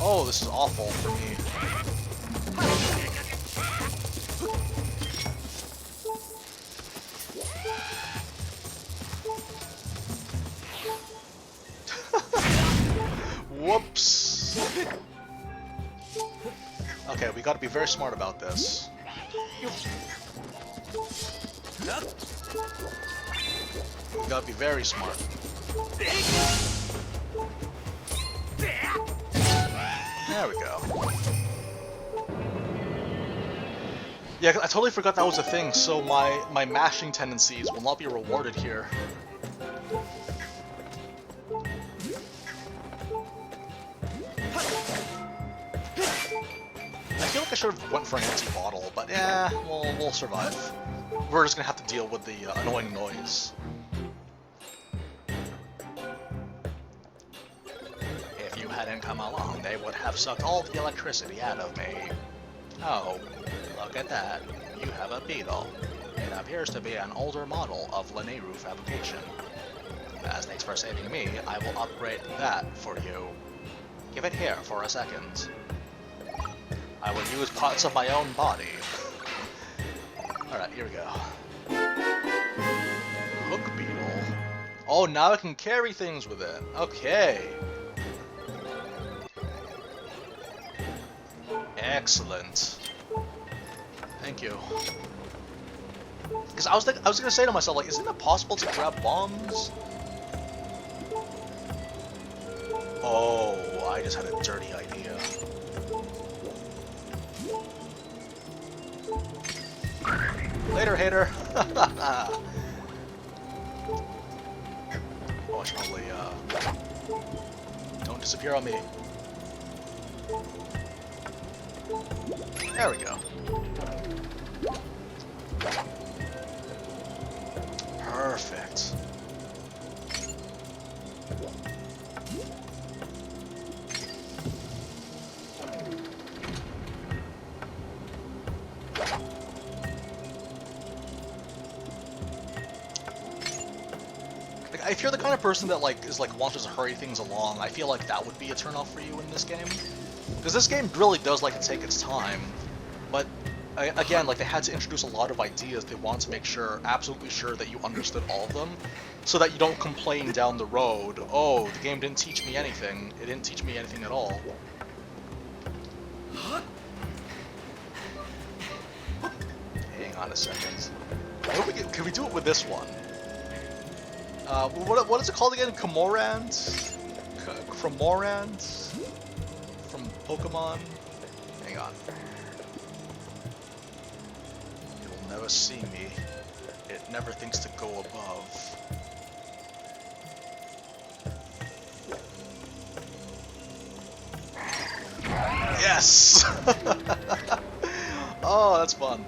Oh, this is awful for me. Whoops. Okay, we gotta be very smart about this. We gotta be very smart. There we go. Yeah, I totally forgot that was a thing, so my mashing tendencies will not be rewarded here. I feel like I should have went for an empty bottle, but yeah, we'll survive. We're just gonna have to deal with the annoying noise. If you hadn't come along, they would have sucked all the electricity out of me. Oh, look at that. You have a Beetle. It appears to be an older model of Lineru fabrication. As thanks for saving me, I will upgrade that for you. Give it here for a second. I will use parts of my own body. Alright, here we go. Hook Beetle. Oh, now I can carry things with it. Okay. Excellent. Thank you. Because I was gonna say to myself, like, isn't it possible to grab bombs? Oh, I just had a dirty idea. Later, hater. Oh, I should probably don't disappear on me. There we go. Perfect. Like, if you're the kind of person that wants to hurry things along, I feel like that would be a turnoff for you in this game. Because this game really does like to take its time, but again, like, they had to introduce a lot of ideas. They want to make sure, absolutely sure, that you understood all of them, so that you don't complain down the road, oh, the game didn't teach me anything. It didn't teach me anything at all. Hang on a second. Can we do it with this one? What is it called again? Comorand? Cremorand? From Pokemon? Hang on. It'll never see me. It never thinks to go above. Yes! Oh, that's fun.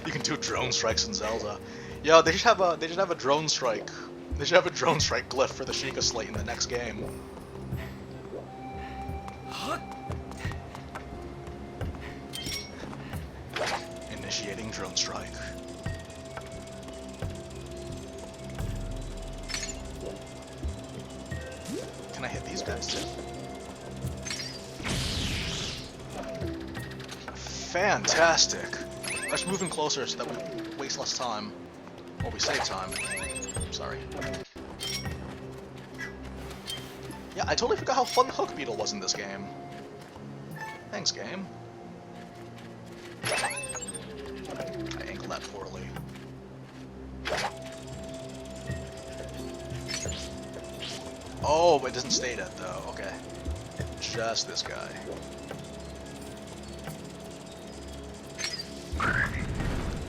You can do drone strikes in Zelda. Yo, they should have a drone strike. They should have a drone strike glyph for the Sheikah Slate in the next game. Initiating drone strike. Can I hit these guys too? Fantastic! Let's move in closer so that we waste less time. Or we save time. Sorry. Yeah, I totally forgot how fun Hook Beetle was in this game. Thanks, game. I angled that poorly. Oh, it doesn't stay dead though. Okay. Just this guy.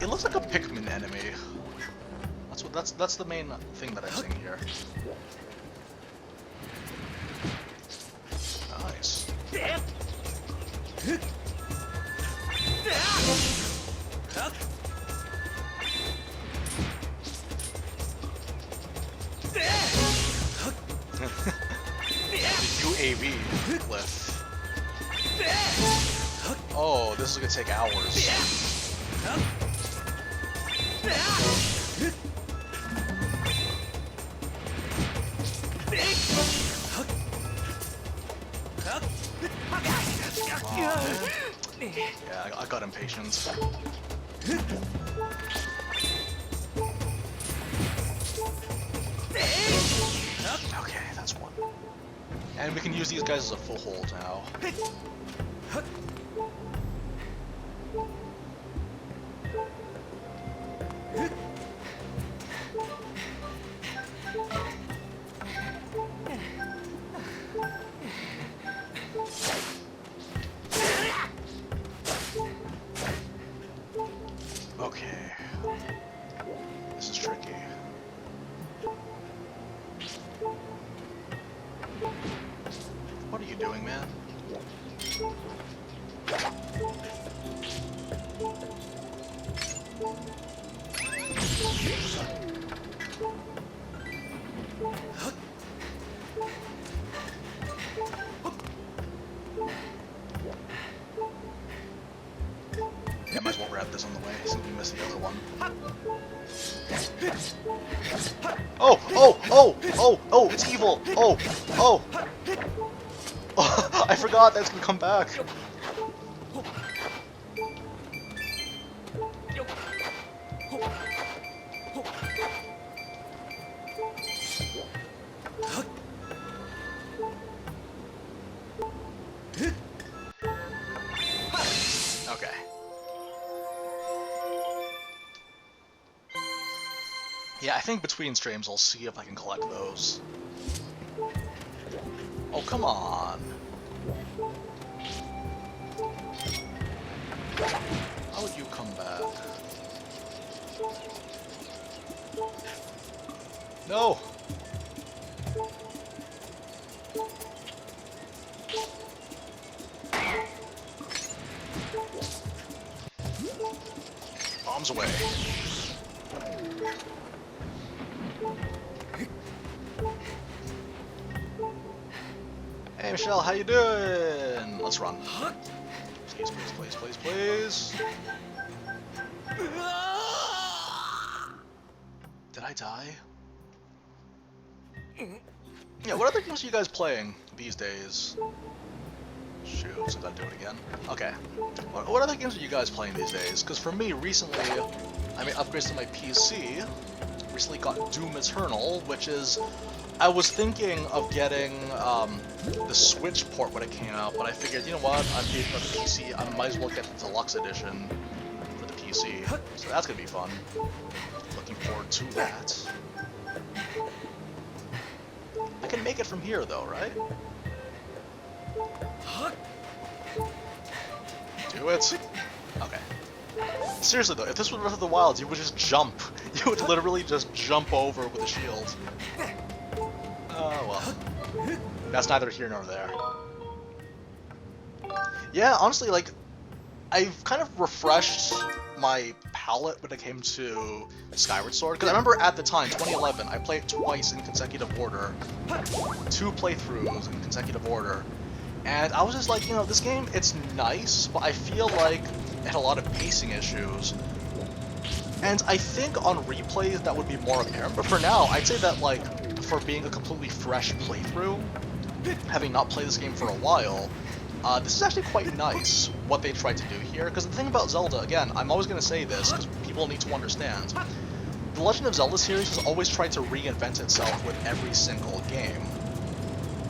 It looks like a Pikmin enemy. That's the main thing that I'm seeing here. Nice. AV glyph. Oh, this is gonna take hours. Yeah, I got impatient. Okay, that's one. And we can use these guys as a full hold now. Okay. This is tricky. What are you doing, man? Yeah, might as well grab this on the way since we missed the other one. Oh! Oh! Oh! Oh! Oh! It's evil! Oh! Oh! I forgot that's gonna come back. Okay. Yeah, I think between streams I'll see if I can collect those. Oh, come on. How would you come back? No! Bombs away. Hey Michelle, how you doing? Let's run. Please, please, please, please, please. Did I die? Yeah, what other games are you guys playing these days? Shoot, so I gotta do it again. Okay. What other games are you guys playing these days? Because for me, recently, I made upgrades to my PC. Recently got Doom Eternal, which is... I was thinking of getting the Switch port when it came out, but I figured, you know what, I'm paying for the PC, I might as well get the Deluxe Edition for the PC. So that's gonna be fun. Looking forward to that. I can make it from here though, right? Do it. Okay. Seriously though, if this was Breath of the Wild, you would just jump. You would literally just jump over with a shield. Oh well. That's neither here nor there. Yeah, honestly, like, I've kind of refreshed my palette when it came to Skyward Sword, because I remember at the time, 2011, I played it twice in consecutive order, 2 playthroughs in consecutive order, and I was just like, you know, this game, it's nice, but I feel like it had a lot of pacing issues, and I think on replays that would be more apparent, but for now, I'd say that, like, for being a completely fresh playthrough, having not played this game for a while, this is actually quite nice, what they tried to do here, because the thing about Zelda, again, I'm always going to say this, because people need to understand, the Legend of Zelda series has always tried to reinvent itself with every single game.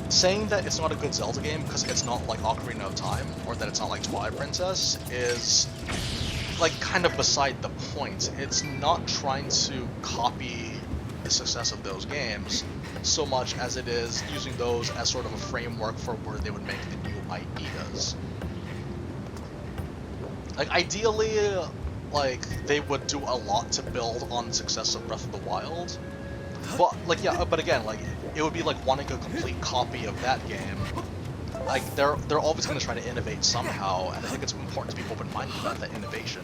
Saying that it's not a good Zelda game because it's not like Ocarina of Time, or that it's not like Twilight Princess, is, like, kind of beside the point. It's not trying to copy the success of those games so much as it is using those as sort of a framework for where they would make the new ideas. Like, ideally, like, they would do a lot to build on the success of Breath of the Wild, but, like, yeah, but again, like, it would be like wanting a complete copy of that game. Like, they're always going to try to innovate somehow, and I think it's important to be open-minded about that innovation.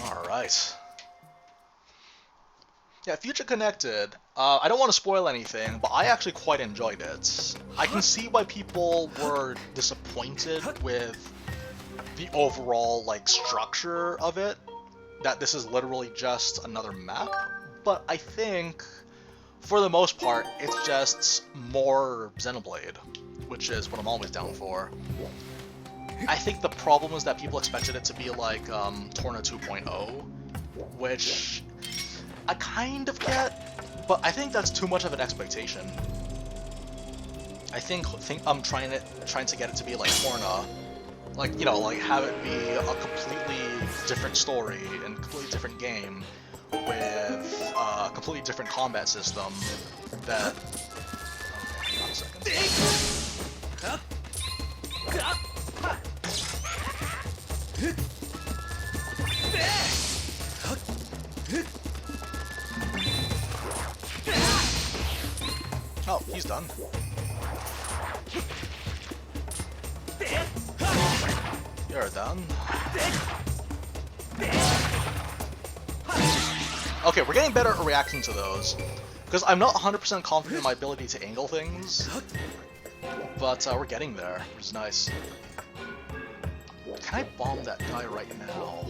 Alright. Yeah, Future Connected. I don't want to spoil anything, but I actually quite enjoyed it. I can see why people were disappointed with the overall like structure of it. That this is literally just another map. But I think, for the most part, it's just more Xenoblade, which is what I'm always down for. I think the problem is that people expected it to be like Torna 2.0, which I kind of get, but I think that's too much of an expectation. I think I'm trying to get it to be like Torna, like, you know, like have it be a completely different story and completely different game with a completely different combat system that. Okay, hang on a second. Oh, he's done. You're done. Okay, we're getting better at reacting to those. Because I'm not 100% confident in my ability to angle things. But we're getting there, which is nice. Can I bomb that guy right now?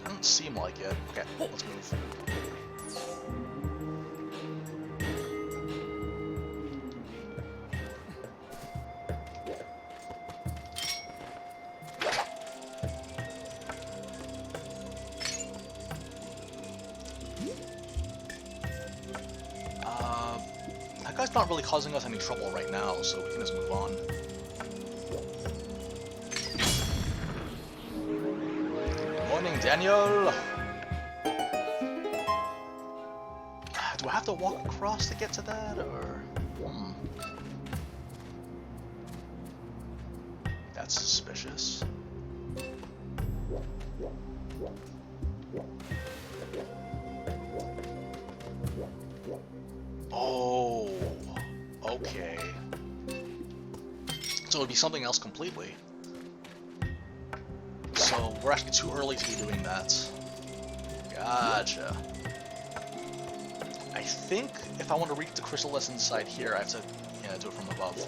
Doesn't seem like it. Okay, let's move. That guy's not really causing us any trouble right now, so we can just move on. Good morning, Daniel! Do I have to walk across to get to that, or...? That's suspicious. Oh, okay. So it would be something else completely. So we're actually too early to be doing that. Gotcha. I think if I want to reach the crystal that's inside here, I have to, yeah, do it from above.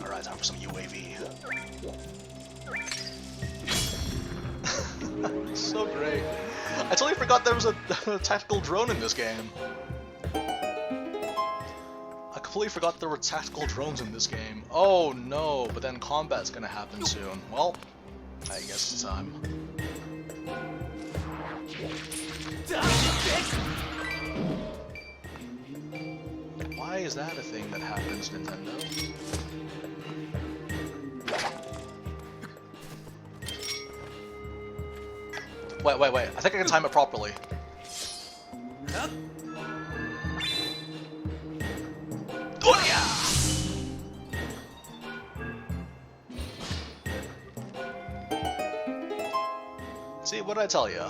Alright, time for some UAV. So great. I totally forgot there was a tactical drone in this game. I completely forgot there were tactical drones in this game. Oh no, but then combat's gonna happen soon. Well, I guess it's time. Why is that a thing that happens, Nintendo? Wait. I think I can time it properly. Oh yeah! See, what did I tell you?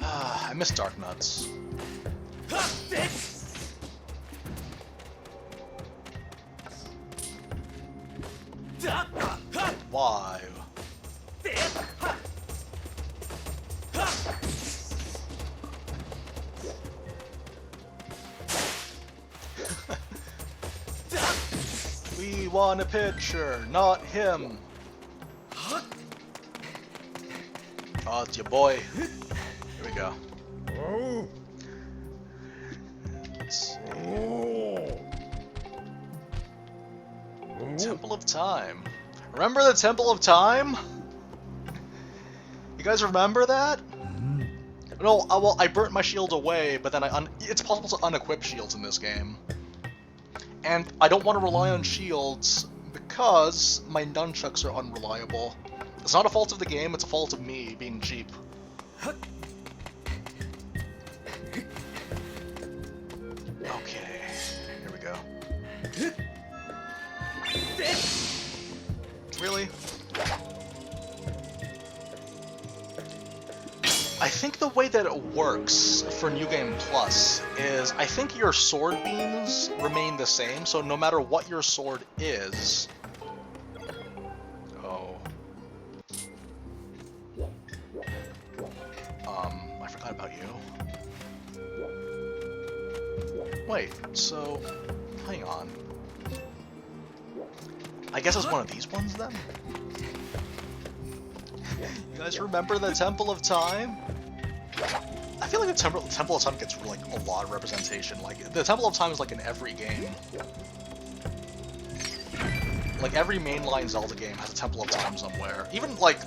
I miss Dark Nuts. Why? We want a picture, not him. Oh, it's your boy. Here we go. Let's see. Temple of Time. Remember the Temple of Time? You guys remember that? No, well, I burnt my shield away, but then it's possible to unequip shields in this game. And I don't want to rely on shields because my nunchucks are unreliable. It's not a fault of the game, it's a fault of me being cheap. Okay, here we go. Really? I think the way that it works for New Game Plus is I think your sword beams remain the same, so no matter what your sword is... Oh. Wait, so... hang on. I guess it's one of these ones, then? You guys remember the Temple of Time? I feel like the Temple of Time gets, like, a lot of representation. Like, the Temple of Time is, like, in every game. Like, every mainline Zelda game has a Temple of Time somewhere. Even, like,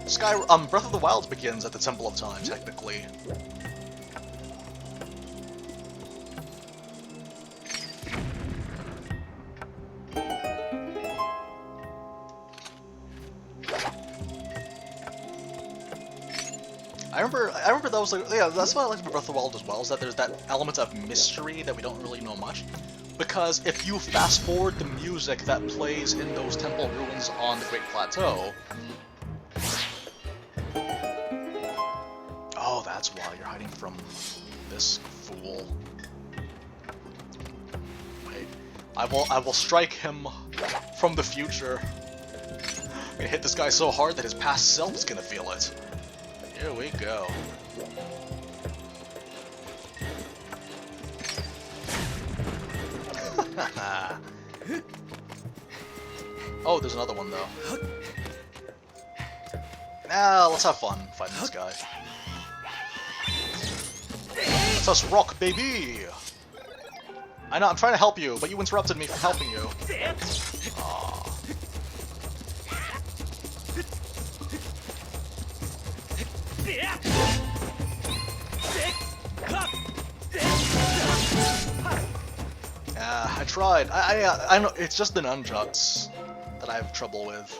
Breath of the Wild begins at the Temple of Time, technically. I remember that was like, yeah, that's what I like about Breath of the Wild as well, is that there's that element of mystery that we don't really know much. Because if you fast forward the music that plays in those temple ruins on the Great Plateau... Oh, that's why you're hiding from this fool. Wait, I will strike him from the future. I'm gonna hit this guy so hard that his past self is gonna feel it. Here we go. Oh, there's another one though. Nah, let's have fun fighting this guy. Let's us rock, baby! I know, I'm trying to help you, but you interrupted me from helping you. Aww. I tried. I know, it's just the nunchucks that I have trouble with.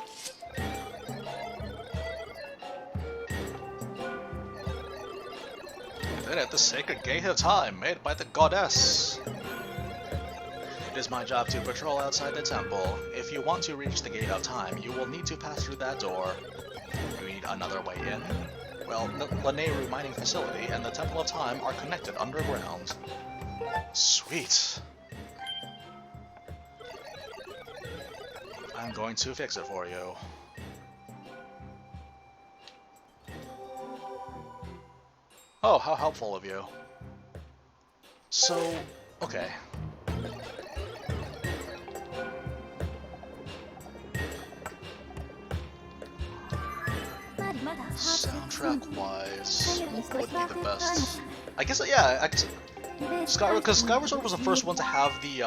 Then at the sacred gate of time made by the goddess. It is my job to patrol outside the temple. If you want to reach the gate of time, you will need to pass through that door. You need another way in? Well, the Lanayru mining facility and the Temple of Time are connected underground. Sweet. I'm going to fix it for you. Oh, how helpful of you. So, okay. Soundtrack-wise, what would be the best? I guess, yeah, because Skyward Sword was the first one to have the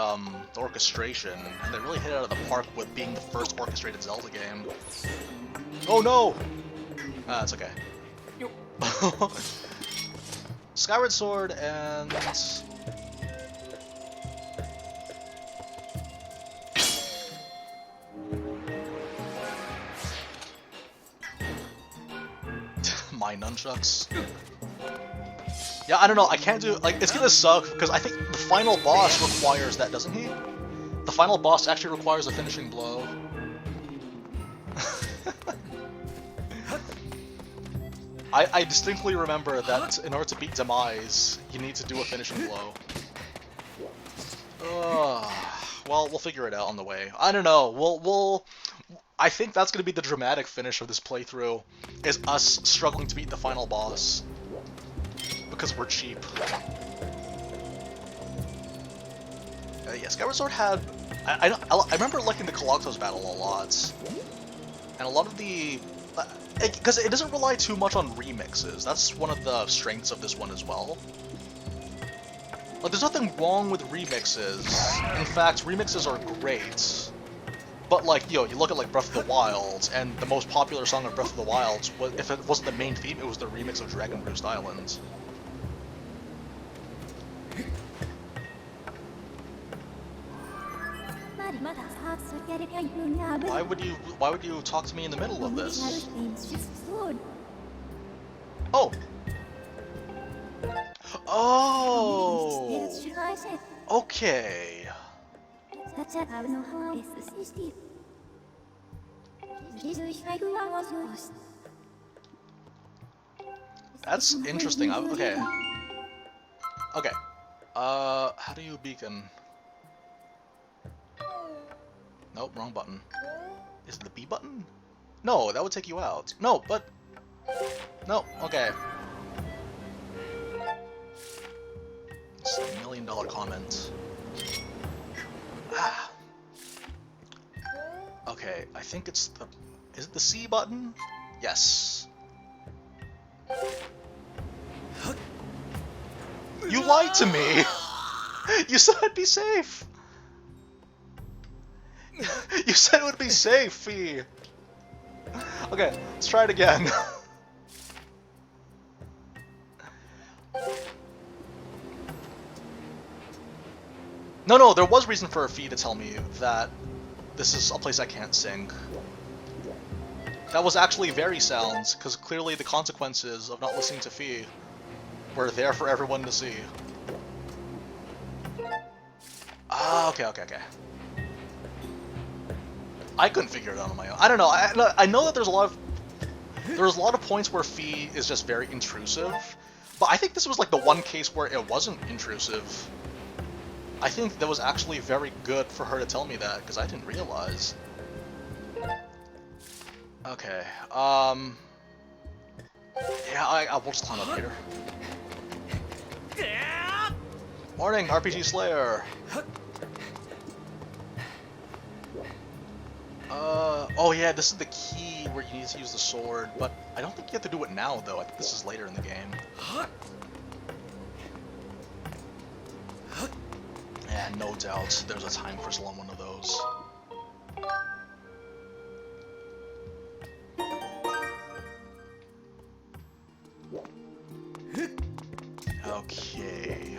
orchestration, and they really hit it out of the park with being the first orchestrated Zelda game. Oh no! It's okay. Skyward Sword and... my nunchucks. Yeah, I don't know, I can't do... like, it's gonna suck, because I think the final boss requires that, doesn't he? The final boss actually requires a finishing blow. I distinctly remember that in order to beat Demise, you need to do a finishing blow. Well, we'll figure it out on the way. I don't know, I think that's gonna be the dramatic finish of this playthrough, is us struggling to beat the final boss. Because we're cheap. Yeah, Skyward Sword had... I remember liking the Coloctos battle a lot. And a lot of the... because it doesn't rely too much on remixes. That's one of the strengths of this one as well. Like, there's nothing wrong with remixes. In fact, remixes are great. But, like, you look at, like, Breath of the Wild, and the most popular song of Breath of the Wild, if it wasn't the main theme, it was the remix of Dragon Roost Island. Why would you talk to me in the middle of this? Oh! Oh! Okay. That's interesting. Okay. Okay. How do you beacon? Nope, wrong button. Is it the B button? No, that would take you out. No, but... no, okay. It's a $1,000,000 comment. Ah. Okay, I think it's the... Is it the C button? Yes. You lied to me! You said I'd be safe! You said it would be safe, Fee! Okay, let's try it again. No, there was reason for a Fee to tell me that this is a place I can't sing. That was actually very sound, because clearly the consequences of not listening to Fee were there for everyone to see. Ah, okay. I couldn't figure it out on my own. I don't know. I know that there's a lot of points where Fee is just very intrusive, but I think this was like the one case where it wasn't intrusive. I think that was actually very good for her to tell me that, because I didn't realize. Okay, yeah, I'll just climb up here. Morning, RPG Slayer! Oh yeah, this is the key where you need to use the sword, but I don't think you have to do it now, though. I think this is later in the game. Yeah, no doubt there's a time crystal on one of those. Okay.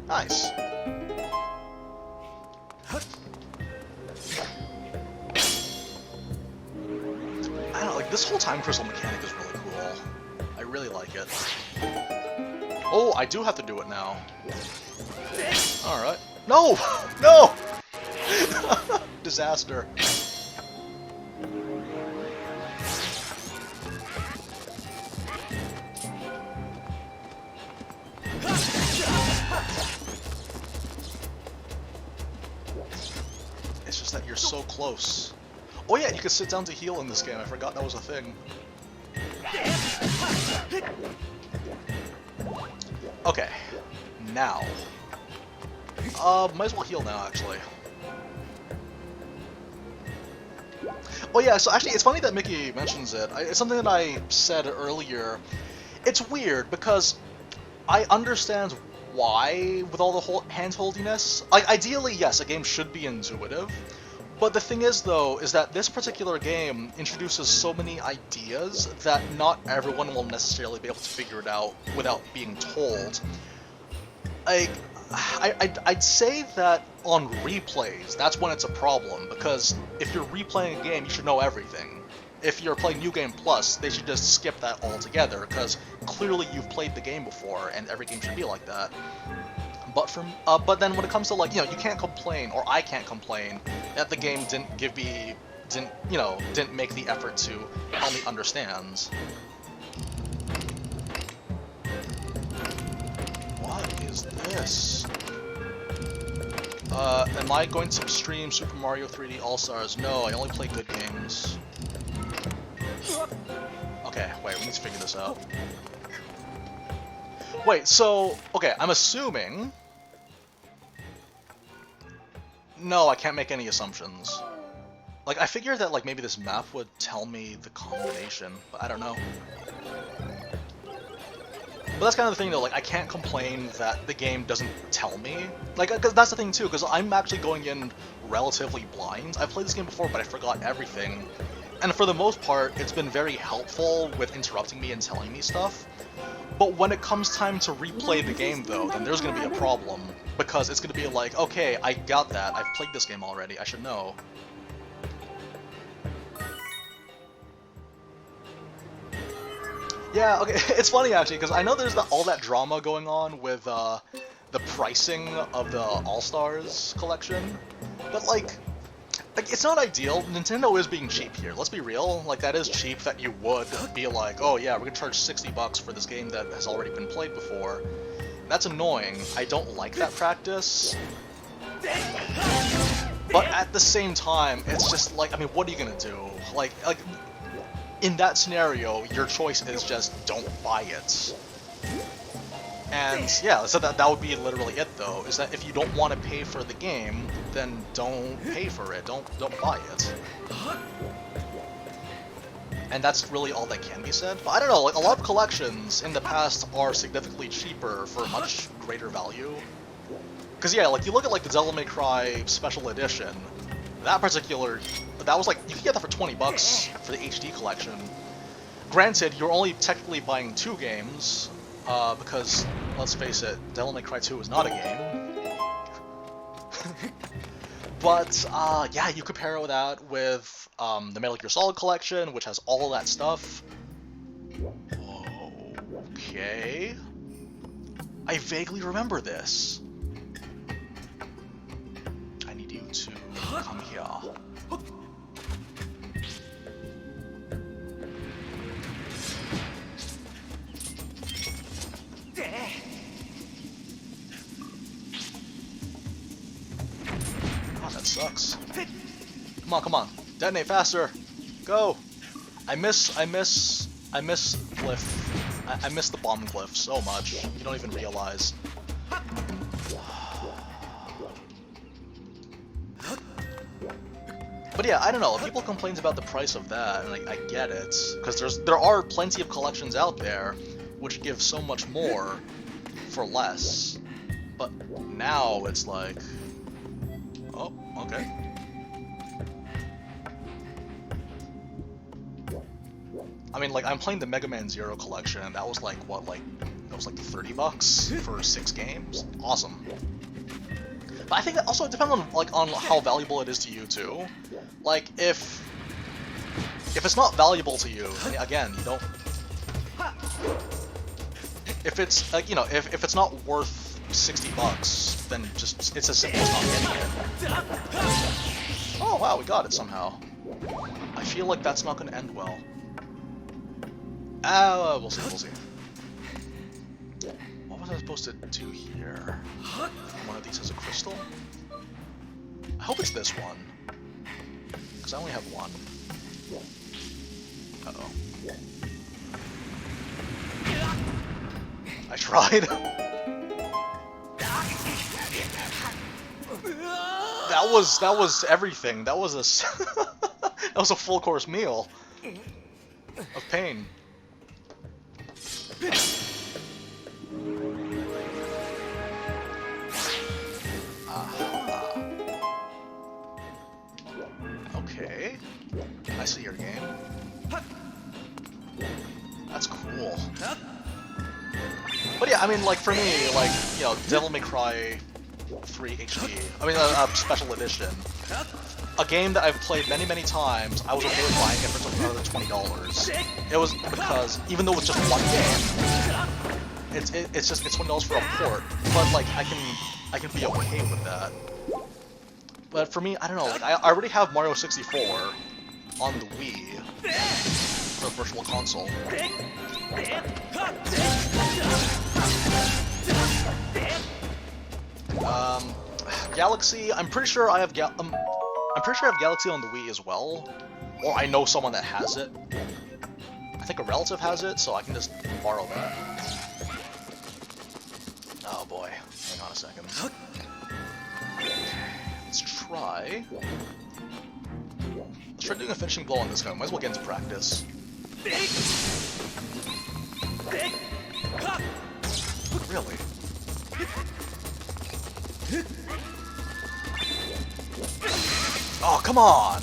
Nice. I don't know, like, this whole time crystal mechanic is really cool. I really like it. Oh, I do have to do it now. Alright. No! No! Disaster. It's just that you're so close. Oh yeah, you can sit down to heal in this game. I forgot that was a thing. Okay. Now. Might as well heal now, actually. Oh yeah, so actually, it's funny that Mickey mentions it. It's something that I said earlier. It's weird, because I understand why, with all the hand-holdiness. Like, ideally, yes, a game should be intuitive. But the thing is, though, is that this particular game introduces so many ideas that not everyone will necessarily be able to figure it out without being told. Like, I'd say that on replays, that's when it's a problem, because if you're replaying a game, you should know everything. If you're playing New Game Plus, they should just skip that altogether, because clearly you've played the game before, and every game should be like that. But then when it comes to, like, you know, you can't complain, or I can't complain, that the game didn't make the effort to help me understand. What is this? Am I going to stream Super Mario 3D All-Stars? No, I only play good games. Okay, wait, we need to figure this out. Wait, so, okay, I'm assuming... No, I can't make any assumptions. Like, I figured that, like, maybe this map would tell me the combination, but I don't know. But that's kind of the thing, though, like, I can't complain that the game doesn't tell me. Like, cause that's the thing, too, because I'm actually going in relatively blind. I've played this game before, but I forgot everything. And for the most part, it's been very helpful with interrupting me and telling me stuff. But when it comes time to replay the game, though, then there's going to be a problem. Because it's going to be like, okay, I got that. I've played this game already. I should know. Yeah, okay, it's funny, actually, because I know there's all that drama going on with the pricing of the All-Stars collection. But, like, it's not ideal. Nintendo is being cheap here. Let's be real. Like, that is cheap that you would be like, oh yeah, we're gonna charge $60 for this game that has already been played before. That's annoying. I don't like that practice. But at the same time, it's just like, I mean, what are you gonna do? Like in that scenario, your choice is just don't buy it. And yeah, so that would be literally it though, is that if you don't want to pay for the game, then don't pay for it, don't buy it. And that's really all that can be said. But I don't know, like a lot of collections in the past are significantly cheaper for much greater value. Because yeah, like you look at like the Devil May Cry Special Edition, that was like, you could get that for 20 bucks for the HD collection. Granted, you're only technically buying 2 games, because, let's face it, Devil May Cry 2 is not a game. But, yeah, you compare that with the Metal Gear Solid collection, which has all that stuff. Okay. I vaguely remember this. I need you to come here. Oh, that sucks. Come on. Detonate faster. Go. I miss Glyph. I miss the bomb glyph so much. You don't even realize. But yeah, I don't know. People complain about the price of that, and I get it, because there are plenty of collections out there which give so much more for less. But now it's like, oh, okay. I mean, like, I'm playing the Mega Man Zero collection, and that was like, what, like, that was like 30 bucks for 6 games? Awesome. But I think that also depends on, like, on how valuable it is to you, too. Like, if it's not valuable to you, again, you don't... If it's, like, you know, if it's not worth 60 bucks, then just, it's as simple as not getting it. Oh, wow, we got it somehow. I feel like that's not going to end well. We'll see. What was I supposed to do here? One of these has a crystal? I hope it's this one. Because I only have one. Uh-oh. I tried. That was everything. That was that was a full course meal of pain. Okay. I see your game. That's cool. But yeah, I mean, like, for me, like, you know, Devil May Cry 3 HD, I mean, Special Edition, a game that I've played many, many times, I was okay with buying it for another $20. It was because, even though it's just one game, it's $20 for a port, but, like, I can be okay with that. But for me, I don't know, like, I already have Mario 64 on the Wii, the Virtual Console. Galaxy, I'm pretty sure I have Galaxy on the Wii as well, or I know someone that has it. I think a relative has it, so I can just borrow that. Oh boy, hang on a second. Let's try doing a finishing blow on this guy. Might as well get into practice. Really? Oh, come on!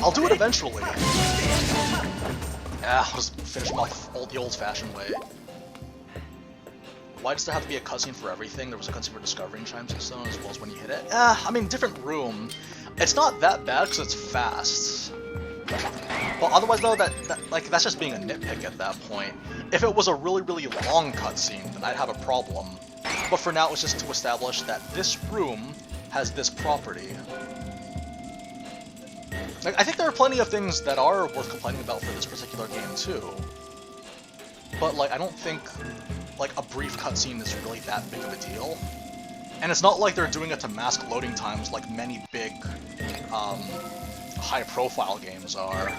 I'll do it eventually. I'll just finish him off the old-fashioned way. Why does there have to be a cutscene for everything? There was a cutscene for discovering Chimes of Stone as well as when you hit it. I mean, different room. It's not that bad because it's fast. But otherwise, though, that's just being a nitpick at that point. If it was a really, really long cutscene, then I'd have a problem. But for now, it's just to establish that this room has this property. Like, I think there are plenty of things that are worth complaining about for this particular game, too. But, like, I don't think, like, a brief cutscene is really that big of a deal. And it's not like they're doing it to mask loading times like many big, high-profile games are.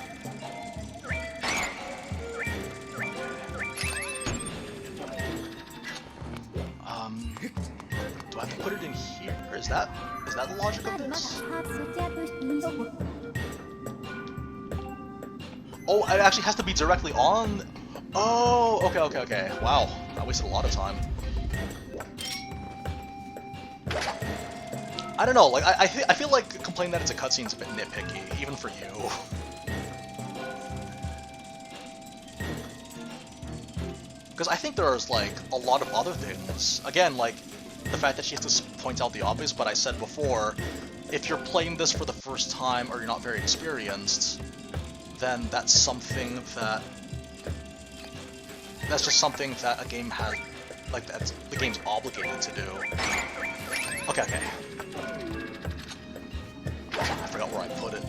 Do I have to put it in here? Is that the logic of this? Oh, it actually has to be directly on. Oh, okay. Wow, I wasted a lot of time. I don't know, like, I feel like complaining that it's a cutscene is a bit nitpicky, even for you. Because I think there's, like, a lot of other things. Again, like, the fact that she has to point out the obvious, but I said before, if you're playing this for the first time or you're not very experienced, then that's something that... That's just something that a game has... Like, that's the game's obligated to do. Okay. I forgot where I put it.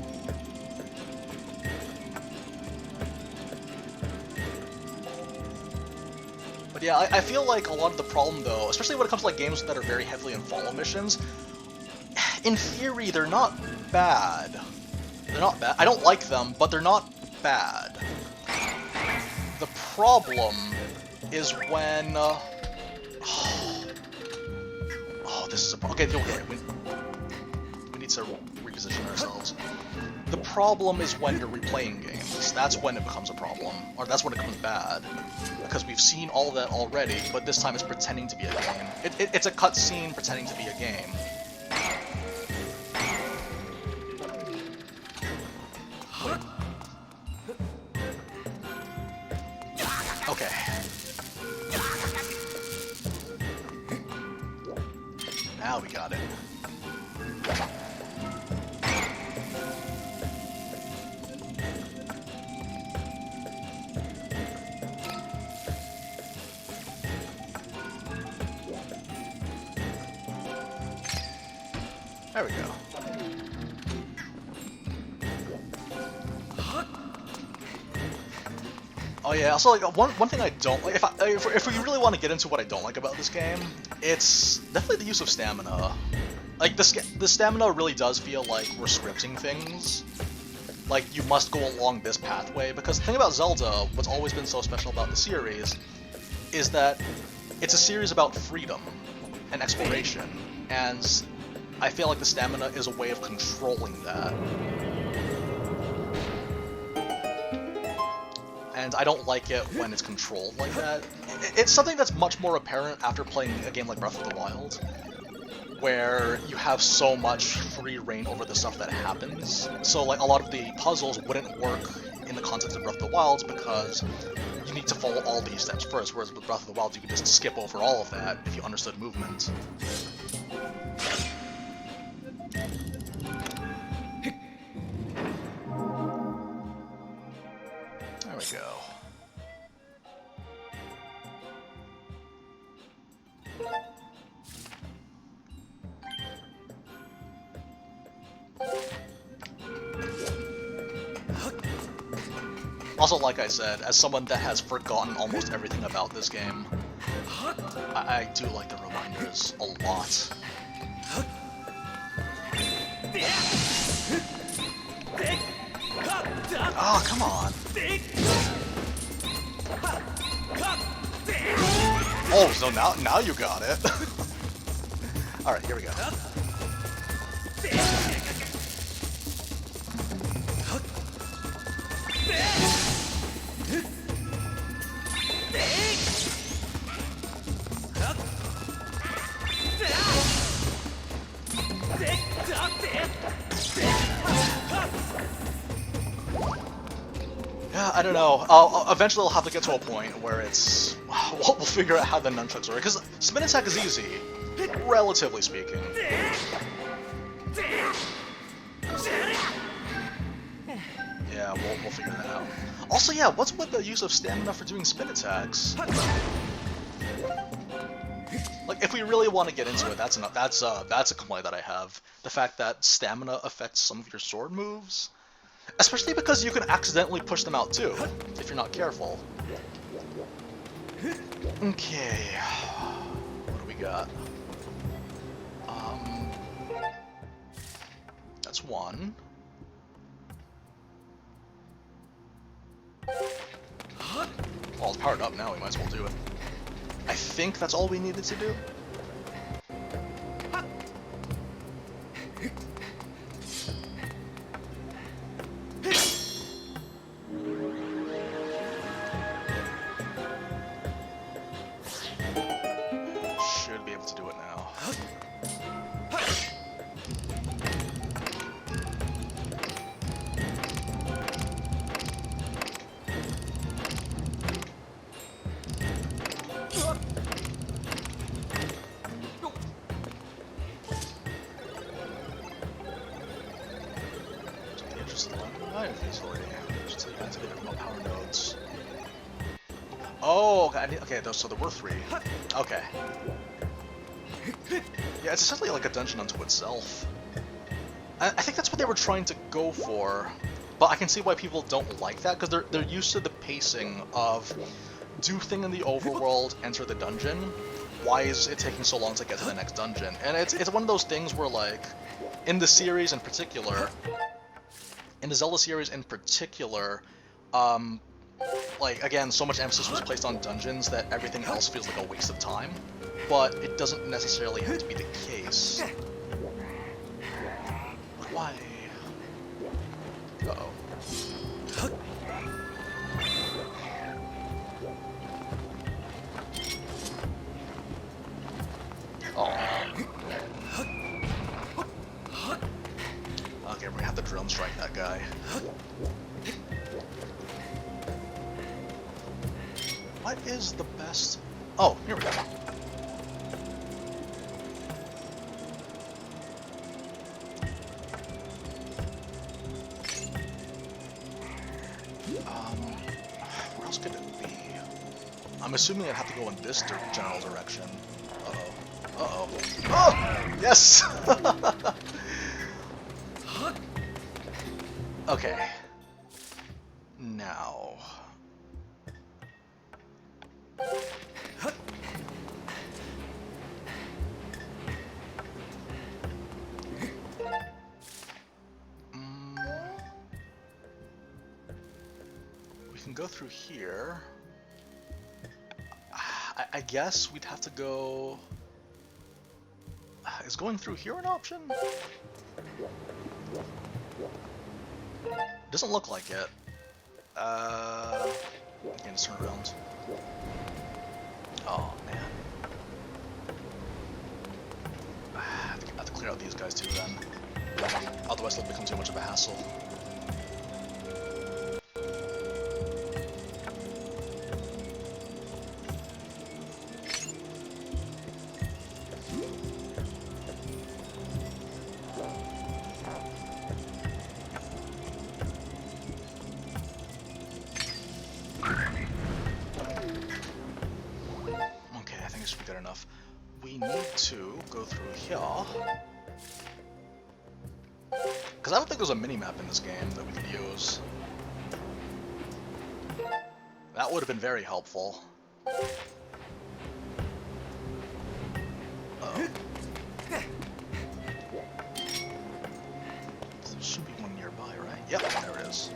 But yeah, I feel like a lot of the problem, though, especially when it comes to like games that are very heavily in follow missions, in theory, they're not bad. They're not bad. I don't like them, but they're not bad. The problem is when... oh, this is a problem. Okay, we need to reposition ourselves. The problem is when you're replaying games. That's when it becomes a problem. Or that's when it becomes bad. Because we've seen all of that already, but this time it's pretending to be a game. It's a cutscene pretending to be a game. Wait. Okay. Now we got it. There we go. Oh yeah, also like one thing I don't like, if we really want to get into what I don't like about this game, it's definitely the use of stamina. Like the stamina really does feel like we're scripting things. Like you must go along this pathway, because the thing about Zelda, what's always been so special about the series, is that it's a series about freedom and exploration, and I feel like the stamina is a way of controlling that. And I don't like it when it's controlled like that. It's something that's much more apparent after playing a game like Breath of the Wild, where you have so much free reign over the stuff that happens. So like a lot of the puzzles wouldn't work in the context of Breath of the Wild because you need to follow all these steps first, whereas with Breath of the Wild you can just skip over all of that if you understood movement. There we go. Also, like I said, as someone that has forgotten almost everything about this game, I do like the reminders a lot. Oh, come on. Oh, so now you got it. Alright, here we go. Yeah, I don't know. Eventually I'll have to get to a point where it's... We'll figure out how the nunchucks work, because spin attack is easy, relatively speaking. Yeah, we'll figure that out. Also, yeah, what's with the use of stamina for doing spin attacks? Like, if we really want to get into it, that's a complaint that I have. The fact that stamina affects some of your sword moves. Especially because you can accidentally push them out too, if you're not careful. Okay, what do we got? one. Well, it's powered up now, we might as well do it. I think that's all we needed to do. Should be able to do it now. Easily activated remote power nodes. Oh, okay, so there were 3. Okay. Yeah, it's essentially like a dungeon unto itself. I think that's what they were trying to go for, but I can see why people don't like that, because they're used to the pacing of do thing in the overworld, enter the dungeon. Why is it taking so long to get to the next dungeon? And it's one of those things where, like, in the series in particular, in the Zelda series in particular, like, again, so much emphasis was placed on dungeons that everything else feels like a waste of time, but it doesn't necessarily have to be the case. Why? Uh-oh. Okay, we're gonna have to drone strike that guy. What is the best... Oh, here we go. Where else could it be? I'm assuming I'd have to go in this general direction. Uh-oh. Uh-oh. Oh! Yes! Okay. Now... we can go through here. I guess we'd have to go... Is going through here an option? Doesn't look like it. Again, just turn around. Oh, man. I have to clear out these guys too then. Otherwise it'll become too much of a hassle. Enough. We need to go through here. Because I don't think there's a mini-map in this game that we could use. That would have been very helpful. Uh-oh. There should be one nearby, right? Yep, there it is.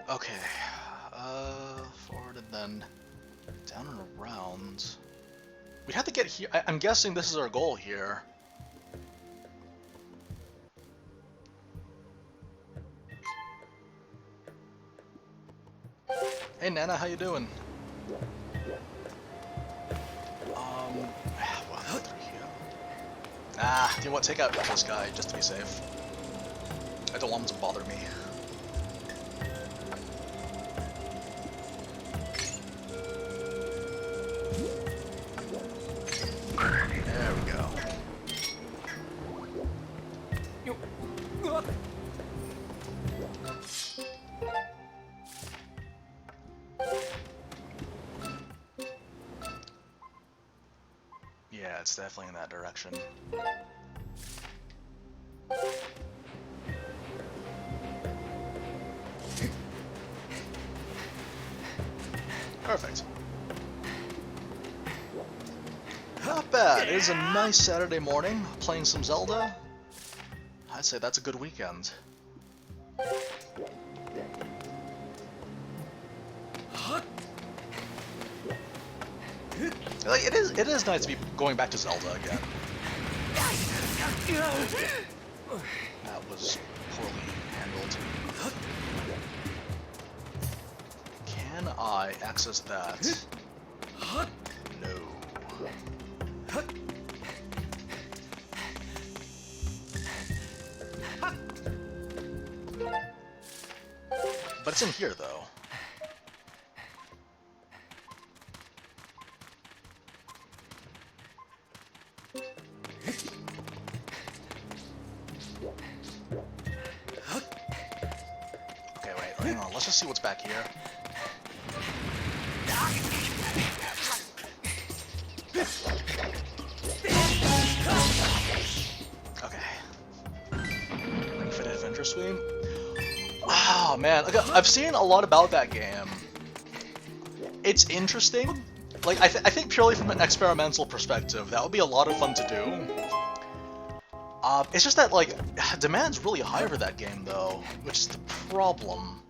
Okay, forward and then down and around. We'd have to get here. I'm guessing this is our goal here. Hey Nana, how you doing? Well, through here. Ah, you know what? Take out this guy just to be safe. I don't want him to bother me. There we go. Yeah, it's definitely in that direction. Perfect. Not bad. It is a nice Saturday morning, playing some Zelda. I'd say that's a good weekend. Like, it is nice to be going back to Zelda again. That was poorly handled. Can I access that? No. But it's in here, though. Okay, wait, hang on. Let's just see what's back here. Okay. Infinite Adventure Suite. Wow, man. Like, I've seen a lot about that game. It's interesting. Like, I think purely from an experimental perspective, that would be a lot of fun to do. It's just that, like, demand's really high for that game, though, which is the problem.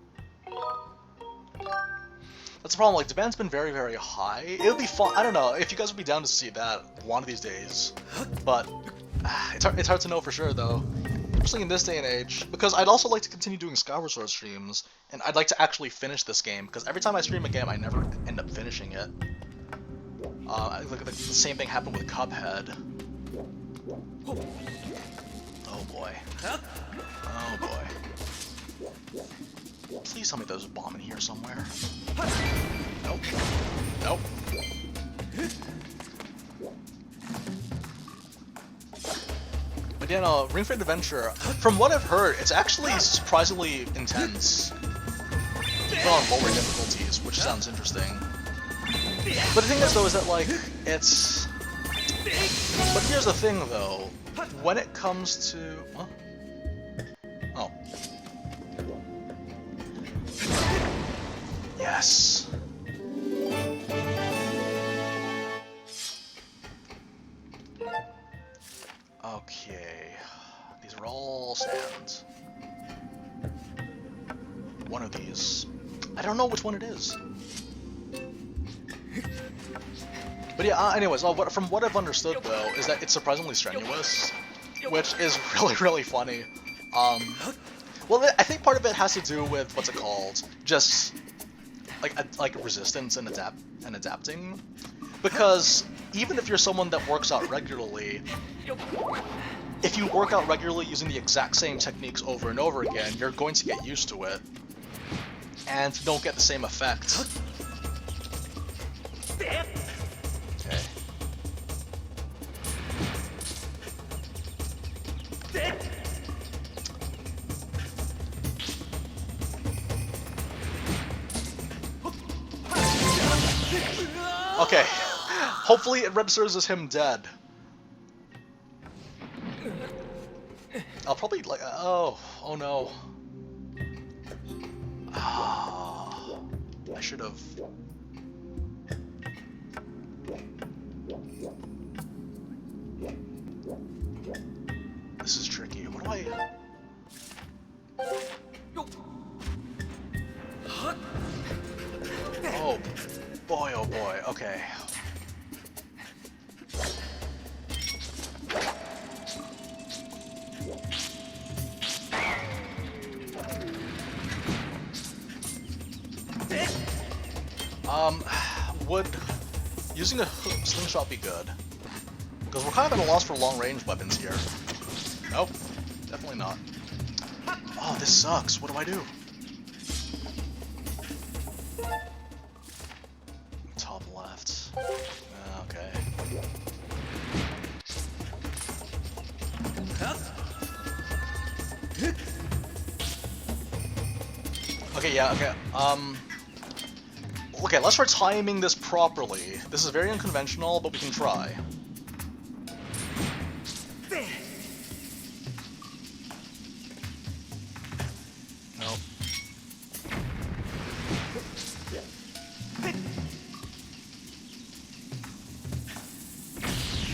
That's the problem, like, demand's been very, very high. It would be fun, I don't know, if you guys would be down to see that one of these days. But, it's hard to know for sure, though. Especially in this day and age. Because I'd also like to continue doing Skyward Sword streams, and I'd like to actually finish this game, because every time I stream a game, I never end up finishing it. Like, the same thing happened with Cuphead. Oh boy. Oh boy. Please tell me there's a bomb in here somewhere. Nope. Nope. But yeah, no, Ring Fit Adventure, from what I've heard, it's actually surprisingly intense. Even on lower difficulties, which sounds interesting. But the thing is, though, is that, like, it's... But here's the thing, though. When it comes to... Huh? Oh. Yes. Okay. These are all stands. One of these. I don't know which one it is. But yeah, anyways, from what I've understood, though, is that it's surprisingly strenuous, which is really, really funny. Well, I think part of it has to do with, what's it called, just, like resistance and adapting. Because even if you're someone that works out regularly, if you work out regularly using the exact same techniques over and over again, you're going to get used to it, and you don't get the same effect. Okay. Okay. Hopefully it registers as him dead. I'll probably like oh no. Ah, I should have. This is tricky. What do I? Oh boy, oh boy. Okay. Would using a slingshot be good? Because we're kind of at a loss for long-range weapons here. Nope, definitely not. Oh, this sucks. What do I do? Top left. Okay. Okay, yeah, okay. Okay, let's try timing this properly. This is very unconventional, but we can try.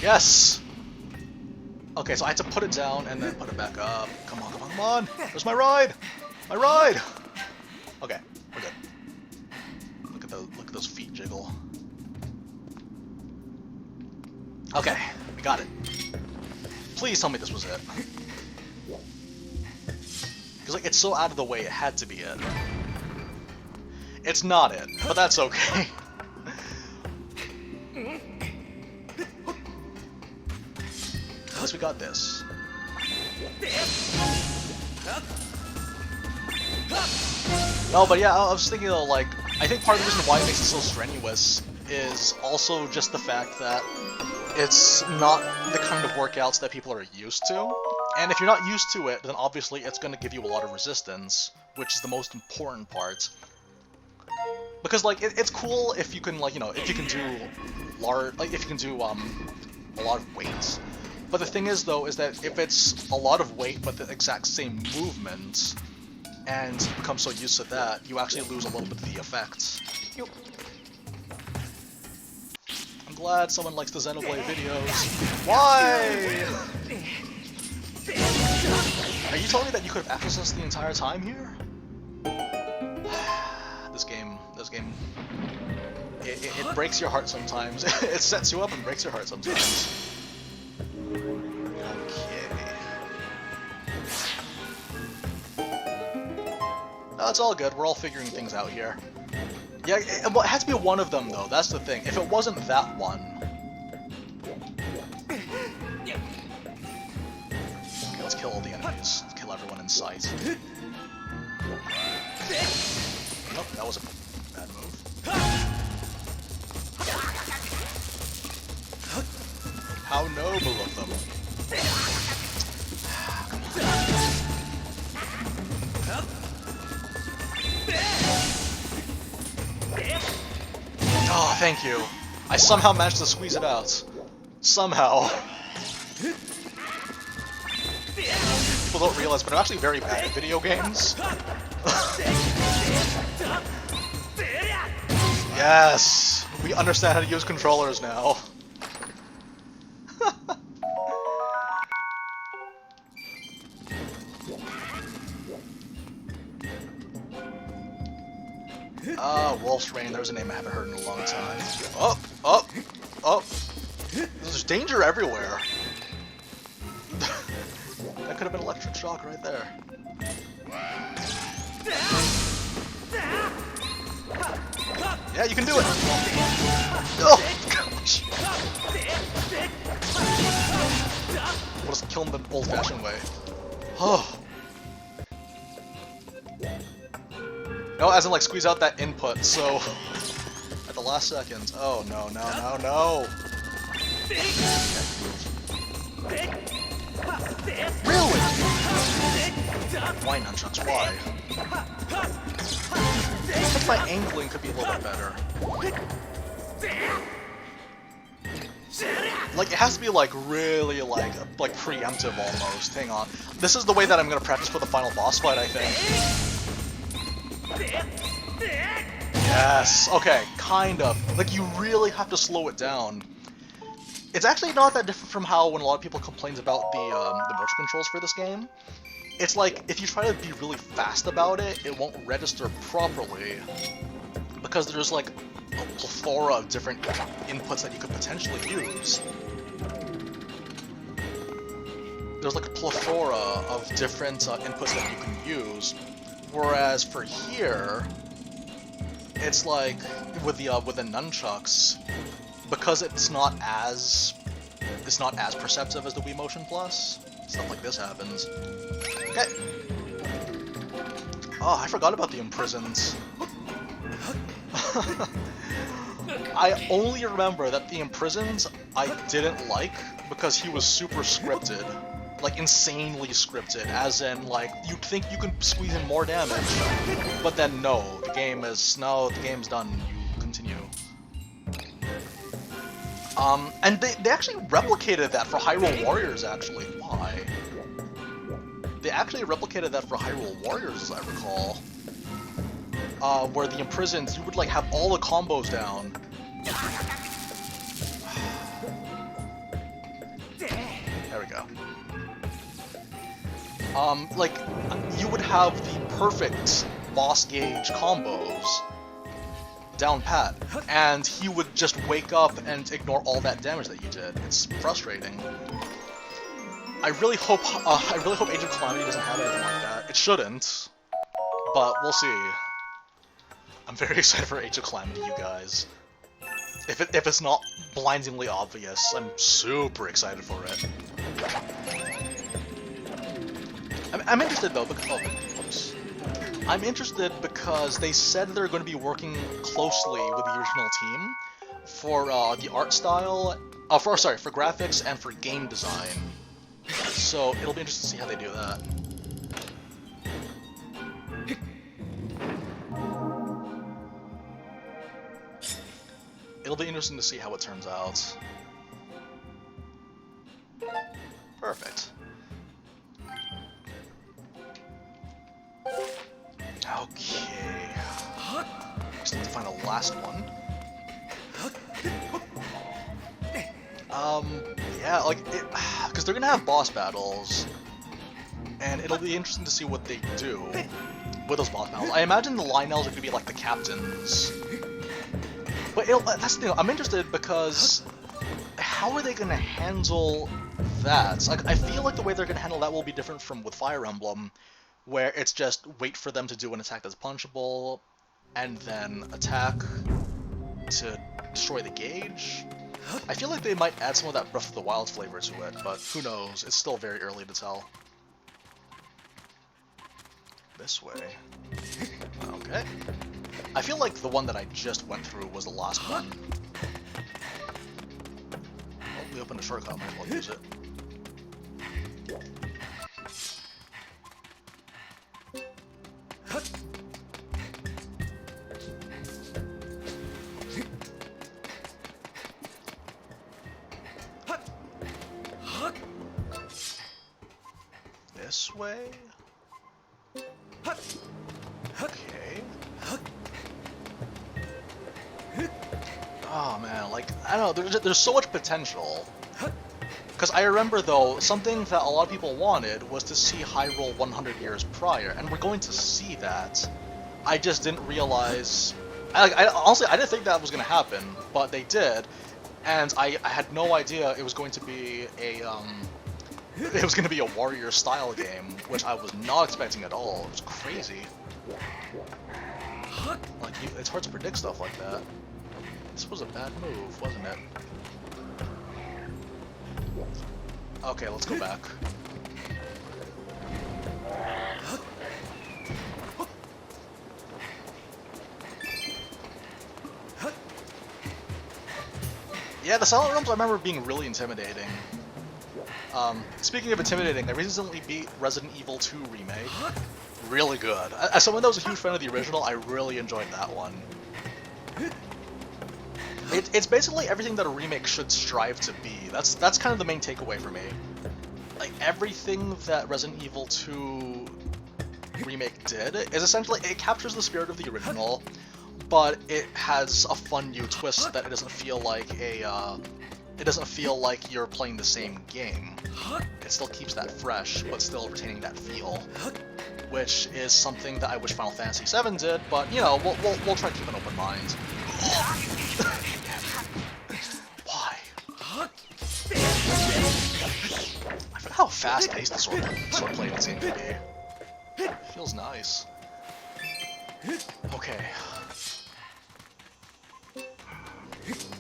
Yes! Okay, so I had to put it down and then put it back up. Come on, come on, come on! Where's my ride? My ride! Okay, we're good. Look at those feet jiggle. Okay, we got it. Please tell me this was it. Because like it's so out of the way, it had to be it. It's not it, but that's okay. At least we got this. No, but yeah, I was thinking though, like, I think part of the reason why it makes it so strenuous is also just the fact that it's not the kind of workouts that people are used to. And if you're not used to it, then obviously it's going to give you a lot of resistance, which is the most important part. Because, like, it's cool if you can, like, you know, if you can do a lot of weights. But the thing is, though, is that if it's a lot of weight but the exact same movement, and you become so used to that, you actually lose a little bit of the effects. I'm glad someone likes the Xenoblade videos. Why? Are you telling me that you could have accessed us the entire time here? This game, it breaks your heart sometimes. It sets you up and breaks your heart sometimes. No, it's all good. We're all figuring things out here. Yeah, it had to be one of them, though. That's the thing. If it wasn't that one... Okay, let's kill all the enemies. Let's kill everyone in sight. Nope, that was a bad move. How noble of them. Oh, thank you. I somehow managed to squeeze it out. Somehow. People don't realize, but I'm actually very bad at video games. Yes! We understand how to use controllers now. Wolf's Rain, there's a name I haven't heard in a long time. Up! Up! Up! There's danger everywhere. That could have been electric shock right there. Yeah, you can do it! Oh, gosh! We'll just kill him the old-fashioned way. Oh. No, as in like squeeze out that input, so at the last second. Oh no, no, no, no! Really? Why nunchucks? Why? I think my angling could be a little bit better. Like, it has to be like really like preemptive almost. Hang on. This is the way that I'm gonna practice for the final boss fight, I think. Yes, okay, kind of. Like, you really have to slow it down. It's actually not that different from how when a lot of people complain about the motion controls for this game. It's like, if you try to be really fast about it, it won't register properly. Because there's like a plethora of different inputs that you could potentially use. There's like a plethora of different inputs that you can use. Whereas for here, it's like with the nunchucks, because it's not as perceptive as the Wii Motion Plus. Stuff like this happens. Okay. Oh, I forgot about the imprisoned. I only remember that the imprisoned I didn't like because he was super scripted. Like, insanely scripted, as in, like, you'd think you can squeeze in more damage, but then no, the game's done, you continue. And they actually replicated that for Hyrule Warriors, actually. Why? They actually replicated that for Hyrule Warriors, as I recall. Where the imprisoned, you would, like, have all the combos down. Like, you would have the perfect boss gauge combos down pat, and he would just wake up and ignore all that damage that you did. It's frustrating. I really hope Age of Calamity doesn't have anything like that. It shouldn't, but we'll see. I'm very excited for Age of Calamity, you guys. If it's not blindingly obvious, I'm super excited for it. I'm interested though because I'm interested because they said they're going to be working closely with the original team for the art style, for graphics and for game design. So it'll be interesting to see how they do that. It'll be interesting to see how it turns out. Perfect. Okay. Just need to find the last one. Yeah, like, because they're gonna have boss battles, and it'll be interesting to see what they do with those boss battles. I imagine the Lionels are gonna be like the captains. But that's the thing, I'm interested because how are they gonna handle that? Like, I feel like the way they're gonna handle that will be different from with Fire Emblem, where it's just wait for them to do an attack that's punchable, and then attack to destroy the gauge. I feel like they might add some of that Breath of the Wild flavor to it, but who knows, it's still very early to tell. This way. Okay. I feel like the one that I just went through was the last one. Well, we opened a shortcut, might as well use it. This way? Okay. Oh man, like, I don't know, there's so much potential. Because I remember, though, something that a lot of people wanted was to see Hyrule 100 years prior, and we're going to see that. I just didn't realize... honestly, I didn't think that was going to happen, but they did, and I had no idea it was going to be a, Warrior style game, which I was not expecting at all. It was crazy. Like, it's hard to predict stuff like that. This was a bad move, wasn't it? Okay, let's go back. Yeah, the Silent Realms I remember being really intimidating. Speaking of intimidating, I recently beat Resident Evil 2 Remake. Really good. As someone that was a huge fan of the original, I really enjoyed that one. It's basically everything that a remake should strive to be. That's kind of the main takeaway for me. Like, everything that Resident Evil 2 Remake did is essentially, it captures the spirit of the original, but it has a fun new twist that it doesn't feel like it doesn't feel like you're playing the same game. It still keeps that fresh, but still retaining that feel, which is something that I wish Final Fantasy VII did. But you know, we'll try to keep an open mind. Why? I forgot how fast-paced the sword playing seems to be. Feels nice. Okay.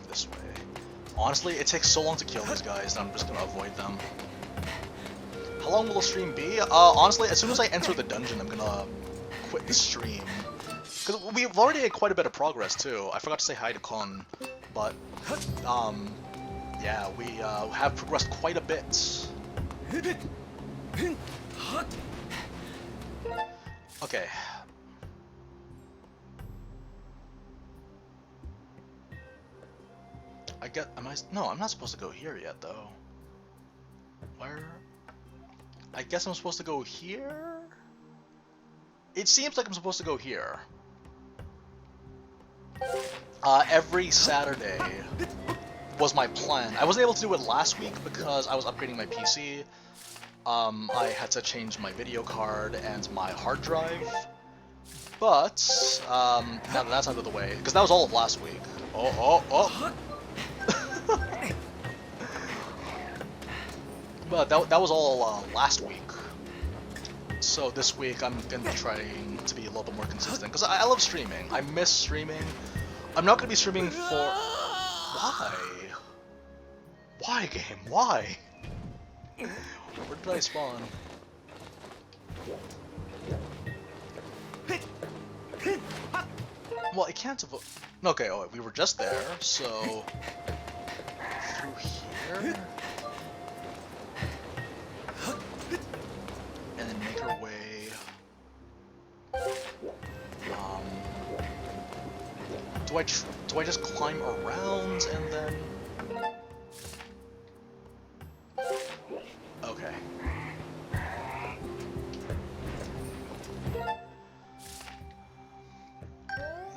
This way. Honestly, it takes so long to kill these guys that I'm just gonna avoid them. How long will the stream be? Honestly, as soon as I enter the dungeon, I'm gonna quit the stream. Because we've already had quite a bit of progress, too. I forgot to say hi to Kon, but, yeah, we have progressed quite a bit. Okay. No, I'm not supposed to go here yet, though. Where? I guess I'm supposed to go here? It seems like I'm supposed to go here. Every Saturday was my plan. I wasn't able to do it last week because I was upgrading my PC, I had to change my video card and my hard drive. But, now that that's out of the way, because that was all of last week. Oh. But that was all last week. So this week I'm going to be trying to be a little bit more consistent, because I love streaming. I miss streaming. I'm not going to be streaming for... Why? Why, game? Why? Where did I spawn? Well, it can't have... Okay, oh, we were just there, so... Through here? And then make our way... Do I just climb around and then... Okay.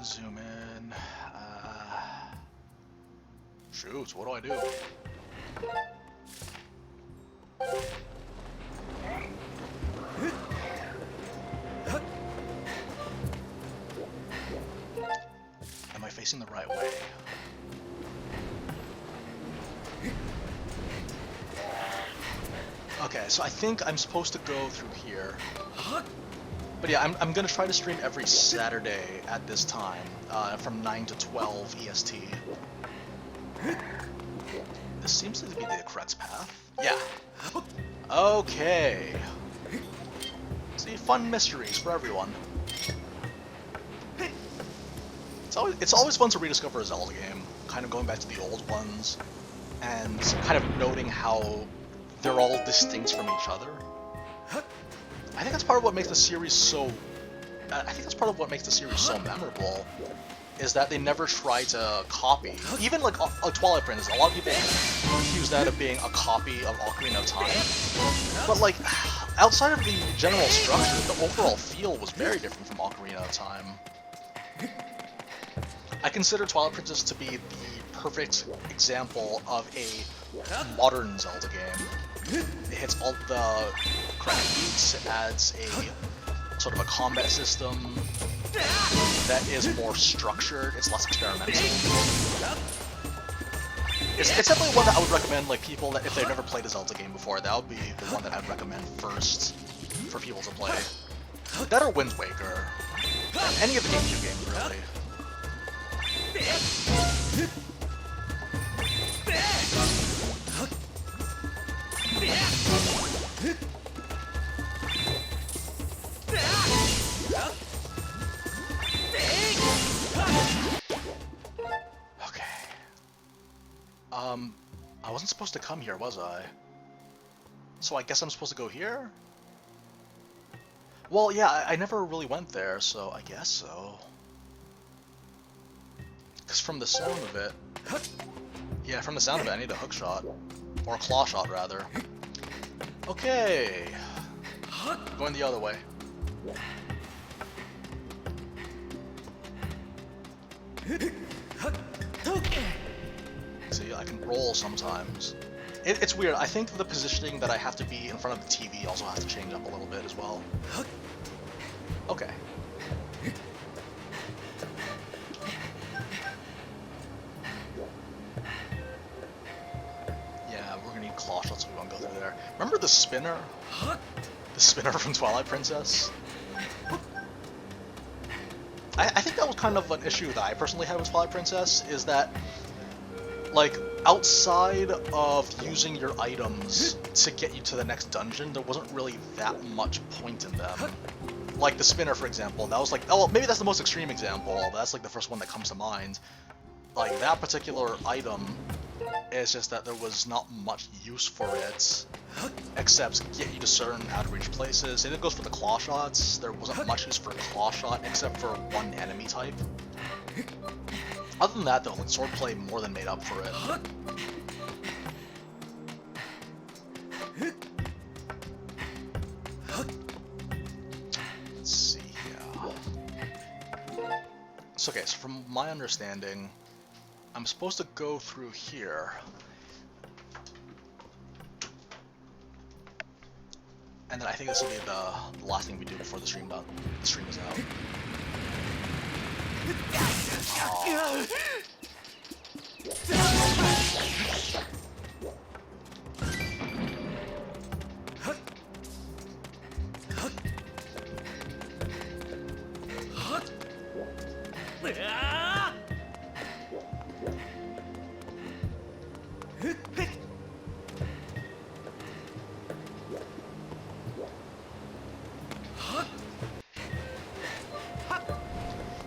Zoom in. Shoot, what do I do? Am I facing the right way? Okay, so I think I'm supposed to go through here. But yeah, I'm gonna try to stream every Saturday at this time, from 9 to 12 EST. This seems to be the correct path. Yeah. Okay. See, fun mysteries for everyone. It's always fun to rediscover a Zelda game, kind of going back to the old ones, and kind of noting how they're all distinct from each other. I think that's part of what makes the series so... memorable, is that they never try to copy. Even like Twilight Princess, a lot of people accuse that of being a copy of Ocarina of Time. But like, outside of the general structure, the overall feel was very different from Ocarina of Time. I consider Twilight Princess to be the perfect example of a modern Zelda game. It hits all the correct beats, it adds a sort of a combat system that is more structured, it's less experimental. It's definitely one that I would recommend, like, people that, if they've never played a Zelda game before, that would be the one that I'd recommend first for people to play. That or Wind Waker. Any of the GameCube games, really. Okay. I wasn't supposed to come here, was I? So I guess I'm supposed to go here? Well, yeah, I never really went there, so I guess so. Because from the sound of it... Yeah, from the sound of it, I need a hook shot. Or a claw shot, rather. Okay. Going the other way. See, I can roll sometimes. It's weird. I think the positioning that I have to be in front of the TV also has to change up a little bit as well. Okay. Yeah, we're gonna need claw shots if we want to go through there. Remember the spinner? The spinner from Twilight Princess? I think that was kind of an issue that I personally had with Twilight Princess, is that, like, outside of using your items to get you to the next dungeon, there wasn't really that much point in them. Like the spinner, for example, that was like, oh, well, maybe that's the most extreme example, but that's like the first one that comes to mind. Like, that particular item is just that there was not much use for it, except get you to certain out-of-reach places. And it goes for the claw shots. There wasn't much use for a claw shot, except for one enemy type. Other than that, though, like, swordplay more than made up for it. Let's see here. So, okay, so from my understanding, I'm supposed to go through here. And then I think this will be the last thing we do before the stream is out. Oh.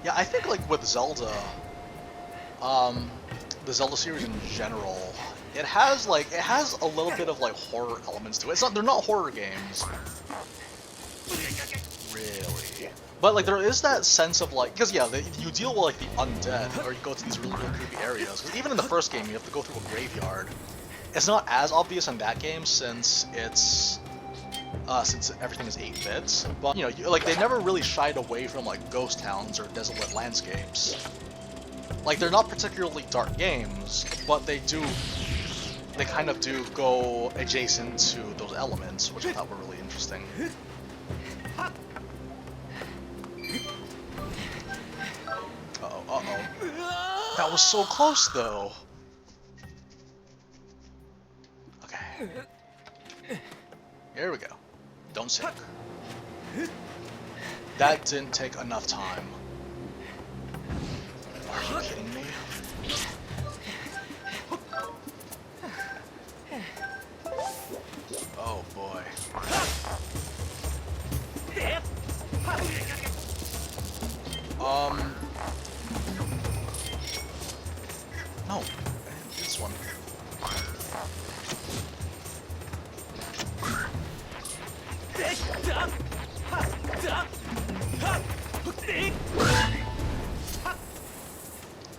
Yeah, I think like with Zelda, the Zelda series in general, it has a little bit of like horror elements to it. They're not horror games, really, but like there is that sense of like, because yeah, you deal with like the undead, or you go to these really creepy areas. Because even in the first game, you have to go through a graveyard. It's not as obvious in that game since everything is 8 bits, but you know, like they never really shied away from like ghost towns or desolate landscapes. Like they're not particularly dark games, but they kind of do go adjacent to those elements, which I thought were really interesting. Uh-oh. That was so close though. Okay. Here we go. Don't sink. That didn't take enough time. Are you kidding me? Oh boy. No. This one.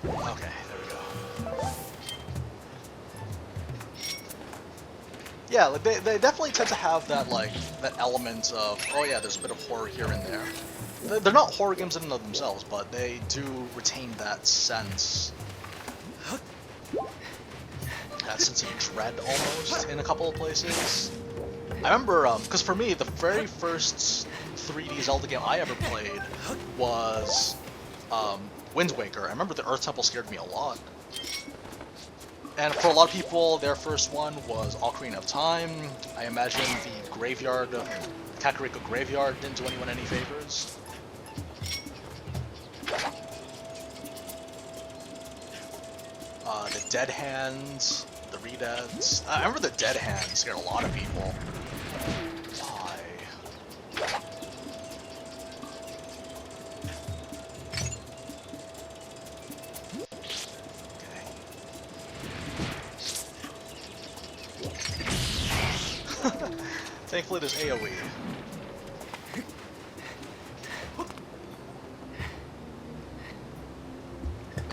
Okay, there we go. Yeah, like they definitely tend to have that that element of, oh yeah, there's a bit of horror here and there. They're not horror games in and of themselves, but they do retain that sense of dread almost in a couple of places. I remember, because for me, the very first 3D Zelda game I ever played was Wind Waker. I remember the Earth Temple scared me a lot. And for a lot of people, their first one was Ocarina of Time. I imagine the graveyard, Kakariko Graveyard, didn't do anyone any favors. The Dead Hands, the Redeads. I remember the Dead Hands scared a lot of people. Why? Okay. Thankfully there's AoE.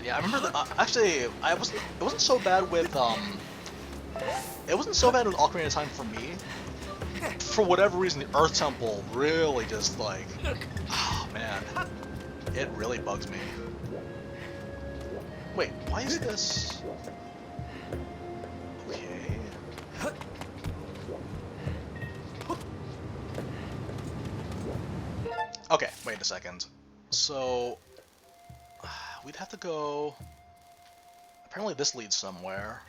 Yeah, I remember actually, it wasn't so bad with Ocarina of Time for me. For whatever reason, the Earth Temple really just like, oh man, it really bugs me. Wait, why is this? Okay. Okay, wait a second. So we'd have to go. Apparently, this leads somewhere.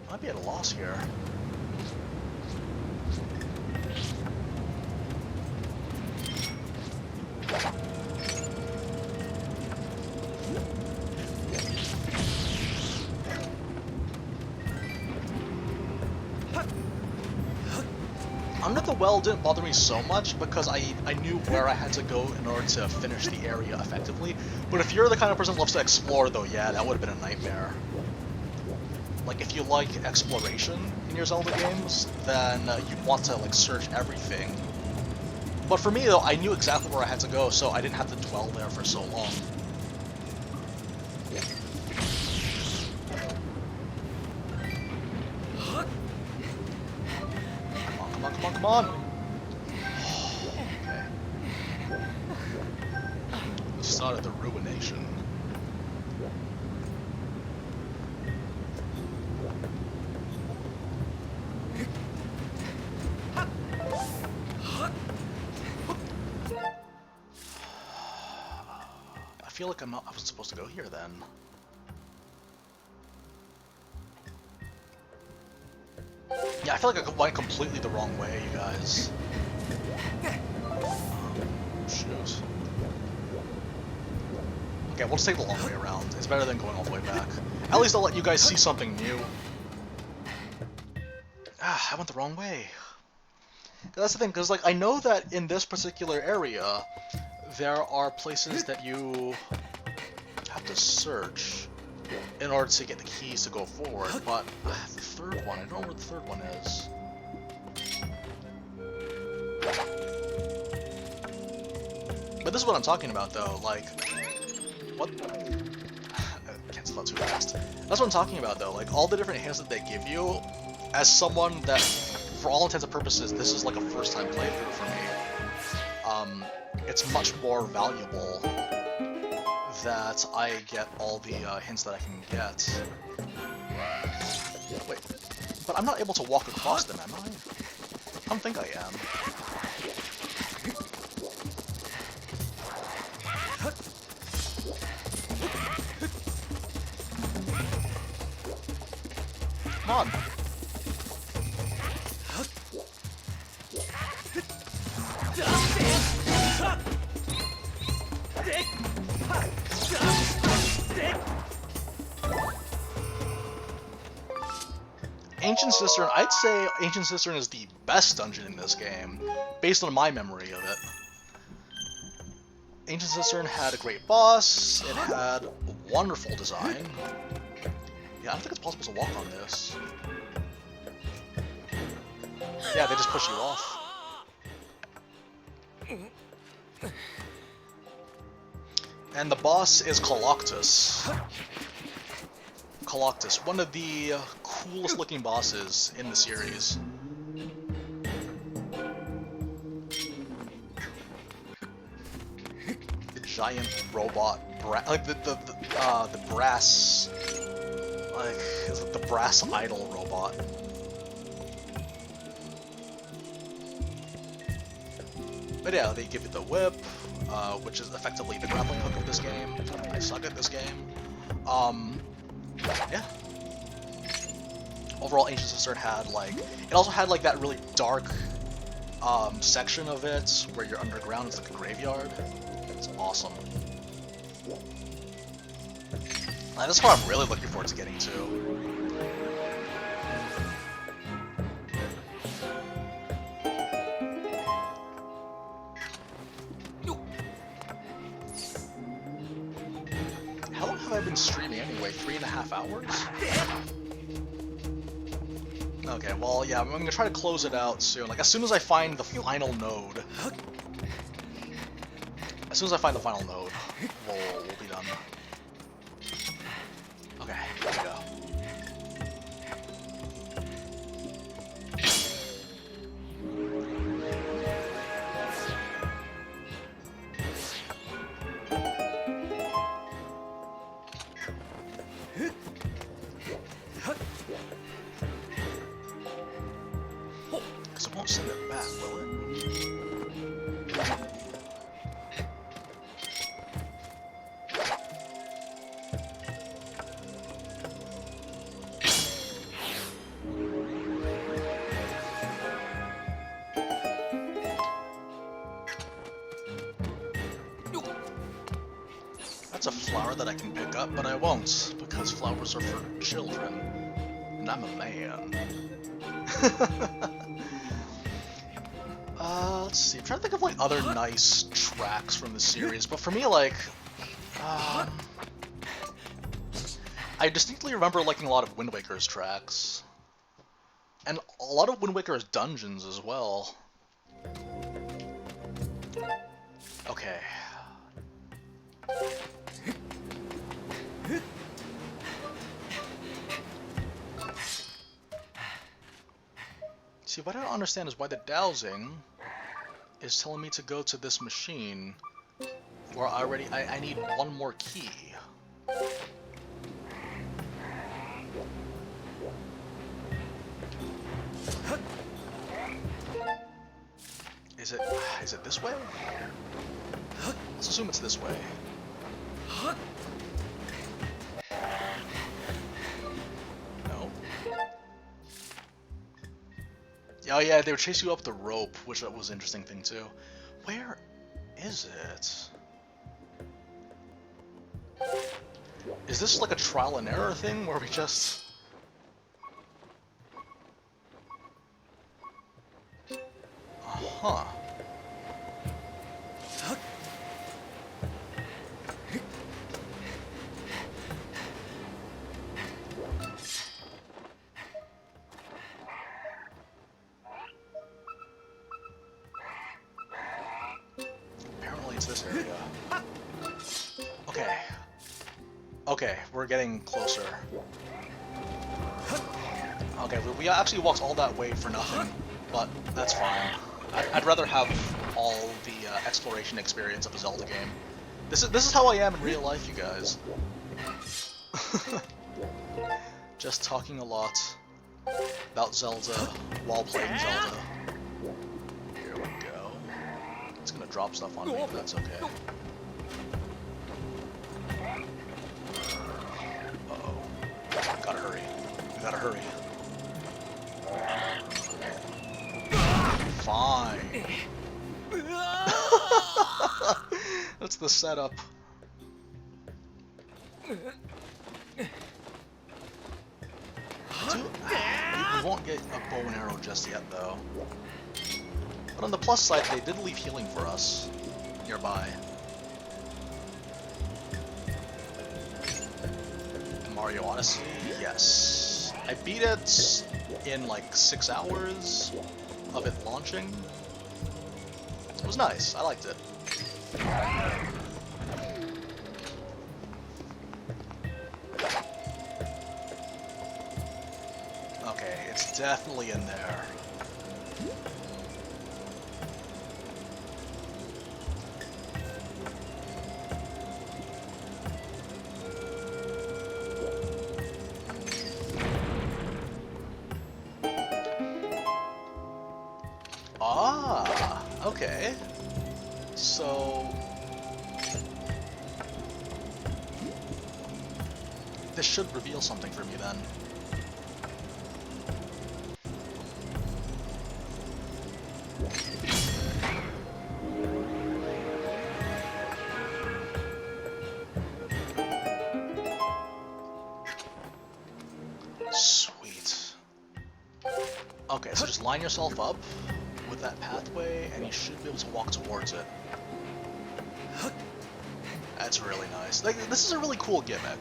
Might be at a loss here. Under the Well didn't bother me so much because I knew where I had to go in order to finish the area effectively. But if you're the kind of person who loves to explore, though, yeah, that would have been a nightmare. Like, if you like exploration in your Zelda games, then you'd want to, like, search everything. But for me, though, I knew exactly where I had to go, so I didn't have to dwell there for so long. Come on, come on, come on! Okay. We started the ruination. feel like I was supposed to go here then. Yeah, I feel like I went completely the wrong way, you guys. Shoot. Okay, we'll just take the long way around. It's better than going all the way back. At least I'll let you guys see something new. Ah, I went the wrong way. That's the thing, because like I know that in this particular area, there are places that you have to search in order to get the keys to go forward, but the third one, I don't know where the third one is. But this is what I'm talking about, though, like, what? I canceled that too fast. That's what I'm talking about, though, like, all the different hints that they give you, as someone that, for all intents and purposes, this is like a first-time playthrough for me. It's much more valuable that I get all the hints that I can get. Wait, but I'm not able to walk across them, am I? I don't think I am. Come on. Ancient Cistern, I'd say Ancient Cistern is the best dungeon in this game, based on my memory of it. Ancient Cistern had a great boss, it had a wonderful design. Yeah, I don't think it's possible to walk on this. Yeah, they just push you off. And the boss is Coloctus. Coloctus, one of the coolest looking bosses in the series. The giant robot, like the brass, like is it the brass idol robot? But yeah, they give you the whip, which is effectively the grappling hook of this game. I suck at this game. Yeah. Overall, Ancient Cistern had like, it also had like that really dark section of it where you're underground. It's like a graveyard. It's awesome. This is what I'm really looking forward to getting to. How long have I been streaming anyway? 3.5 hours? Okay, well, yeah, I'm gonna try to close it out soon. Like, as soon as I find the final node, we'll be done. Okay, here we go. Because it won't send it back, will it? That's a flower that I can pick up, but I won't, because flowers are for children, and I'm a man. Let's see, I'm trying to think of like other nice tracks from the series, but for me, like, I distinctly remember liking a lot of Wind Waker's tracks, and a lot of Wind Waker's dungeons as well. Okay. See, what I don't understand is why the dowsing is telling me to go to this machine where I need one more key. Is it this way? Let's assume it's this way. Oh yeah, they would chase you up the rope, which was an interesting thing too. Where is it? Is this like a trial and error thing where we just... Huh. Apparently it's this area. Okay. Okay, we're getting closer. Okay, we actually walked all that way for nothing, but that's fine. I'd rather have all the exploration experience of a Zelda game. This is how I am in real life, you guys. Just talking a lot about Zelda while playing Zelda. Here we go. It's gonna drop stuff on me, but that's okay. Uh-oh. Gotta hurry. We gotta hurry. Fine. That's the setup. We won't get a bow and arrow just yet, though. But on the plus side, they did leave healing for us nearby. And Mario Odyssey, yes. I beat it in like 6 hours of it launching. It was nice. I liked it. Okay, it's definitely in there. Ah, okay. So this should reveal something for me then. Sweet. Okay, so just line yourself up with that pathway, and you should be able to walk towards it. That's really nice. Like, this is a really cool gimmick.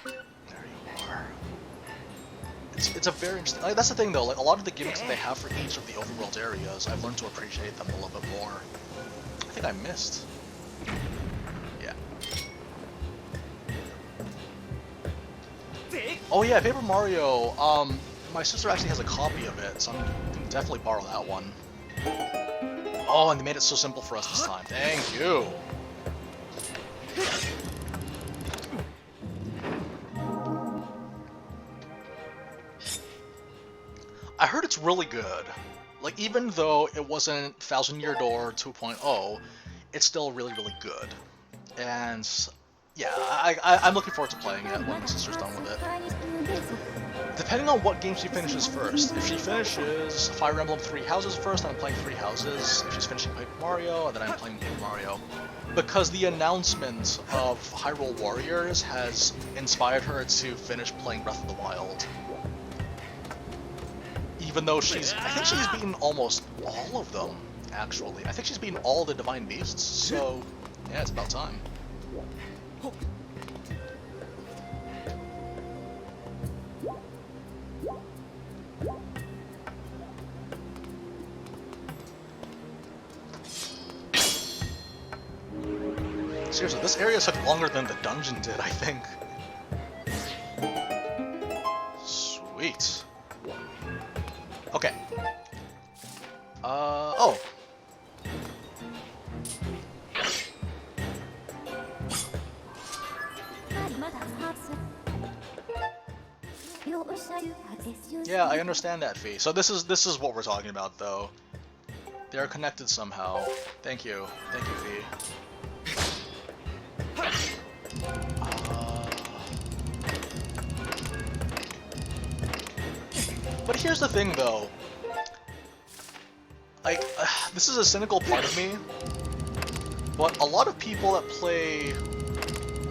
There you are. It's a very interesting... Like, that's the thing, though. Like, a lot of the gimmicks that they have for each of the overworld areas, I've learned to appreciate them a little bit more. I think I missed. Yeah. Oh yeah, Paper Mario. My sister actually has a copy of it, so I'm gonna definitely borrow that one. Oh, and they made it so simple for us this time. Thank you. I heard it's really good. Like, even though it wasn't Thousand Year Door 2.0, it's still really, really good. And yeah, I'm looking forward to playing it when my sister's done with it. Depending on what game she finishes first. If she finishes Fire Emblem Three Houses first, then I'm playing Three Houses. If she's finishing Paper Mario, then I'm playing Paper Mario. Because the announcement of Hyrule Warriors has inspired her to finish playing Breath of the Wild. Even though I think she's beaten almost all of them, actually. I think she's beaten all the Divine Beasts, so yeah, it's about time. Seriously, this area took longer than the dungeon did, I think. Sweet. Okay. Oh. Yeah, I understand that, Fee. So this is what we're talking about, though. They're connected somehow. Thank you, Fee. But here's the thing, though. Like, this is a cynical part of me, but a lot of people that play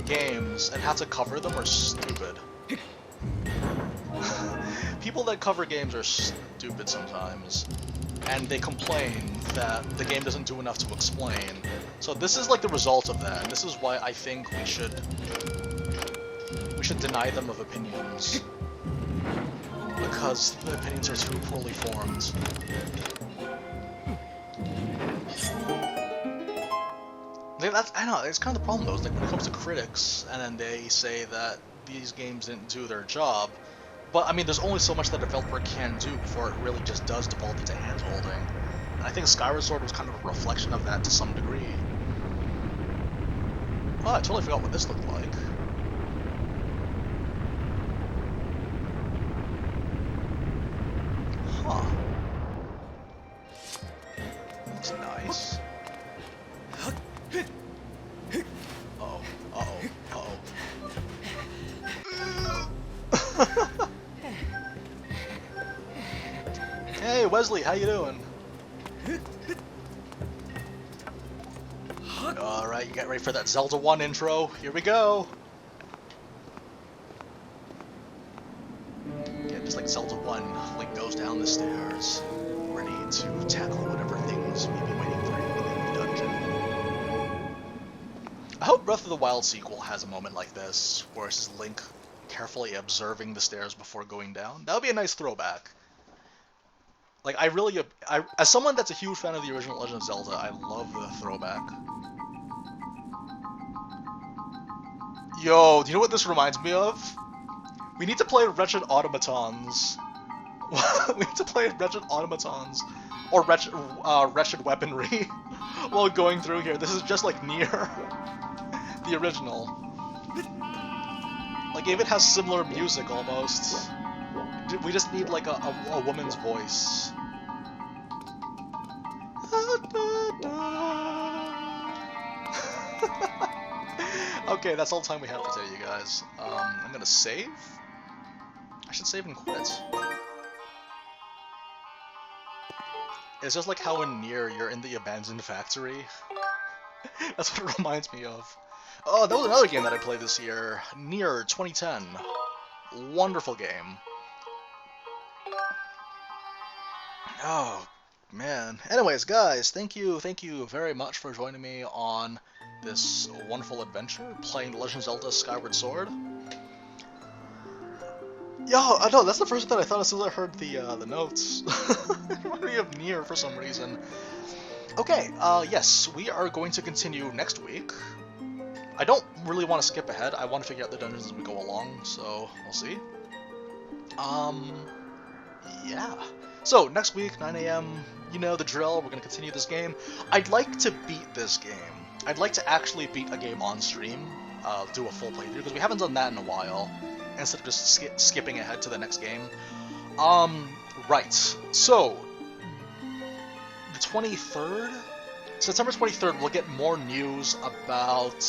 games and have to cover them are stupid. People that cover games are stupid sometimes, and they complain that the game doesn't do enough to explain. So this is like the result of that, and this is why I think we should deny them of opinions. Because the opinions are too poorly formed. I know, it's kind of the problem though, is like when it comes to critics, and then they say that these games didn't do their job, but I mean there's only so much that a developer can do before it really just does devolve into hand-holding. And I think Skyward Sword was kind of a reflection of that to some degree. Oh, I totally forgot what this looked like. Huh. Looks nice. Uh-oh. Uh-oh. Uh-oh. Hey, Wesley, how you doing? Alright, you get ready for that Zelda 1 intro. Here we go. Yeah, just like Zelda 1, Link goes down the stairs, ready to tackle whatever things may be waiting for him in the dungeon. I hope Breath of the Wild sequel has a moment like this, where it's just Link carefully observing the stairs before going down. That would be a nice throwback. Like, as someone that's a huge fan of the original Legend of Zelda, I love the throwback. Yo, do you know what this reminds me of? We need to play Wretched Automatons. We need to play Wretched Automatons. Or Wretched Weaponry while going through here. This is just like Nier, the original. Like, if it has similar music almost. We just need like a woman's voice. Okay, that's all the time we have for today, you guys. I'm gonna save. I should save and quit. It's just like how in Nier you're in the abandoned factory. That's what it reminds me of. Oh, that was another game that I played this year. Nier 2010. Wonderful game. Oh, man. Anyways, guys, thank you very much for joining me on this wonderful adventure, playing The Legend of Zelda Skyward Sword. Yo, I know, that's the first thing I thought as soon as I heard the notes. It reminded me of Nier for some reason. Okay, yes, we are going to continue next week. I don't really want to skip ahead, I want to figure out the dungeons as we go along, so we'll see. Yeah. So, next week, 9 AM, you know the drill, we're going to continue this game. I'd like to beat this game. I'd like to actually beat a game on stream, do a full playthrough, because we haven't done that in a while, instead of just skipping ahead to the next game. Right. So, the 23rd? September 23rd, we'll get more news about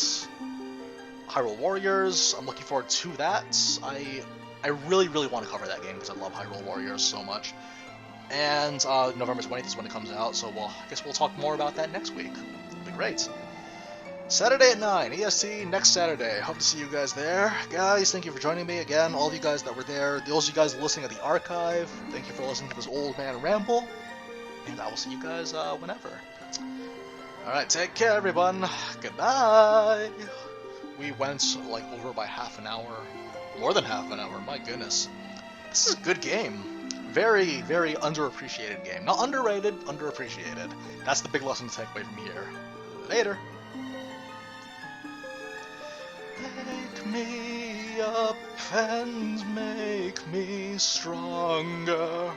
Hyrule Warriors. I'm looking forward to that. I really, really want to cover that game, because I love Hyrule Warriors so much. And November 20th is when it comes out, so I guess we'll talk more about that next week. It'll be great. Saturday at 9, EST, next Saturday. Hope to see you guys there. Guys, thank you for joining me again. All of you guys that were there. Those of you guys listening at the archive, thank you for listening to this old man ramble. And I will see you guys whenever. Alright, take care, everyone. Goodbye. We went, like, over by half an hour. More than half an hour, my goodness. This is a good game. Very, very underappreciated game. Not underrated, underappreciated. That's the big lesson to take away from here. Later. Wake me up and make me stronger.